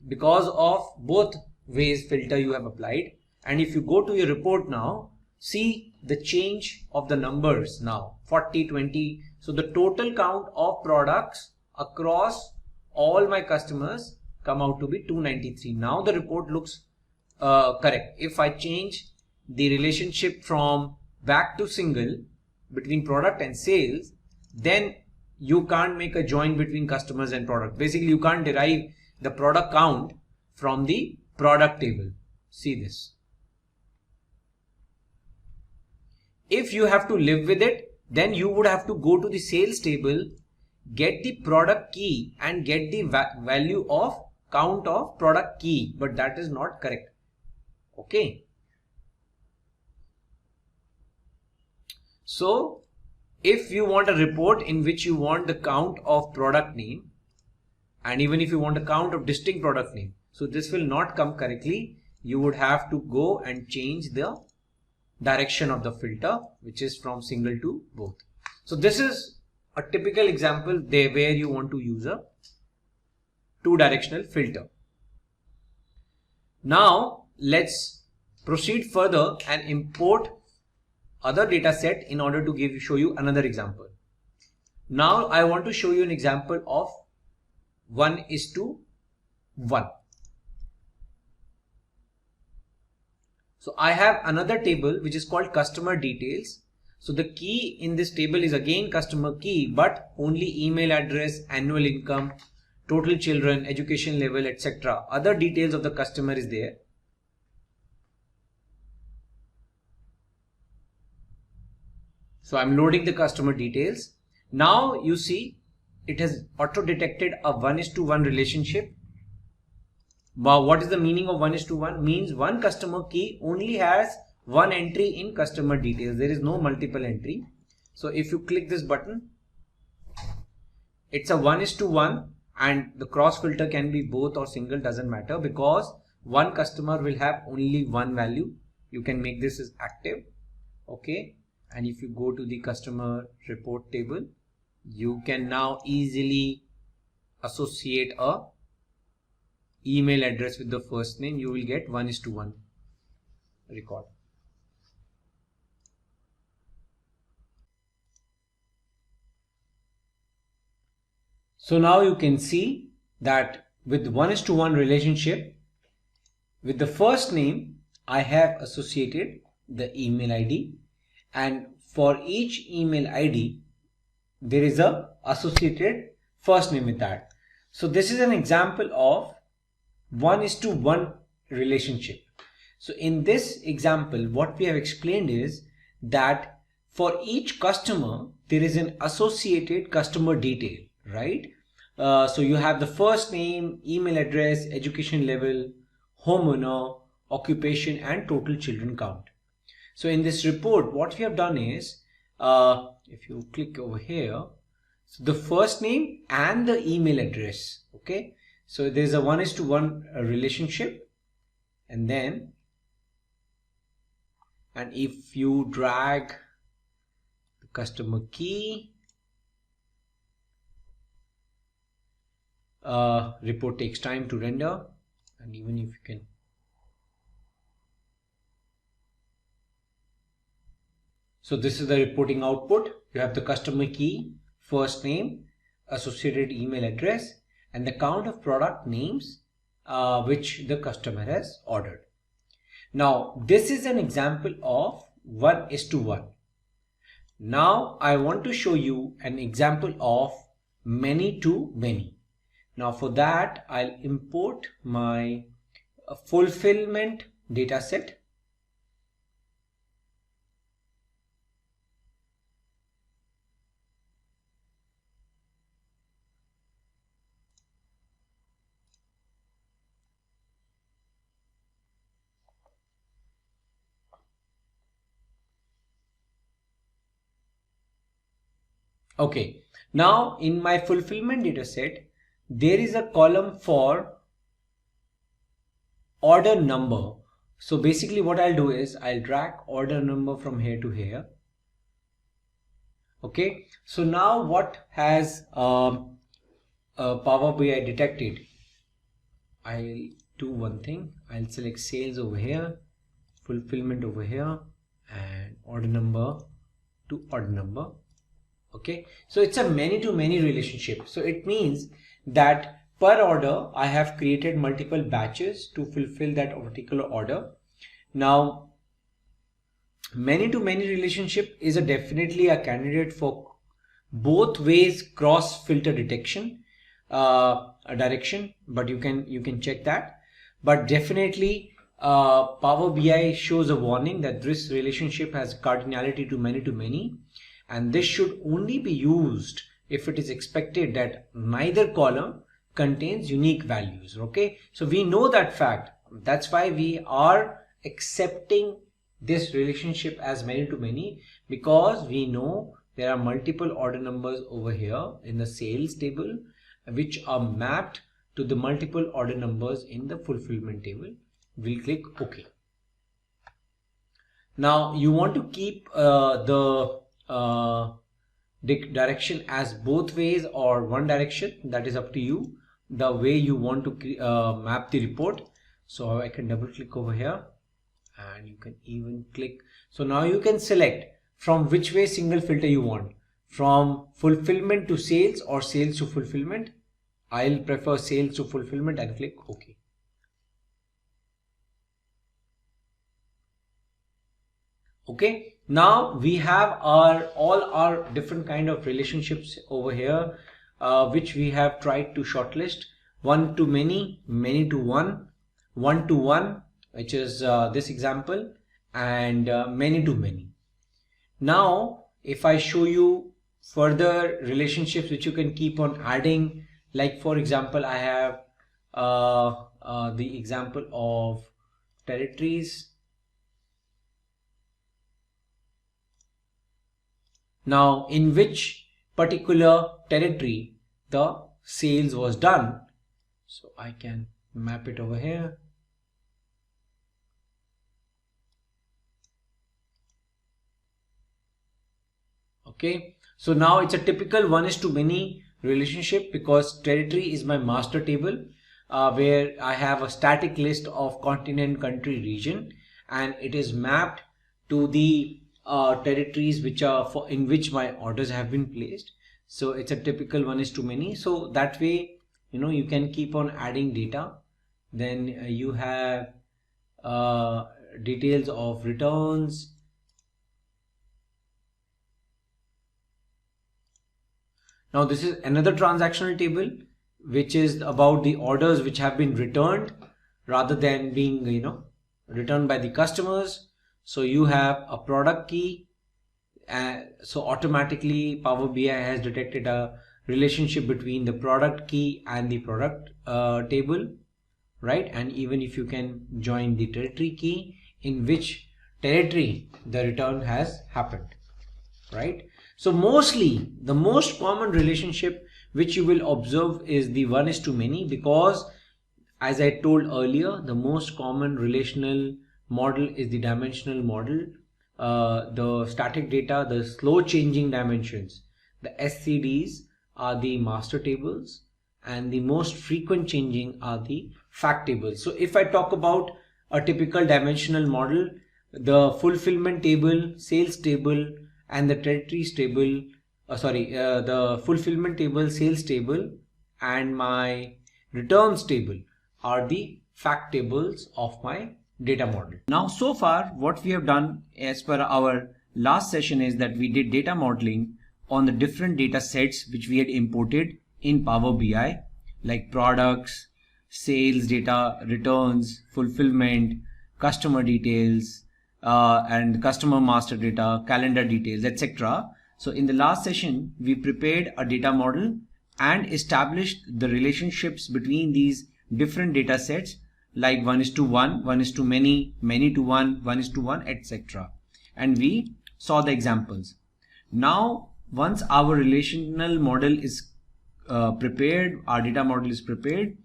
because of both ways filter you have applied. And if you go to your report now, see the change of the numbers now, 40, 20. So the total count of products across all my customers come out to be 293. Now the report looks correct. If I change the relationship from back to single between product and sales, then you can't make a join between customers and product. Basically, you can't derive the product count from the product table. See this. If you have to live with it, then you would have to go to the sales table, get the product key and get the value of count of product key, but that is not correct. Okay. So if you want a report in which you want the count of product name, and even if you want a count of distinct product name, so this will not come correctly. You would have to go and change the direction of the filter, which is from single to both. So this is a typical example there where you want to use a two-directional filter. Now let's proceed further and import other data set in order to show you another example. Now I want to show you an example of 1:1. So I have another table which is called customer details. So the key in this table is again customer key, but only email address, annual income, total children, education level, etc. Other details of the customer is there. So I'm loading the customer details. Now you see it has auto detected a 1:1 relationship. Now what is the meaning of 1:1? Means one customer key only has one entry in customer details. There is no multiple entry. So if you click this button, it's a 1:1 and the cross filter can be both or single, doesn't matter, because one customer will have only one value. You can make this as active. Okay. And if you go to the customer report table, you can now easily associate a email address with the first name. You will get 1:1 record. So now you can see that with 1:1 relationship, with the first name, I have associated the email ID, and for each email ID, there is a associated first name with that. So this is an example of 1:1 relationship. So in this example, what we have explained is that for each customer, there is an associated customer detail, right? So you have the first name, email address, education level, homeowner, occupation, and total children count. So in this report, what we have done is, if you click over here, so the first name and the email address, okay? So there is a 1:1 relationship, and if you drag the customer key, report takes time to render, and even if you can, so this is the reporting output. You have the customer key, first name, associated email address, and the count of product names which the customer has ordered. Now this is an example of 1:1. Now I want to show you an example of many to many. Now for that, I'll import my fulfillment data set. Okay, now in my fulfillment data set, there is a column for order number. So basically what I'll do is I'll drag order number from here to here. Okay, so now what has Power BI detected? I'll do one thing. I'll select sales over here, fulfillment over here, and order number to order number. Okay, so it's a many to many relationship. So it means that per order I have created multiple batches to fulfill that particular order. Now many to many relationship is definitely a candidate for both ways cross filter detection direction, but you can check that. But definitely Power BI shows a warning that this relationship has cardinality to many, and this should only be used if it is expected that neither column contains unique values. Okay, so we know that fact. That's why we are accepting this relationship as many to many, because we know there are multiple order numbers over here in the sales table which are mapped to the multiple order numbers in the fulfillment table. We'll click OK. Now you want to keep the direction as both ways or one direction. That is up to you, the way you want to map the report. So I can double click over here, and you can even click. So now you can select from which way single filter you want, from fulfillment to sales or sales to fulfillment. I'll prefer sales to fulfillment and click OK. Okay, now we have all our different kind of relationships over here, which we have tried to shortlist: one to many, many to one, 1:1, which is this example, and many to many. Now if I show you further relationships which you can keep on adding, like for example I have the example of territories. Now in which particular territory the sales was done, so I can map it over here. Okay, so now it's a typical 1:many relationship, because territory is my master table where I have a static list of continent, country, region, and it is mapped to the territories which are in which my orders have been placed. So it's a typical 1:many. So that way, you can keep on adding data. Then you have details of returns. Now this is another transactional table which is about the orders which have been returned rather than being, returned by the customers. So you have a product key. So automatically Power BI has detected a relationship between the product key and the product table, right? And even if you can join the territory key, in which territory the return has happened, right? So mostly the most common relationship which you will observe is the 1:many, because as I told earlier, the most common relational model is the dimensional model. The static data, the slow changing dimensions, the SCDs are the master tables, and the most frequent changing are the fact tables. So if I talk about a typical dimensional model, the fulfillment table, sales table, and the territories table, the fulfillment table, sales table, and my returns table are the fact tables of my data model. Now, so far what we have done as per our last session is that we did data modeling on the different data sets which we had imported in Power BI, like products, sales data, returns, fulfillment, customer details, and customer master data, calendar details, etc. So in the last session, we prepared a data model and established the relationships between these different data sets, like 1:1, 1:many, many-to-1, 1:1, etc. And we saw the examples. Now, once our relational model is prepared, our data model is prepared,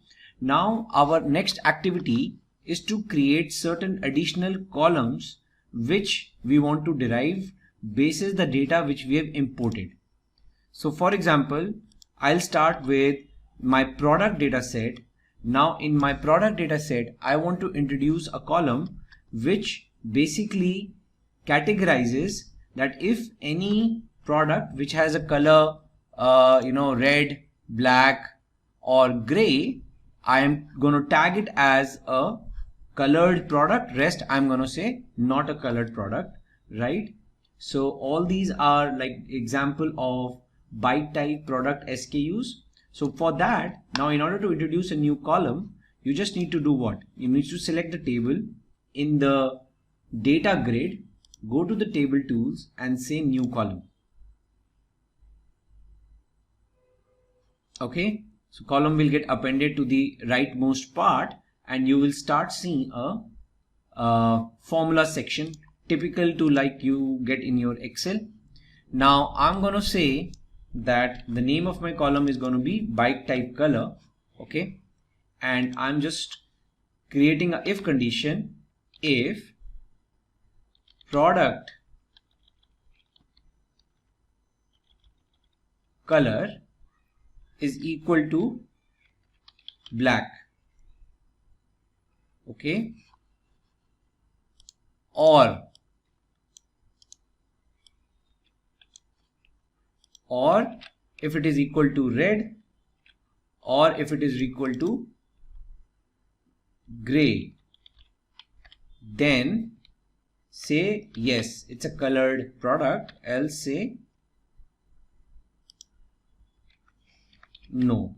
now our next activity is to create certain additional columns which we want to derive basis the data which we have imported. So for example, I'll start with my product data set. Now in my product data set, I want to introduce a column which basically categorizes that if any product which has a color red, black or gray, I am going to tag it as a colored product. Rest I'm going to say not a colored product, right? So all these are like example of byte type product SKUs. So for that, now in order to introduce a new column, you just need to do what? You need to select the table in the data grid, go to the table tools and say new column. Okay, so column will get appended to the rightmost part and you will start seeing a formula section typical to like you get in your Excel. Now I'm going to say that the name of my column is going to be byte type color. Okay, and I'm just creating a if condition. If product color is equal to black, okay, or if it is equal to red, or if it is equal to gray, then say yes, it's a colored product, else say no.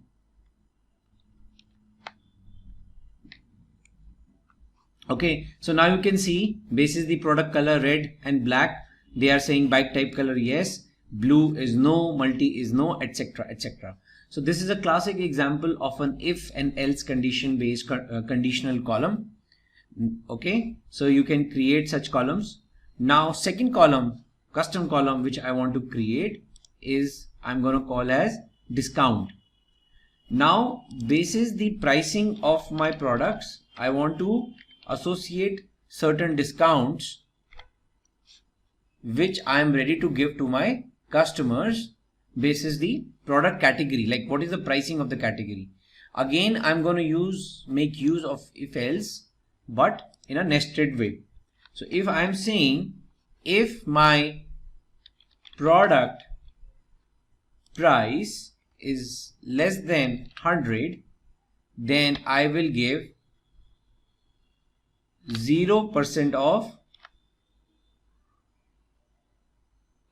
Okay, so now you can see basis the product color red and black, they are saying byte type color yes, blue is no, multi is no, etc, etc. So this is a classic example of an if and else condition based conditional column. Okay, so you can create such columns. Now second column, custom column which I want to create is I'm going to call as discount. Now basis the pricing of my products, I want to associate certain discounts which I am ready to give to my customers basis the product category, like what is the pricing of the category. Again I'm going to make use of if else, but in a nested way. So if I am saying if my product price is less than 100, then I will give 0% of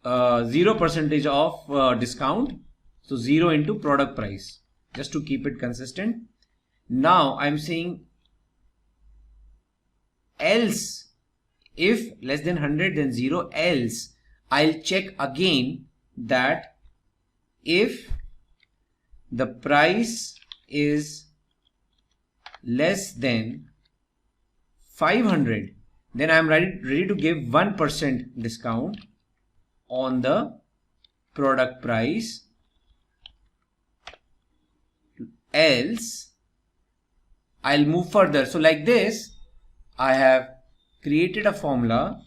0% of discount. So 0 into product price. just to keep it consistent. Now I'm saying else, if less than 100 then 0, else I'll check again that if the price is less than 500, then I'm ready to give 1% discount on the product price. Else I'll move further. So like this, I have created a formula.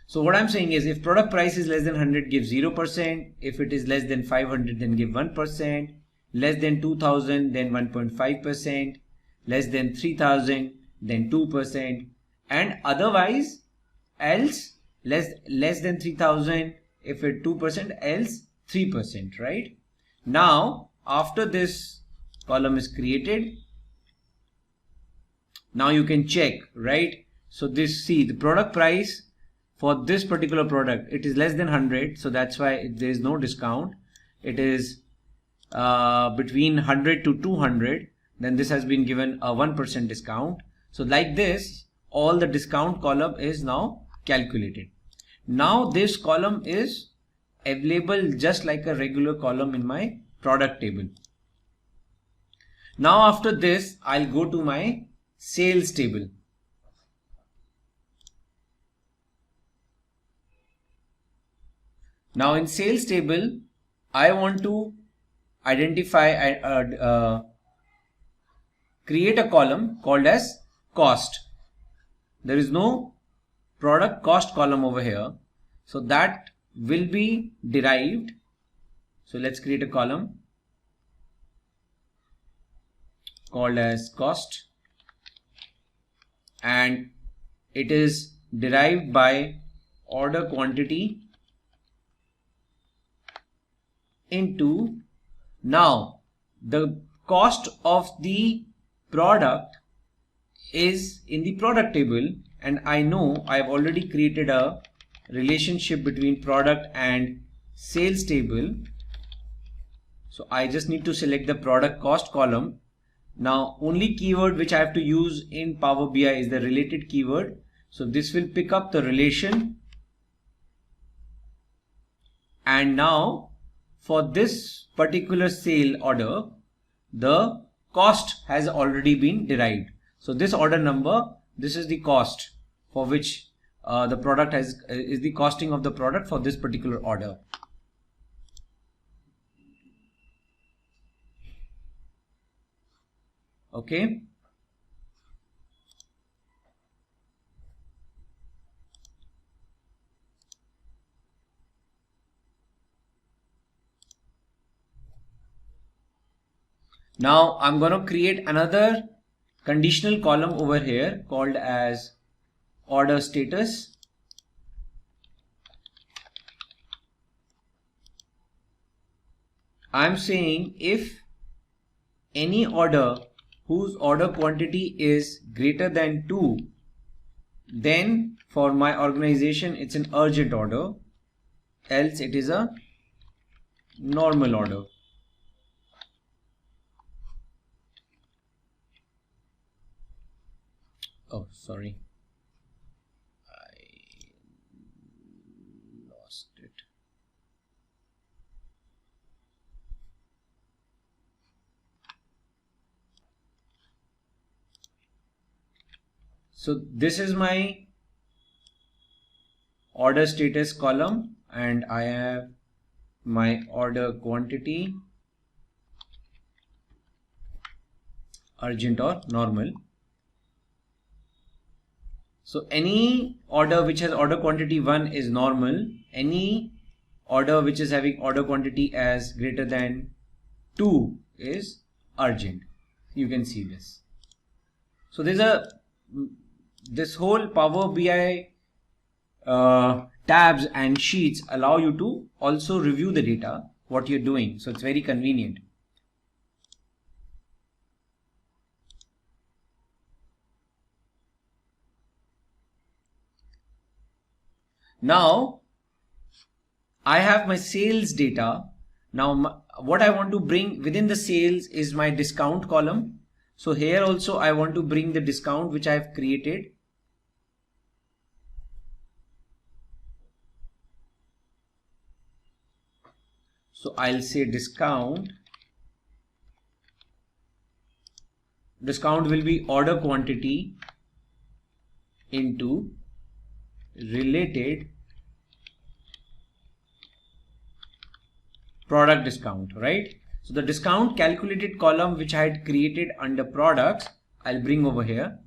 So what I'm saying is, if product price is less than 100, give 0%. If it is less than 500, then give 1%. Less than 2000, then 1.5%. Less than 3000, then 2%. And otherwise, else less than 3000, if it 2%, else 3%, right? Now, after this column is created, now you can check, right? So this, see, the product price for this particular product, it is less than 100, so that's why there is no discount. It is between 100 to 200, then this has been given a 1% discount. So like this, all the discount column is now calculated. Now this column is available just like a regular column in my product table. Now after this, I'll go to my sales table. Now in sales table, I want to identify, create a column called as cost. There is no product cost column over here, so that will be derived. So let's create a column called as cost, and it is derived by order quantity into, now the cost of the product is in the product table, and I know I've already created a relationship between product and sales table. So I just need to select the product cost column. Now only keyword which I have to use in Power BI is the related keyword. So this will pick up the relation, and now for this particular sale order, the cost has already been derived. So this order number, this is the cost for which the product is the costing of the product for this particular order. Okay. Now I'm going to create another conditional column over here called as order status. I'm saying if any order whose order quantity is greater than 2, then for my organization it's an urgent order, else it is a normal order. Oh, sorry, I lost it. So this is my order status column, and I have my order quantity, urgent or normal. So any order which has order quantity 1 is normal. Any order which is having order quantity as greater than 2 is urgent. You can see this. So there's this whole Power BI tabs and sheets allow you to also review the data, what you're doing. So it's very convenient. Now I have my sales data. Now what I want to bring within the sales is my discount column. So here also I want to bring the discount which I have created. So I'll say discount. Discount will be order quantity into related product discount, right? So the discount calculated column which I had created under products, I'll bring over here.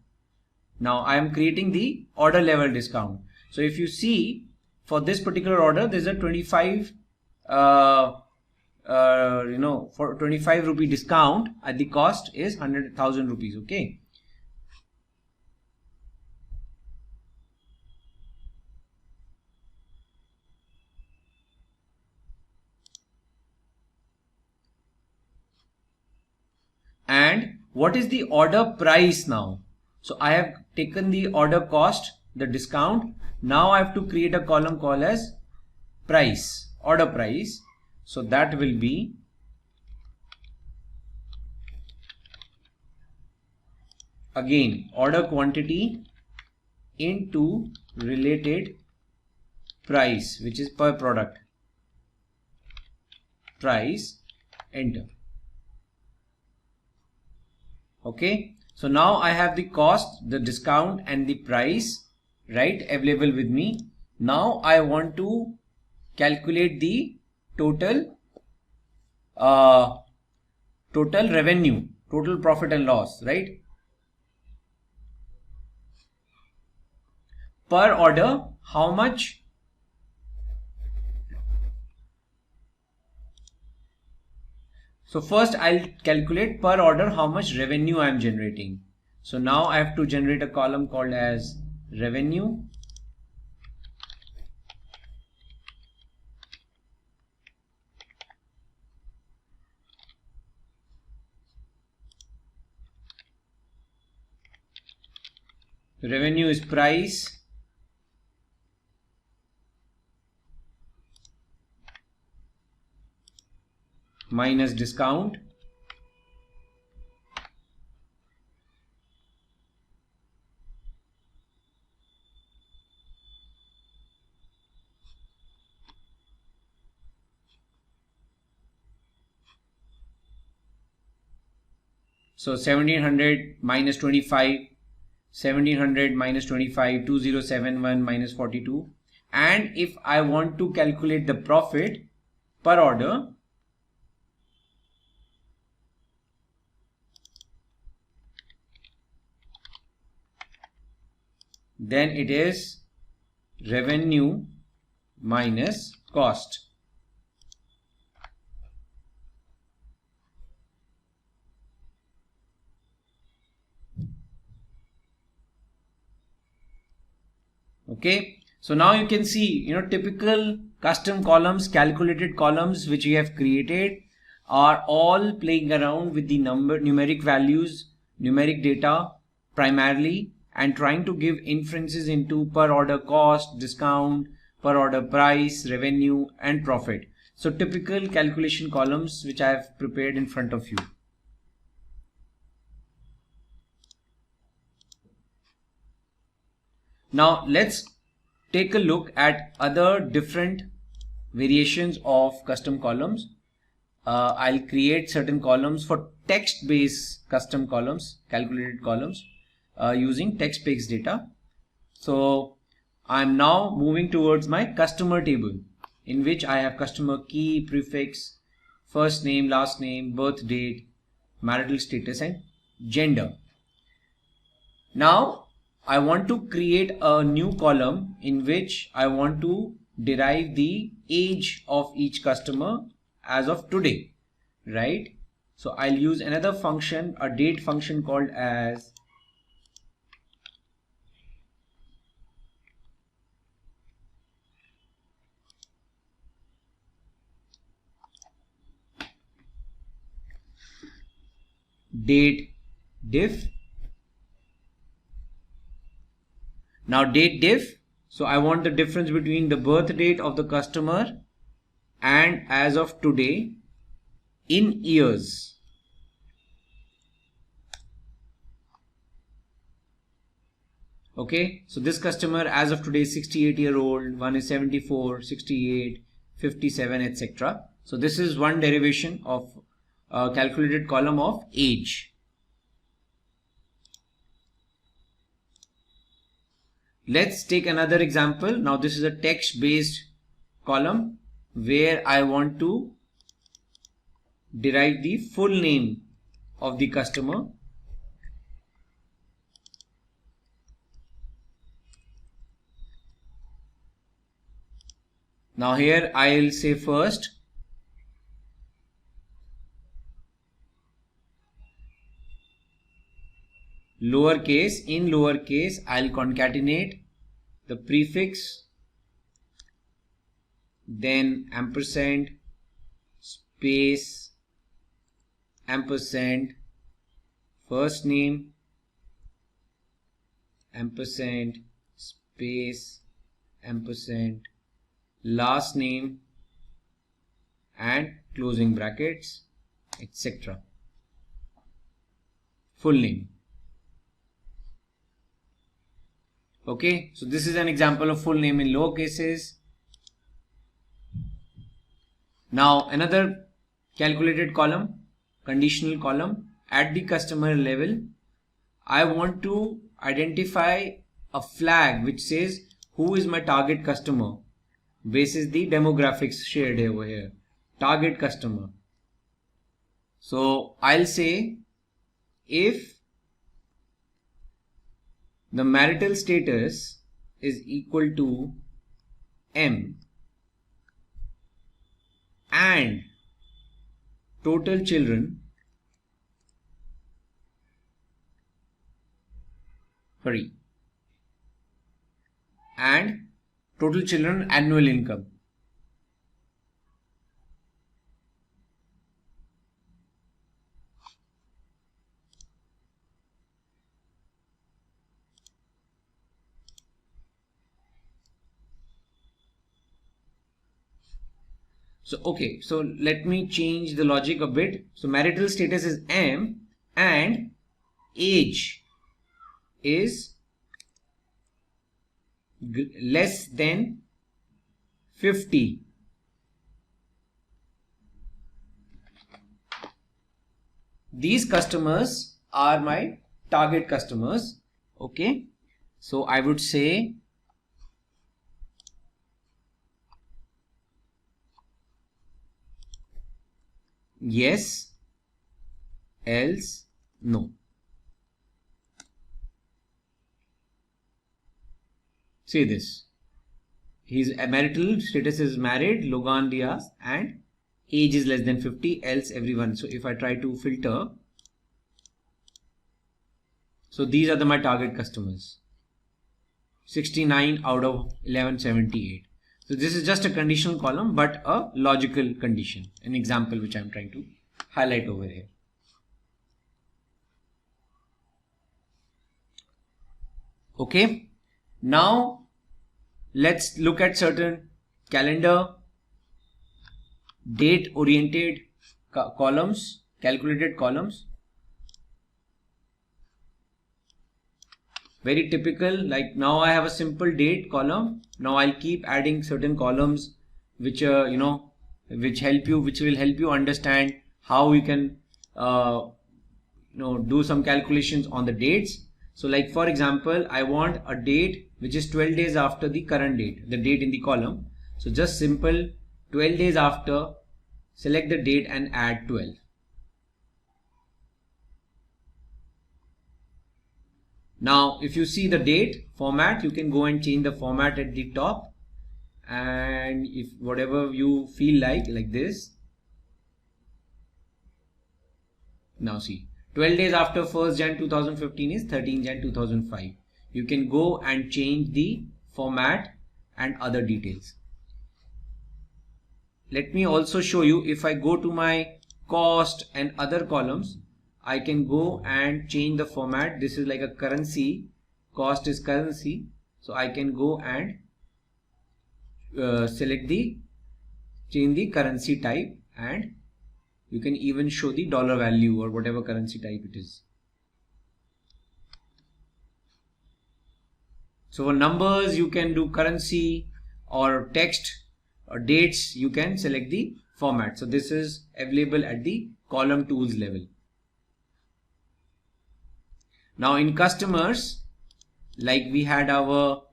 Now I am creating the order level discount. So if you see, for this particular order, there's a 25 for 25 rupee discount at the cost is 100,000 rupees. Okay. And what is the order price now? So I have taken the order cost, the discount. Now I have to create a column called as price, order price. So that will be again order quantity into related price, which is per product price, enter. Okay, so now I have the cost, the discount and the price, right, available with me. Now I want to calculate the total revenue, total profit and loss, right? Per order, how much? So first I'll calculate per order how much revenue I am generating. So now I have to generate a column called as revenue. Revenue is price minus discount so 1700 minus 25, 1700 minus 25, 2071 minus 42. And if I want to calculate the profit per order, then it is revenue minus cost. Okay, so now you can see, typical custom columns, calculated columns which we have created are all playing around with the numeric values, numeric data primarily, and trying to give inferences into per order cost, discount, per order price, revenue and profit. So typical calculation columns which I have prepared in front of you. Now let's take a look at other different variations of custom columns. I'll create certain columns for text-based custom columns, calculated columns using text-based data. So I'm now moving towards my customer table, in which I have customer key, prefix, first name, last name, birth date, marital status and gender. Now I want to create a new column in which I want to derive the age of each customer as of today, right? So I'll use another function, a date function called as date diff. Now date diff, so I want the difference between the birth date of the customer and as of today in years. Okay, so this customer as of today is 68-year-old, one is 74, 68, 57, etc. So this is one derivation of a calculated column of age. Let's take another example. Now this is a text based column where I want to derive the full name of the customer. Now here I'll say first lowercase, in lowercase I'll concatenate the prefix, then ampersand, space, ampersand, first name, ampersand, space, ampersand, last name, and closing brackets, etc. Full name. Okay, so this is an example of full name in lower cases. Now another calculated column, conditional column at the customer level. I want to identify a flag which says who is my target customer basis the demographics shared over here. Target customer. So I'll say if the marital status is equal to M and total children, and total children annual income. So okay, so let me change the logic a bit. So marital status is M and age is less than 50. These customers are my target customers. Okay, so I would say yes, else no. See this. His marital status is married, Logan Diaz, and age is less than 50, else everyone. So if I try to filter, so these are my target customers. 69 out of 1178. So this is just a conditional column, but a logical condition, an example which I'm trying to highlight over here. Okay, now let's look at certain calendar date oriented columns, calculated columns. Very typical, like now I have a simple date column. Now I'll keep adding certain columns which which will help you understand how you can do some calculations on the dates. So like for example, I want a date which is 12 days after the current date, the date in the column. So just simple 12 days after, select the date and add 12. Now if you see the date format, you can go and change the format at the top, and if whatever you feel like this. Now see, 12 days after 1st Jan 2015 is 13 Jan 2005. You can go and change the format and other details. Let me also show you, if I go to my cost and other columns, I can go and change the format. This is like a currency, cost is currency. So I can go and select the change the currency type, and you can even show the dollar value or whatever currency type it is. So for numbers you can do currency, or text or dates you can select the format. So this is available at the column tools level. Now in customers, like we had our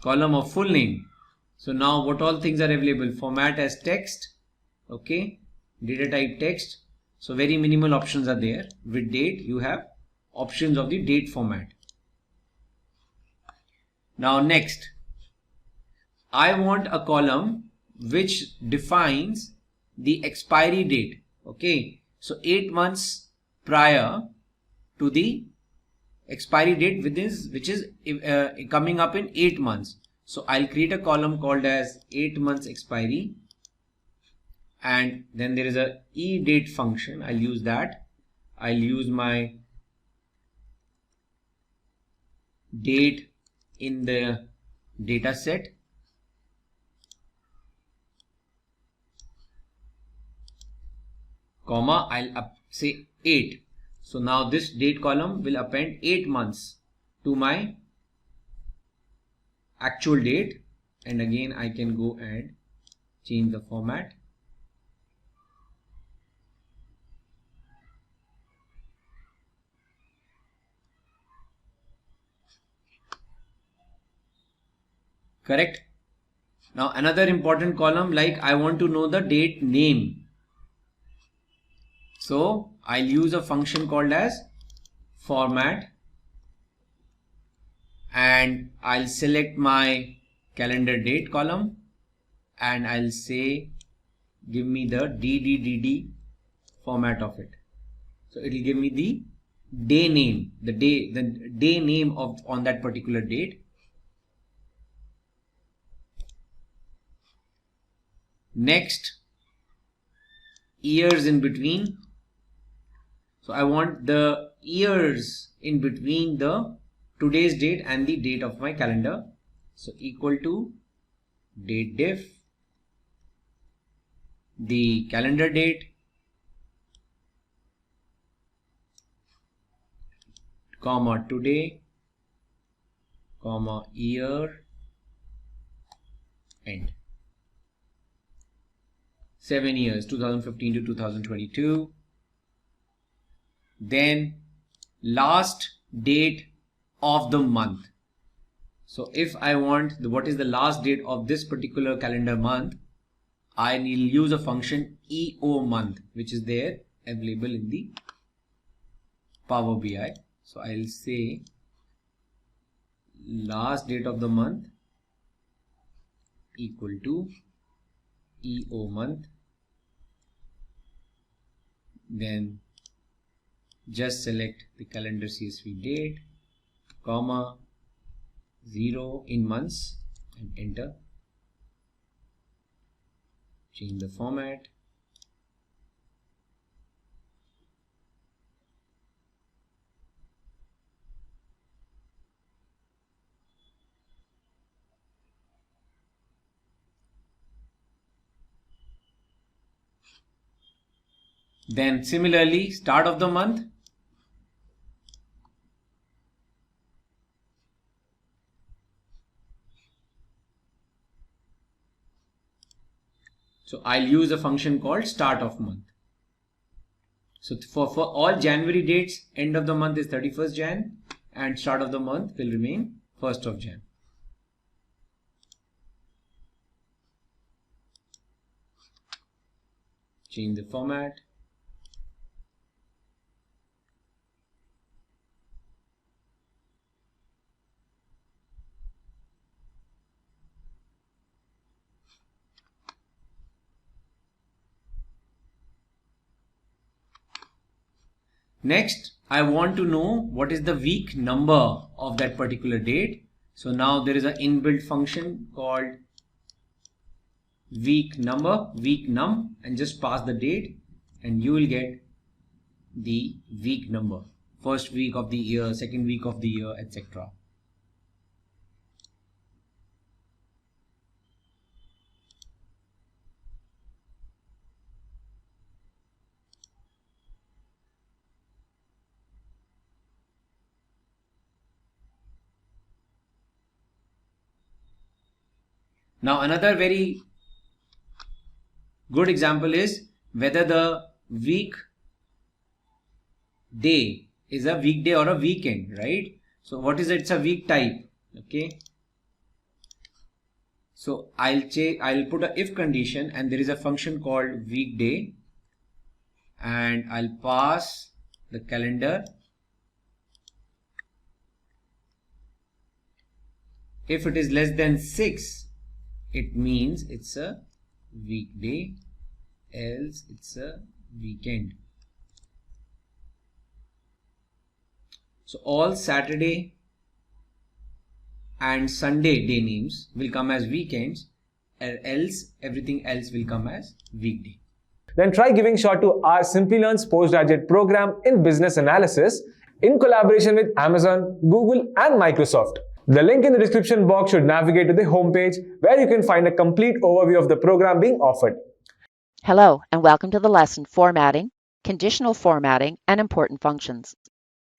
column of full name. So now what all things are available? Format as text, okay, data type text. So very minimal options are there. With date you have options of the date format. Now next, I want a column which defines the expiry date. Okay, so 8 months prior to the expiry date which is coming up in 8 months. So I'll create a column called as 8 months expiry, and then there is a eDate function. I'll use that. I'll use my date in the data set, comma, I'll say 8. So now this date column will append 8 months to my actual date, and again I can go and change the format. Correct. Now another important column, like I want to know the date name. So I'll use a function called as format, and I'll select my calendar date column, and I'll say give me the DDDD format of it. So it will give me the day name, the day name of on that particular date. Next, years in between. So I want the years in between the today's date and the date of my calendar. So equal to date diff, the calendar date, comma today, comma year, end. 7 years, 2015 to 2022. Then last date of the month. So if I want what is the last date of this particular calendar month, I will use a function EO month, which is there available in the Power BI. So I'll say last date of the month equal to EO month. Then just select the calendar CSV date, comma 0 in months, and enter. Change the format. Then similarly, start of the month. So I'll use a function called start of month. So for all January dates, end of the month is 31st Jan and start of the month will remain 1st of Jan. Change the format. Next, I want to know what is the week number of that particular date. So now there is an inbuilt function called week number, week num, and just pass the date and you will get the week number first week of the year, second week of the year, etc. Now another very good example is whether the week day is a weekday or a weekend, right? So what is it? It's a week type. Okay. So I'll put a if condition, and there is a function called weekday, and I'll pass the calendar. If it is less than 6, it means it's a weekday, else it's a weekend. So all Saturday and Sunday day names will come as weekends, or else everything else will come as weekday. Then try giving shot to our Simplilearn's postgraduate program in business analysis in collaboration with Amazon, Google and Microsoft. The link in the description box should navigate to the homepage where you can find a complete overview of the program being offered. Hello and welcome to the lesson Formatting, Conditional Formatting, and Important Functions.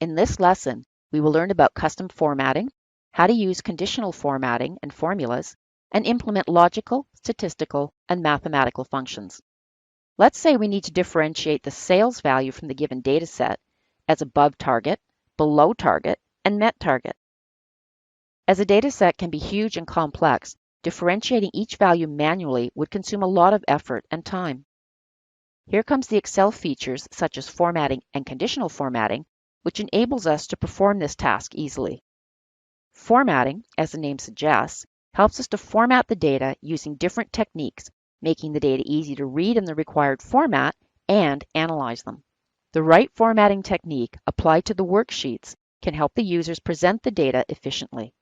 In this lesson, we will learn about custom formatting, how to use conditional formatting and formulas, and implement logical, statistical, and mathematical functions. Let's say we need to differentiate the sales value from the given data set as above target, below target, and met target. As a data set can be huge and complex, differentiating each value manually would consume a lot of effort and time. Here comes the Excel features such as formatting and conditional formatting, which enables us to perform this task easily. Formatting, as the name suggests, helps us to format the data using different techniques, making the data easy to read in the required format and analyze them. The right formatting technique applied to the worksheets can help the users present the data efficiently.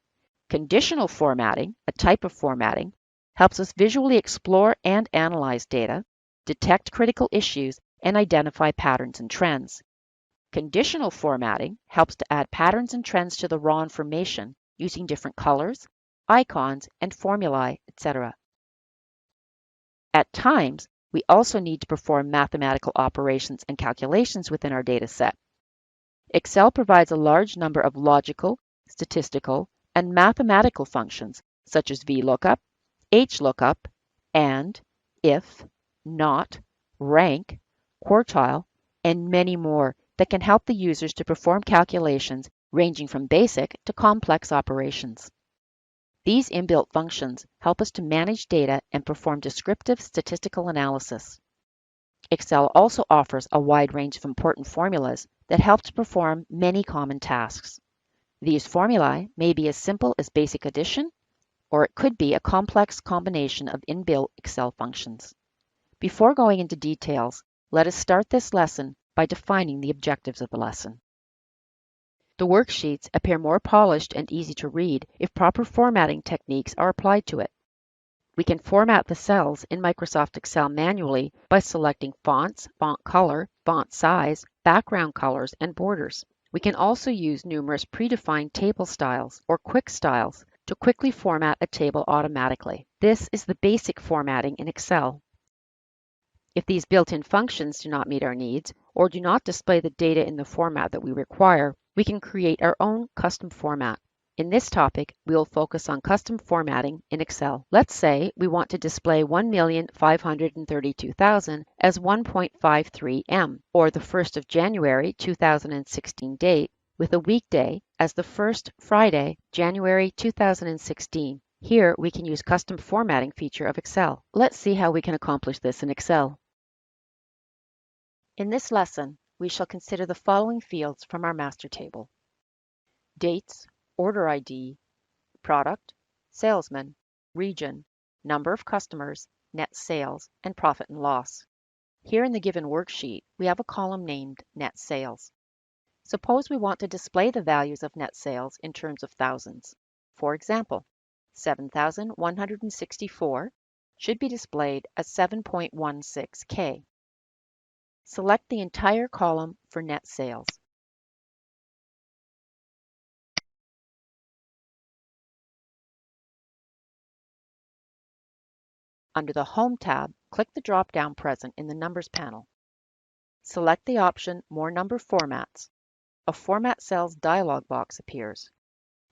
Conditional formatting, a type of formatting, helps us visually explore and analyze data, detect critical issues, and identify patterns and trends. Conditional formatting helps to add patterns and trends to the raw information using different colors, icons, and formulae, etc. At times, we also need to perform mathematical operations and calculations within our data set. Excel provides a large number of logical, statistical, and mathematical functions such as VLOOKUP, HLOOKUP, and, if, not, rank, quartile, and many more that can help the users to perform calculations ranging from basic to complex operations. These inbuilt functions help us to manage data and perform descriptive statistical analysis. Excel also offers a wide range of important formulas that help to perform many common tasks. These formulae may be as simple as basic addition, or it could be a complex combination of inbuilt Excel functions. Before going into details, let us start this lesson by defining the objectives of the lesson. The worksheets appear more polished and easy to read if proper formatting techniques are applied to it. We can format the cells in Microsoft Excel manually by selecting fonts, font color, font size, background colors, and borders. We can also use numerous predefined table styles or quick styles to quickly format a table automatically. This is the basic formatting in Excel. If these built-in functions do not meet our needs or do not display the data in the format that we require, we can create our own custom format. In this topic, we will focus on custom formatting in Excel. Let's say we want to display 1,532,000 as 1.53M, or the 1st of January 2016 date, with a weekday as the first Friday, January 2016. Here we can use custom formatting feature of Excel. Let's see how we can accomplish this in Excel. In this lesson, we shall consider the following fields from our master table: dates, order ID, product, salesman, region, number of customers, net sales, and profit and loss. Here in the given worksheet, we have a column named net sales. Suppose we want to display the values of net sales in terms of thousands. For example, 7,164 should be displayed as 7.16K. Select the entire column for net sales. Under the Home tab, click the drop-down present in the Numbers panel. Select the option More Number Formats. A Format Cells dialog box appears.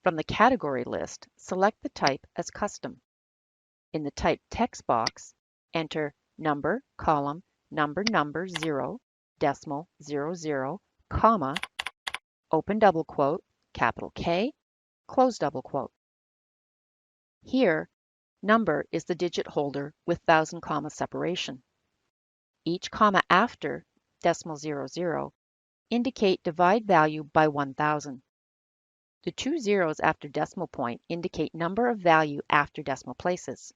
From the category list, select the type as Custom. In the Type text box, enter number, column, number 0, decimal 00, comma, open double quote, capital K, close double quote. Here, number is the digit holder with thousand comma separation. Each comma after decimal 00 indicate divide value by 1000. The 2 zeros after decimal point indicate number of value after decimal places.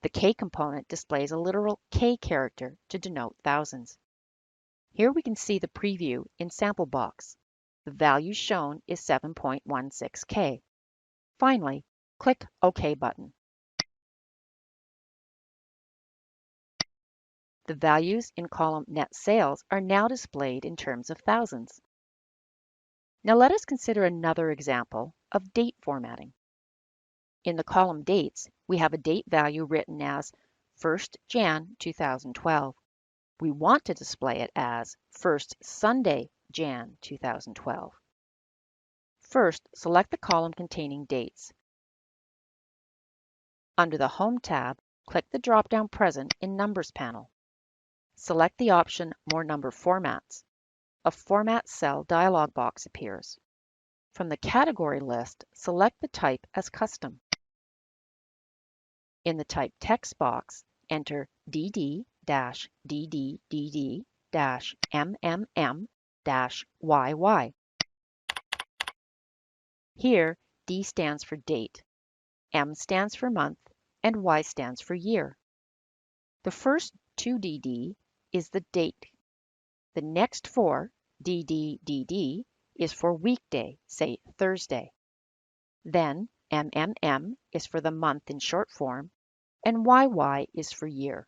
The K component displays a literal K character to denote thousands. Here we can see the preview in sample box. The value shown is 7.16K. Finally, click OK button. The values in column Net Sales are now displayed in terms of thousands. Now let us consider another example of date formatting. In the column Dates, we have a date value written as 1st Jan 2012. We want to display it as 1st Sunday, Jan 2012. First, select the column containing dates. Under the Home tab, click the drop-down present in Numbers panel. Select the option More Number Formats. A Format Cell dialog box appears. From the category list, select the type as Custom. In the Type text box, enter DD-DDD-MMM-YY. Here, D stands for date, M stands for month, and Y stands for year. The first 2DD is the date. The next 4, DDDD, is for weekday, say Thursday. Then MMM is for the month in short form, and YY is for year.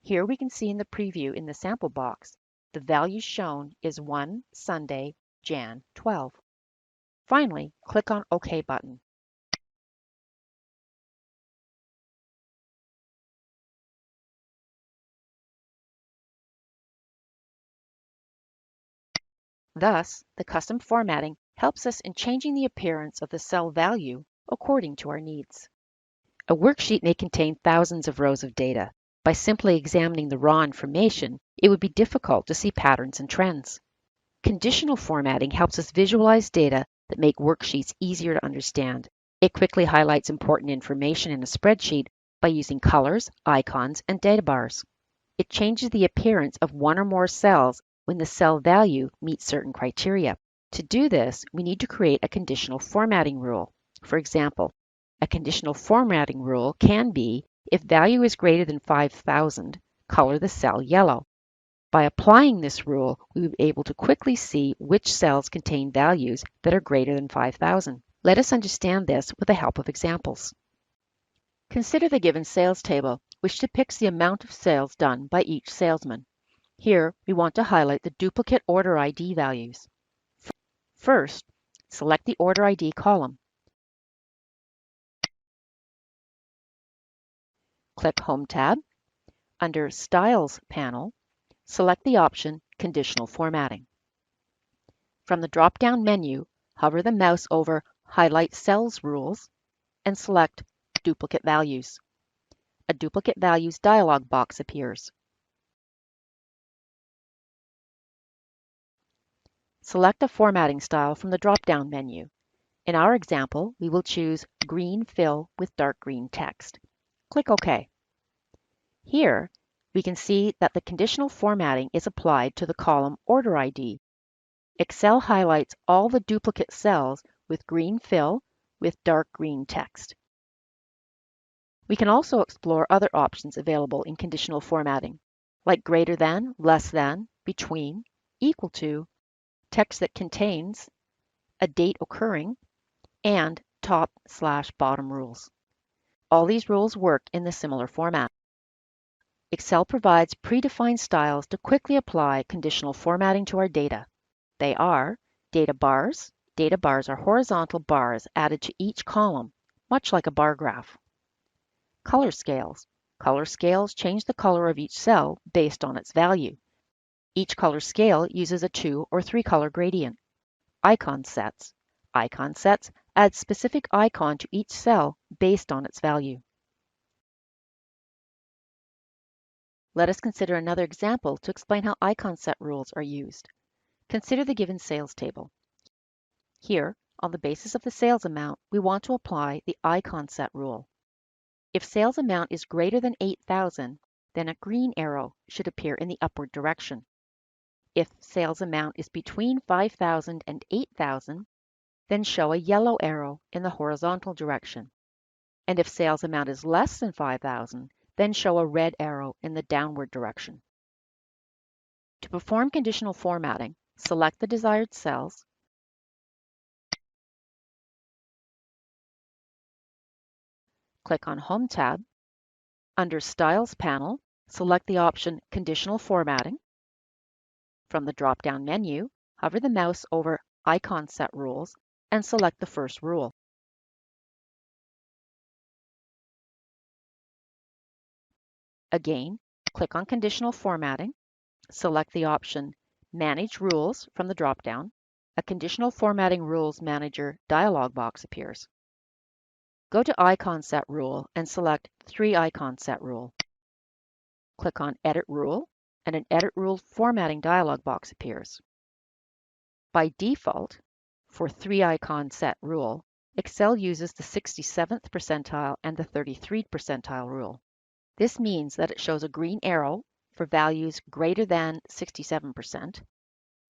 Here we can see in the preview in the sample box, the value shown is 1 Sunday, Jan 12. Finally, click on OK button. Thus, the custom formatting helps us in changing the appearance of the cell value according to our needs. A worksheet may contain thousands of rows of data. By simply examining the raw information, it would be difficult to see patterns and trends. Conditional formatting helps us visualize data that make worksheets easier to understand. It quickly highlights important information in a spreadsheet by using colors, icons, and data bars. It changes the appearance of one or more cells when the cell value meets certain criteria. To do this, we need to create a conditional formatting rule. For example, a conditional formatting rule can be, if value is greater than 5,000, color the cell yellow. By applying this rule, we will be able to quickly see which cells contain values that are greater than 5,000. Let us understand this with the help of examples. Consider the given sales table, which depicts the amount of sales done by each salesman. Here, we want to highlight the duplicate order ID values. First, select the order ID column. Click Home tab. Under Styles panel, select the option Conditional Formatting. From the drop-down menu, hover the mouse over Highlight Cells Rules and select Duplicate Values. A Duplicate Values dialog box appears. Select a formatting style from the drop-down menu. In our example, we will choose Green Fill with dark green text. Click OK. Here, we can see that the conditional formatting is applied to the column Order ID. Excel highlights all the duplicate cells with green fill with dark green text. We can also explore other options available in conditional formatting, like greater than, less than, between, equal to, text that contains, a date occurring, and top/bottom rules. All these rules work in the similar format. Excel provides predefined styles to quickly apply conditional formatting to our data. They are data bars. Data bars are horizontal bars added to each column, much like a bar graph. Color scales. Color scales change the color of each cell based on its value. Each color scale uses a 2 or 3 color gradient. Icon sets. Icon sets add specific icon to each cell based on its value. Let us consider another example to explain how icon set rules are used. Consider the given sales table. Here, on the basis of the sales amount, we want to apply the icon set rule. If sales amount is greater than 8,000, then a green arrow should appear in the upward direction. If sales amount is between 5,000 and 8,000, then show a yellow arrow in the horizontal direction. And if sales amount is less than 5,000, then show a red arrow in the downward direction. To perform conditional formatting, select the desired cells, click on Home tab. Under Styles panel, select the option Conditional Formatting. From the drop-down menu, hover the mouse over Icon Set Rules and select the first rule. Again, click on Conditional Formatting, select the option Manage Rules from the drop-down. A Conditional Formatting Rules Manager dialog box appears. Go to Icon Set Rule and select 3 Icon Set Rule. Click on Edit Rule, and an Edit Rule Formatting dialog box appears. By default, for 3 Icon Set Rule, Excel uses the 67th percentile and the 33rd percentile rule. This means that it shows a green arrow for values greater than 67%,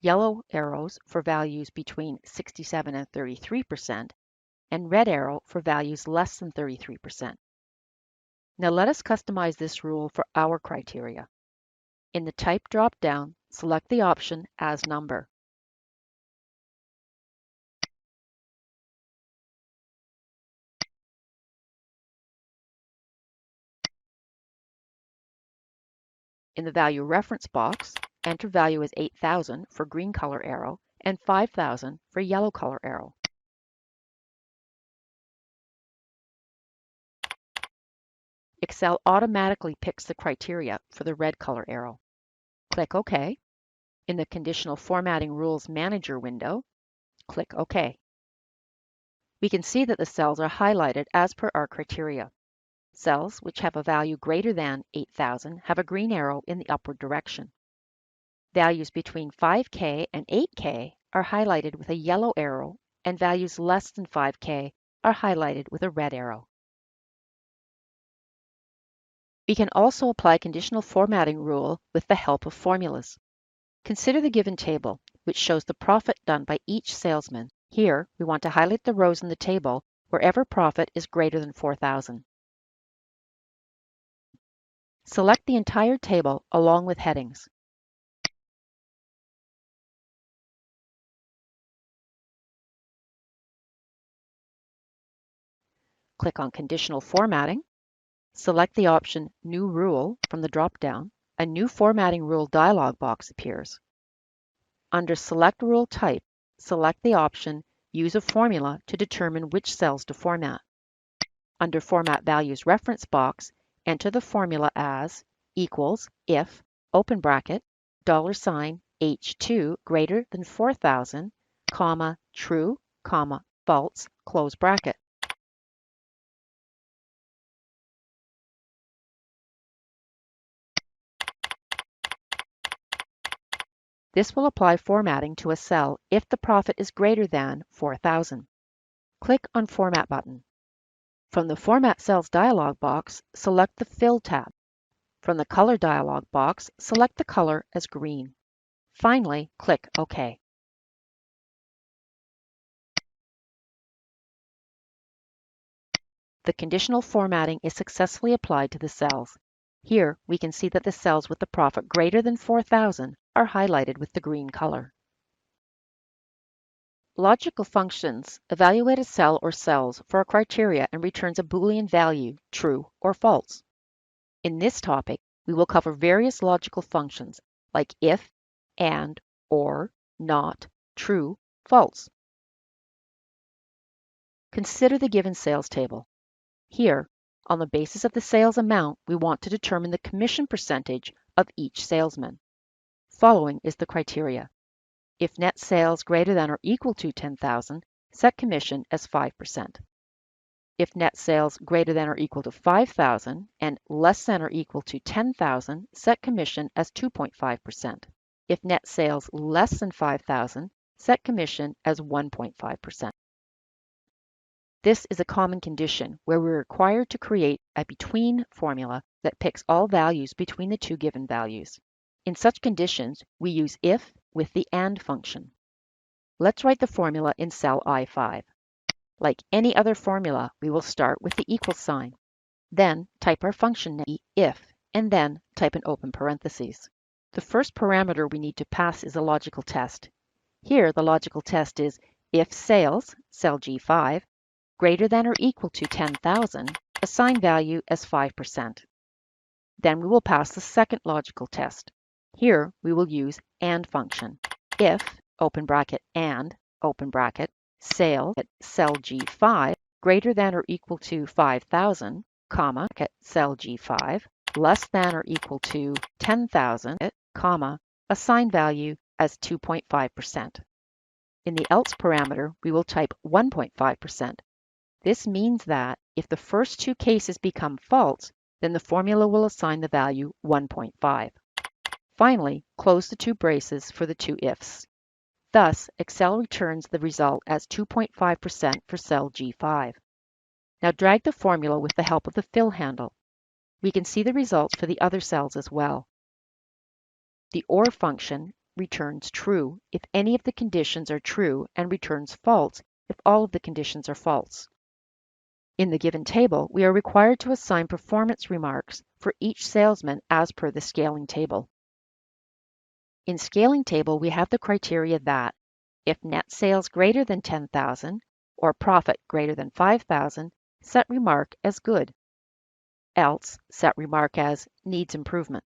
yellow arrows for values between 67 and 33%, and red arrow for values less than 33%. Now let us customize this rule for our criteria. In the Type drop-down, select the option As Number. In the Value Reference box, enter value as 8,000 for green color arrow and 5,000 for yellow color arrow. Excel automatically picks the criteria for the red color arrow. Click OK. In the Conditional Formatting Rules Manager window, click OK. We can see that the cells are highlighted as per our criteria. Cells which have a value greater than 8,000 have a green arrow in the upward direction. Values between 5K and 8K are highlighted with a yellow arrow, and values less than 5K are highlighted with a red arrow. We can also apply conditional formatting rule with the help of formulas. Consider the given table, which shows the profit done by each salesman. Here, we want to highlight the rows in the table wherever profit is greater than 4,000. Select the entire table along with headings. Click on Conditional Formatting. Select the option New Rule from the drop-down. A new formatting rule dialog box appears. Under Select Rule Type, select the option Use a formula to determine which cells to format. Under Format Values reference box, enter the formula as equals if, open bracket, $H2 greater than 4,000, comma, true, comma, false, close bracket. This will apply formatting to a cell if the profit is greater than 4,000. Click on Format button. From the Format Cells dialog box, select the Fill tab. From the Color dialog box, select the color as green. Finally, click OK. The conditional formatting is successfully applied to the cells. Here, we can see that the cells with the profit greater than 4,000 are highlighted with the green color. Logical functions evaluate a cell or cells for a criteria and returns a Boolean value, true or false. In this topic, we will cover various logical functions like if, and, or, not, true, false. Consider the given sales table. Here, On the basis of the sales amount, we want to determine the commission percentage of each salesman. Following is the criteria. If net sales greater than or equal to 10,000, set commission as 5%. If net sales greater than or equal to 5,000 and less than or equal to 10,000, set commission as 2.5%. If net sales less than 5,000, set commission as 1.5%. This is a common condition where we're required to create a between formula that picks all values between the two given values. In such conditions, we use if with the AND function. Let's write the formula in cell I5. Like any other formula, we will start with the equal sign. Then type our function name, if, and then type an open parentheses. The first parameter we need to pass is a logical test. Here, the logical test is if sales, cell G5, greater than or equal to 10,000, assign value as 5%. Then we will pass the second logical test. Here, we will use AND function. If, open bracket, AND, open bracket, sale at cell G5 greater than or equal to 5,000, comma, at cell G5 less than or equal to 10,000, comma, assign value as 2.5%. In the else parameter, we will type 1.5%. This means that if the first two cases become false, then the formula will assign the value 1.5. Finally, close the two braces for the two ifs. Thus, Excel returns the result as 2.5% for cell G5. Now drag the formula with the help of the fill handle. We can see the results for the other cells as well. The OR function returns true if any of the conditions are true and returns false if all of the conditions are false. In the given table, we are required to assign performance remarks for each salesman as per the scaling table. In scaling table, we have the criteria that if net sales greater than 10,000 or profit greater than 5,000, set remark as good. Else, set remark as needs improvement.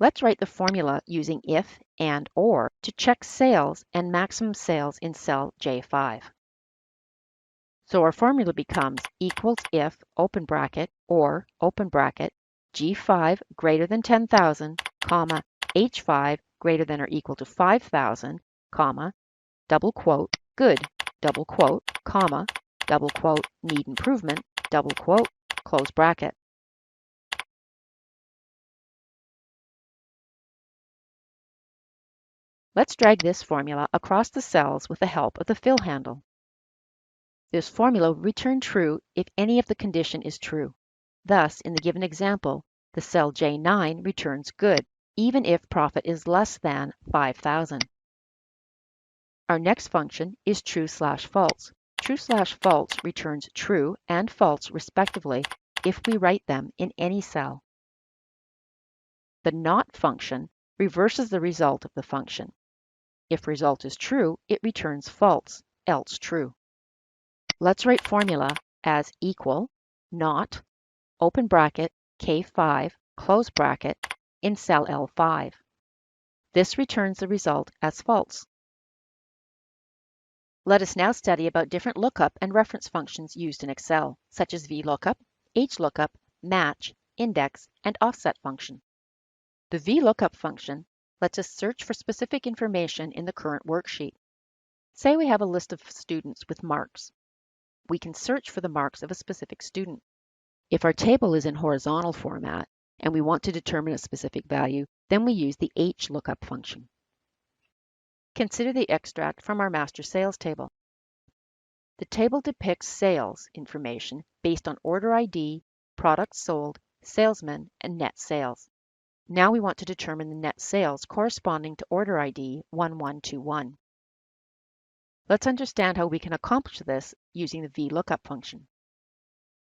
Let's write the formula using if and or to check sales and maximum sales in cell J5. So our formula becomes equals if, open bracket, or, open bracket, G5 greater than 10,000, comma, H5 greater than or equal to 5,000, comma, double quote, good, double quote, comma, double quote, need improvement, double quote, close bracket. Let's drag this formula across the cells with the help of the fill handle. This formula will return true if any of the condition is true. Thus, in the given example, the cell J9 returns good, even if profit is less than 5,000. Our next function is true/false. True/false returns true and false respectively if we write them in any cell. The not function reverses the result of the function. If result is true, it returns false, else true. Let's write formula as equal, not, open bracket, K5, close bracket, in cell L5. This returns the result as false. Let us now study about different lookup and reference functions used in Excel, such as VLOOKUP, HLOOKUP, match, index, and offset function. The VLOOKUP function lets us search for specific information in the current worksheet. Say we have a list of students with marks. We can search for the marks of a specific student. If our table is in horizontal format and we want to determine a specific value, then we use the HLOOKUP function. Consider the extract from our master sales table. The table depicts sales information based on order ID, products sold, salesmen, and net sales. Now we want to determine the net sales corresponding to order ID 1121. Let's understand how we can accomplish this using the VLOOKUP function.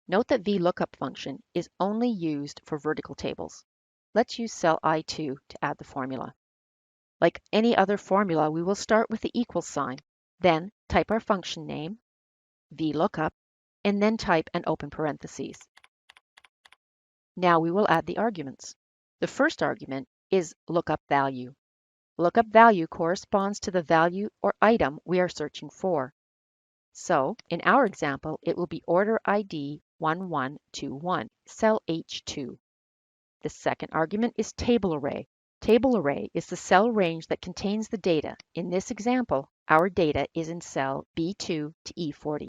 Note that VLOOKUP function is only used for vertical tables. Let's use cell I2 to add the formula. Like any other formula, we will start with the equal sign, then type our function name, VLOOKUP, and then type an open parentheses. Now we will add the arguments. The first argument is lookup value. Lookup value corresponds to the value or item we are searching for. So in our example, it will be order ID 1121, cell H2. The second argument is table array. Table array is the cell range that contains the data. In this example, our data is in cell B2 to E40.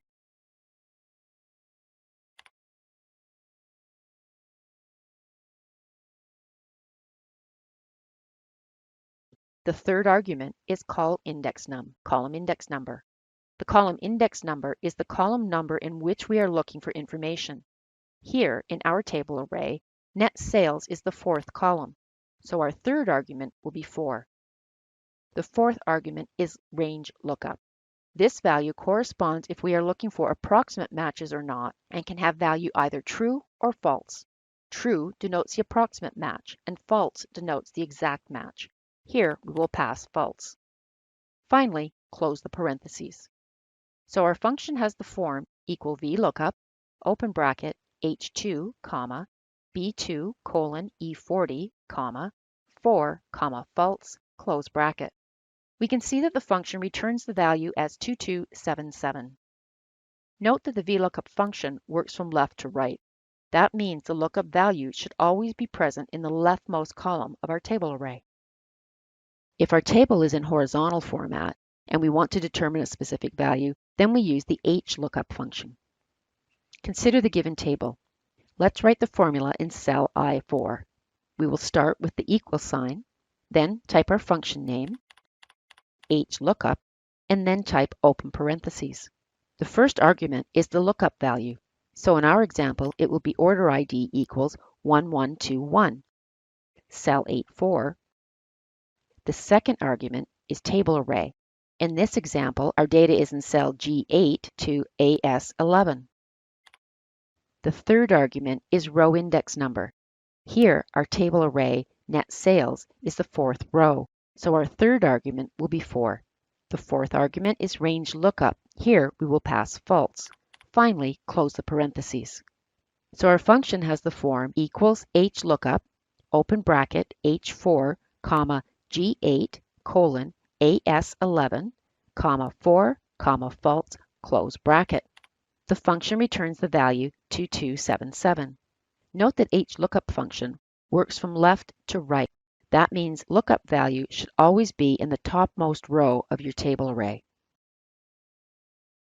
The third argument is column index number. The column index number is the column number in which we are looking for information. Here, in our table array, net sales is the fourth column, so our third argument will be 4. The fourth argument is range lookup. This value corresponds if we are looking for approximate matches or not, and can have value either true or false. True denotes the approximate match, and false denotes the exact match. Here, we will pass false. Finally, close the parentheses. So our function has the form equal VLOOKUP, open bracket, H2, comma, B2 colon E40, comma, 4, comma, false, close bracket. We can see that the function returns the value as 2277. Note that the VLOOKUP function works from left to right. That means the lookup value should always be present in the leftmost column of our table array. If our table is in horizontal format and we want to determine a specific value, then we use the HLOOKUP function. Consider the given table. Let's write the formula in cell I4. We will start with the equal sign, then type our function name, HLOOKUP, and then type open parentheses. The first argument is the lookup value. So in our example, it will be order ID equals 1121. Cell 84. The second argument is table array. In this example, our data is in cell G8 to AS11. The third argument is row index number. Here, our table array net sales is the fourth row, so our third argument will be 4. The fourth argument is range lookup. Here, we will pass false. Finally, close the parentheses. So our function has the form equals HLOOKUP, open bracket, H4, comma, G8, colon, AS11, comma, 4, comma, false, close bracket. The function returns the value 2277. Note that HLOOKUP function works from left to right. That means lookup value should always be in the topmost row of your table array.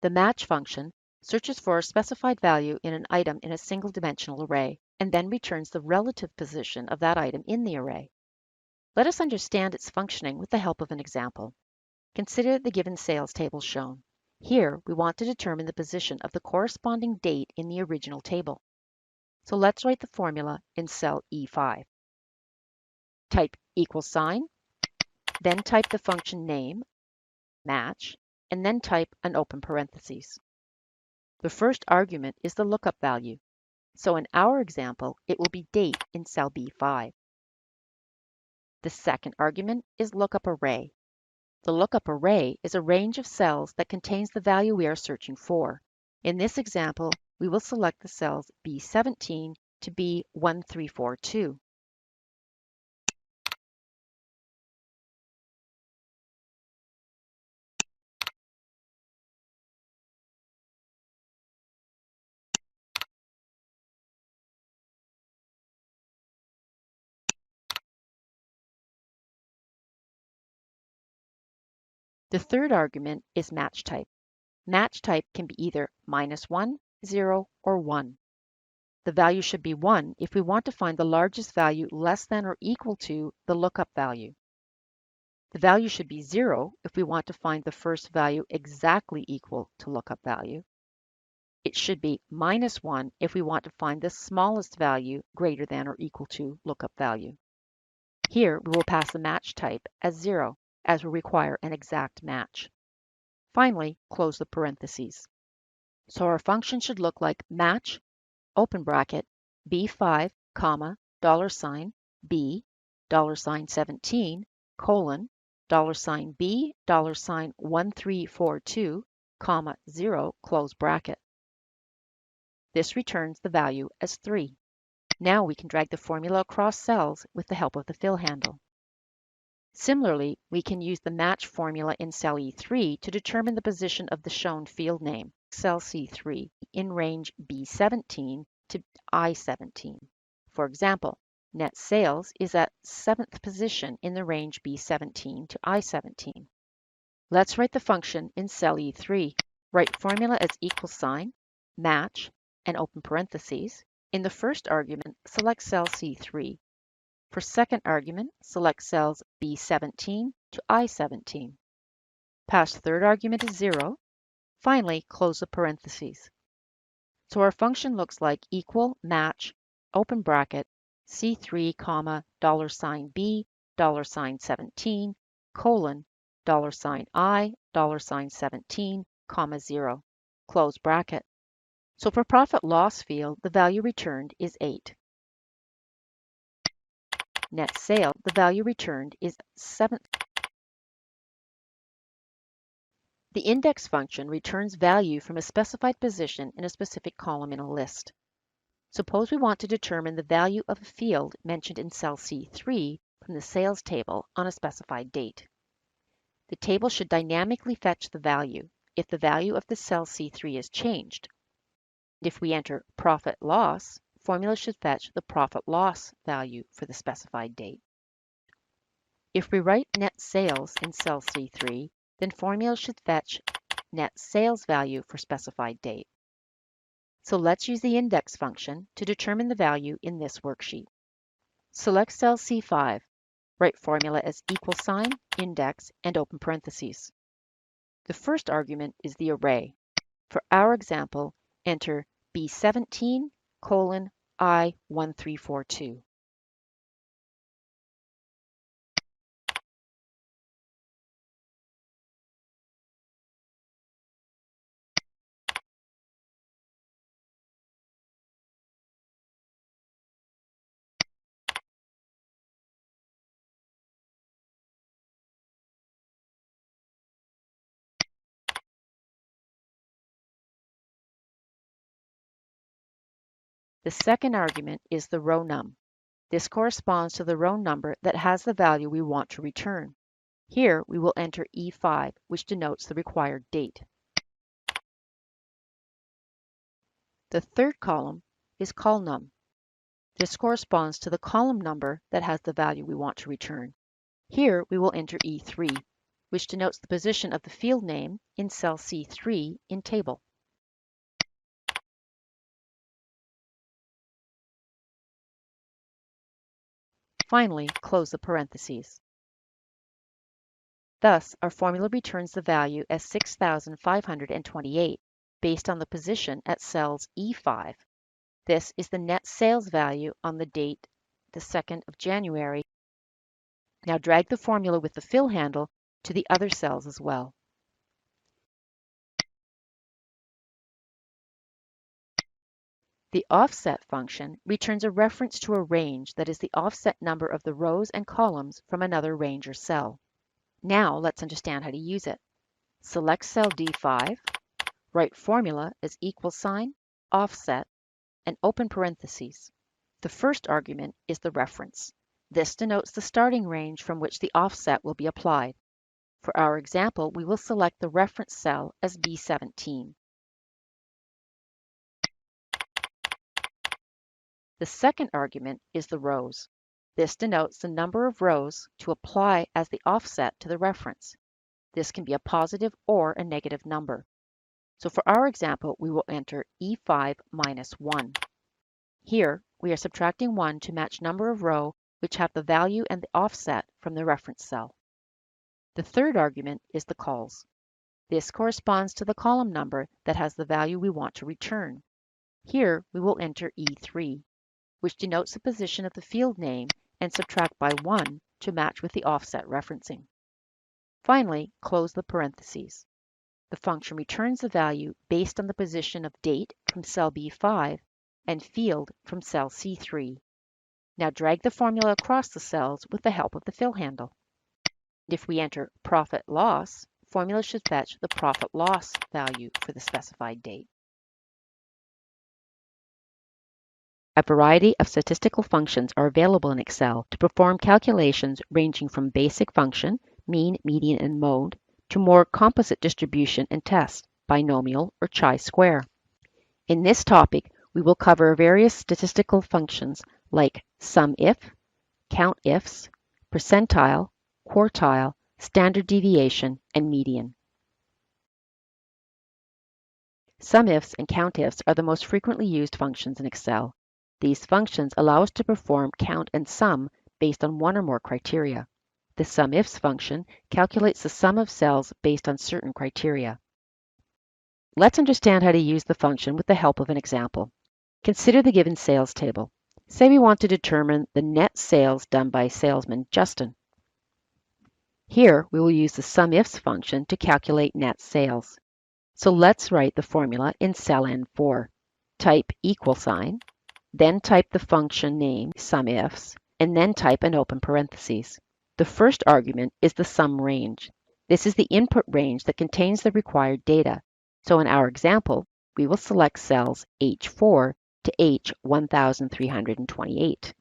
The match function searches for a specified value in an item in a single dimensional array, and then returns the relative position of that item in the array. Let us understand its functioning with the help of an example. Consider the given sales table shown. Here, we want to determine the position of the corresponding date in the original table. So let's write the formula in cell E5. Type equal sign, then type the function name, match, and then type an open parentheses. The first argument is the lookup value. So in our example, it will be date in cell B5. The second argument is lookup array. The lookup array is a range of cells that contains the value we are searching for. In this example, we will select the cells B17 to B1342. The third argument is match type. Match type can be either -1, 0, or 1. The value should be 1 if we want to find the largest value less than or equal to the lookup value. The value should be 0 if we want to find the first value exactly equal to lookup value. It should be -1 if we want to find the smallest value greater than or equal to lookup value. Here, we will pass the match type as 0, as we require an exact match. Finally, close the parentheses. So our function should look like match, open bracket, B5, comma, $, B, $17, colon, $B, $1342, comma, 0, close bracket. This returns the value as 3. Now we can drag the formula across cells with the help of the fill handle. Similarly, we can use the match formula in cell E3 to determine the position of the shown field name, cell C3, in range B17 to I17. For example, net sales is at 7th position in the range B17 to I17. Let's write the function in cell E3. Write formula as equal sign, match, and open parentheses. In the first argument, select cell C3. For second argument, select cells B17 to I17. Pass third argument as 0. Finally, close the parentheses. So our function looks like equal, match, open bracket, C3, comma, $B, $17, colon, $I, $17, comma 0, close bracket. So for profit loss field, the value returned is 8. Net sale, the value returned is 7th. The index function returns value from a specified position in a specific column in a list. Suppose we want to determine the value of a field mentioned in cell C3 from the sales table on a specified date. The table should dynamically fetch the value if the value of the cell C3 is changed. If we enter profit loss, formula should fetch the profit loss value for the specified date. If we write net sales in cell C3, then formula should fetch net sales value for specified date. So let's use the index function to determine the value in this worksheet. Select cell C5, write formula as equal sign, index, and open parentheses. The first argument is the array. For our example, enter B17, colon, I1342. The second argument is the row num. This corresponds to the row number that has the value we want to return. Here we will enter E5, which denotes the required date. The third column is col num. This corresponds to the column number that has the value we want to return. Here we will enter E3, which denotes the position of the field name in cell C3 in table. Finally, close the parentheses. Thus, our formula returns the value as 6,528 based on the position at cells E5. This is the net sales value on the date, the 2nd of January. Now drag the formula with the fill handle to the other cells as well. The offset function returns a reference to a range that is the offset number of the rows and columns from another range or cell. Now let's understand how to use it. Select cell D5, write formula as equal sign, offset, and open parentheses. The first argument is the reference. This denotes the starting range from which the offset will be applied. For our example, we will select the reference cell as B17. The second argument is the rows. This denotes the number of rows to apply as the offset to the reference. This can be a positive or a negative number. So for our example, we will enter E5 minus 1. Here, we are subtracting 1 to match number of row which have the value and the offset from the reference cell. The third argument is the cols. This corresponds to the column number that has the value we want to return. Here, we will enter E3, which denotes the position of the field name, and subtract by 1 to match with the offset referencing. Finally, close the parentheses. The function returns the value based on the position of date from cell B5 and field from cell C3. Now drag the formula across the cells with the help of the fill handle. If we enter profit loss, formula should fetch the profit loss value for the specified date. A variety of statistical functions are available in Excel to perform calculations ranging from basic function, mean, median, and mode, to more composite distribution and test, binomial or chi-square. In this topic, we will cover various statistical functions like SUMIF, COUNTIFs, percentile, quartile, standard deviation, and median. SUMIFs and COUNTIFs are the most frequently used functions in Excel. These functions allow us to perform count and sum based on one or more criteria. The SUMIFs function calculates the sum of cells based on certain criteria. Let's understand how to use the function with the help of an example. Consider the given sales table. Say we want to determine the net sales done by salesman Justin. Here, we will use the SUMIFs function to calculate net sales. So let's write the formula in cell N4. Type equal sign, then type the function name SUMIFs, and then type an open parentheses. The first argument is the sum range. This is the input range that contains the required data. So in our example, we will select cells H4 to H1328.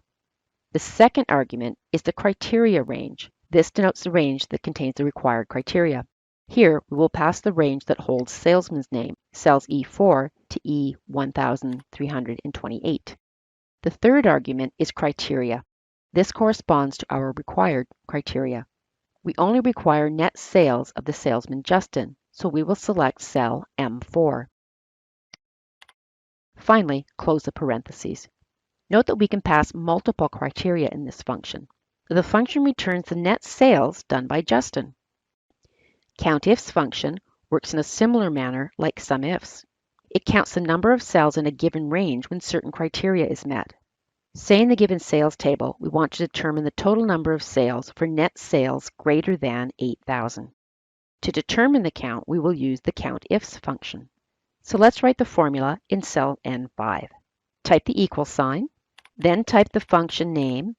The second argument is the criteria range. This denotes the range that contains the required criteria. Here, we will pass the range that holds salesman's name, cells E4 to E1328. The third argument is criteria. This corresponds to our required criteria. We only require net sales of the salesman Justin, so we will select cell M4. Finally, close the parentheses. Note that we can pass multiple criteria in this function. The function returns the net sales done by Justin. COUNTIFs function works in a similar manner like SUMIFs. It counts the number of cells in a given range when certain criteria is met. Say in the given sales table, we want to determine the total number of sales for net sales greater than 8,000. To determine the count, we will use the COUNTIFs function. So let's write the formula in cell N5. Type the equal sign, then type the function name,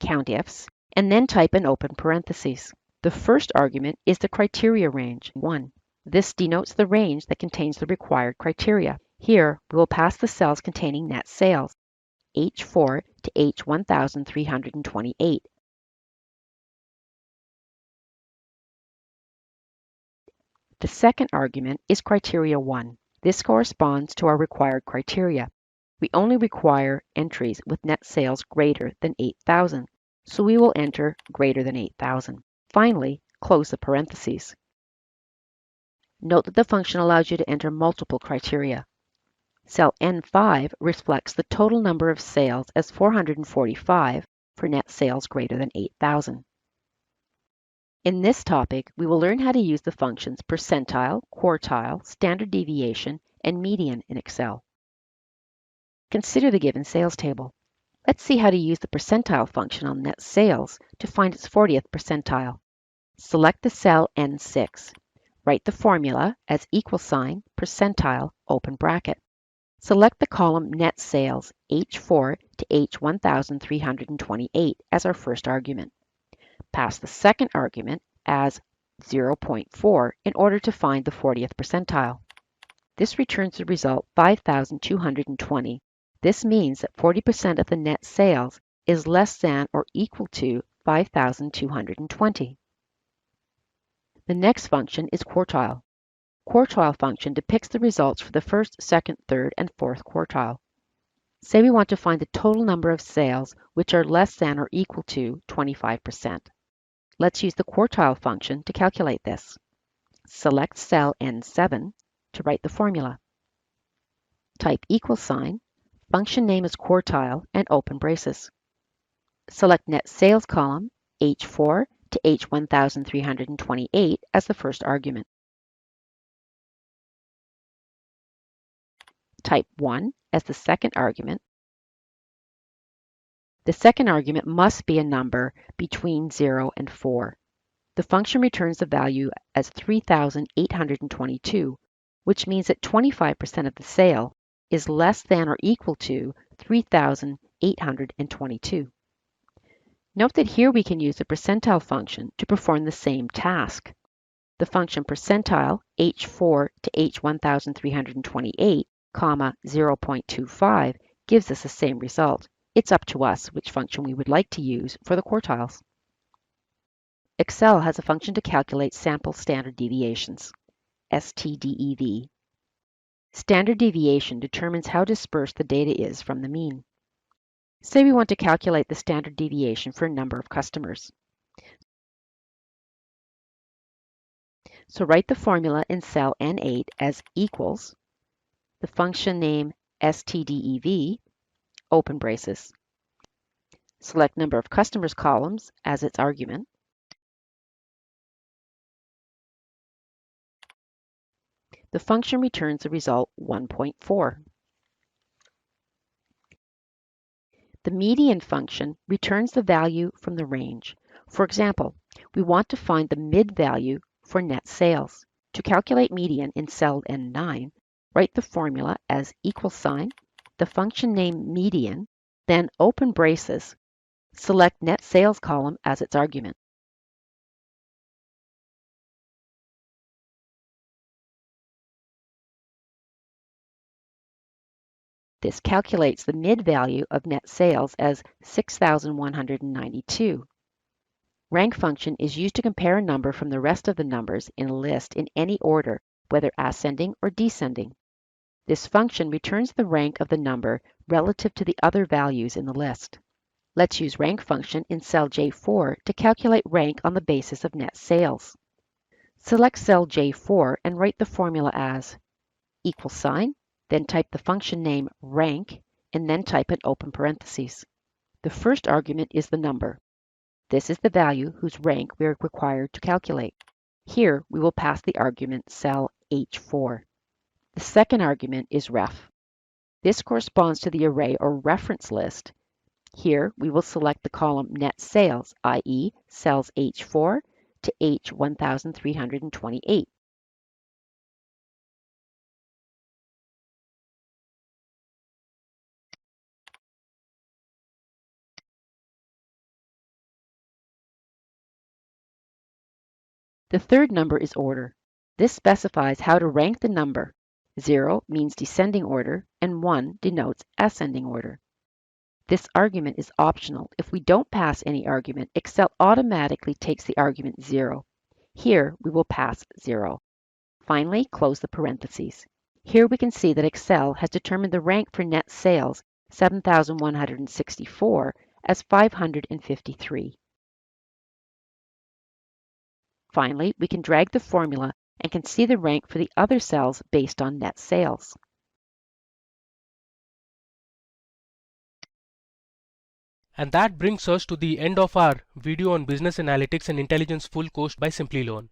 COUNTIFs, and then type an open parentheses. The first argument is the criteria range, 1. This denotes the range that contains the required criteria. Here, we will pass the cells containing net sales, H4 to H1328. The second argument is criteria 1. This corresponds to our required criteria. We only require entries with net sales greater than 8,000, so we will enter greater than 8,000. Finally, close the parentheses. Note that the function allows you to enter multiple criteria. Cell N5 reflects the total number of sales as 445 for net sales greater than 8,000. In this topic, we will learn how to use the functions percentile, quartile, standard deviation, and median in Excel. Consider the given sales table. Let's see how to use the percentile function on net sales to find its 40th percentile. Select the cell N6. Write the formula as equal sign, percentile, open bracket. Select the column net sales H4 to H1328 as our first argument. Pass the second argument as 0.4 in order to find the 40th percentile. This returns the result 5,220. This means that 40% of the net sales is less than or equal to 5,220. The next function is quartile. Quartile function depicts the results for the first, second, third, and fourth quartile. Say we want to find the total number of sales which are less than or equal to 25%. Let's use the quartile function to calculate this. Select cell N7 to write the formula. Type equal sign, function name is quartile, and open braces. Select net sales column H4 to H1328 as the first argument. Type 1 as the second argument. The second argument must be a number between 0 and 4. The function returns the value as 3,822, which means that 25% of the sale is less than or equal to 3,822. Note that here we can use the percentile function to perform the same task. The function percentile H4 to H1328, 0.25 gives us the same result. It's up to us which function we would like to use for the quartiles. Excel has a function to calculate sample standard deviations, STDEV. Standard deviation determines how dispersed the data is from the mean. Say we want to calculate the standard deviation for a number of customers. So write the formula in cell N8 as equals the function name STDEV, open braces. Select number of customers columns as its argument. The function returns the result 1.4. The median function returns the value from the range. For example, we want to find the mid value for net sales. To calculate median in cell N9, write the formula as equal sign, the function name median, then open braces. Select net sales column as its argument. This calculates the mid value of net sales as 6,192. Rank function is used to compare a number from the rest of the numbers in a list in any order, whether ascending or descending. This function returns the rank of the number relative to the other values in the list. Let's use rank function in cell J4 to calculate rank on the basis of net sales. Select cell J4 and write the formula as equal sign, then type the function name rank, and then type an open parentheses. The first argument is the number. This is the value whose rank we are required to calculate. Here we will pass the argument cell H4. The second argument is ref. This corresponds to the array or reference list. Here we will select the column net sales, i.e. cells H4 to H1328. The third number is order. This specifies how to rank the number. 0 means descending order and 1 denotes ascending order. This argument is optional. If we don't pass any argument, Excel automatically takes the argument 0. Here we will pass 0. Finally, close the parentheses. Here we can see that Excel has determined the rank for net sales 7,164 as 553. Finally, we can drag the formula and can see the rank for the other cells based on net sales. And that brings us to the end of our video on Business Analytics and Intelligence full course by Simplilearn.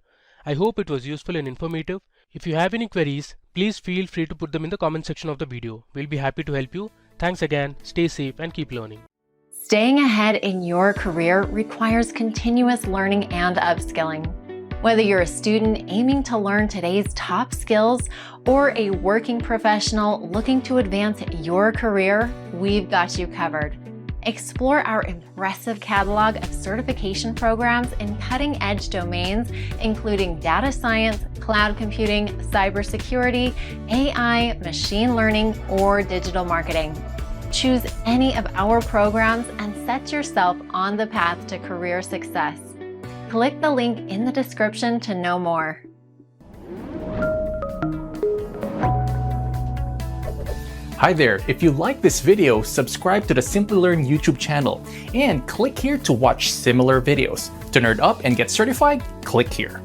I hope it was useful and informative. If you have any queries, please feel free to put them in the comment section of the video. We'll be happy to help you. Thanks again, stay safe and keep learning. Staying ahead in your career requires continuous learning and upskilling. Whether you're a student aiming to learn today's top skills or a working professional looking to advance your career, we've got you covered. Explore our impressive catalog of certification programs in cutting-edge domains, including data science, cloud computing, cybersecurity, AI, machine learning, or digital marketing. Choose any of our programs and set yourself on the path to career success. Click the link in the description to know more. Hi there, if you like this video, subscribe to the Simplilearn YouTube channel and click here to watch similar videos. To nerd up and get certified, click here.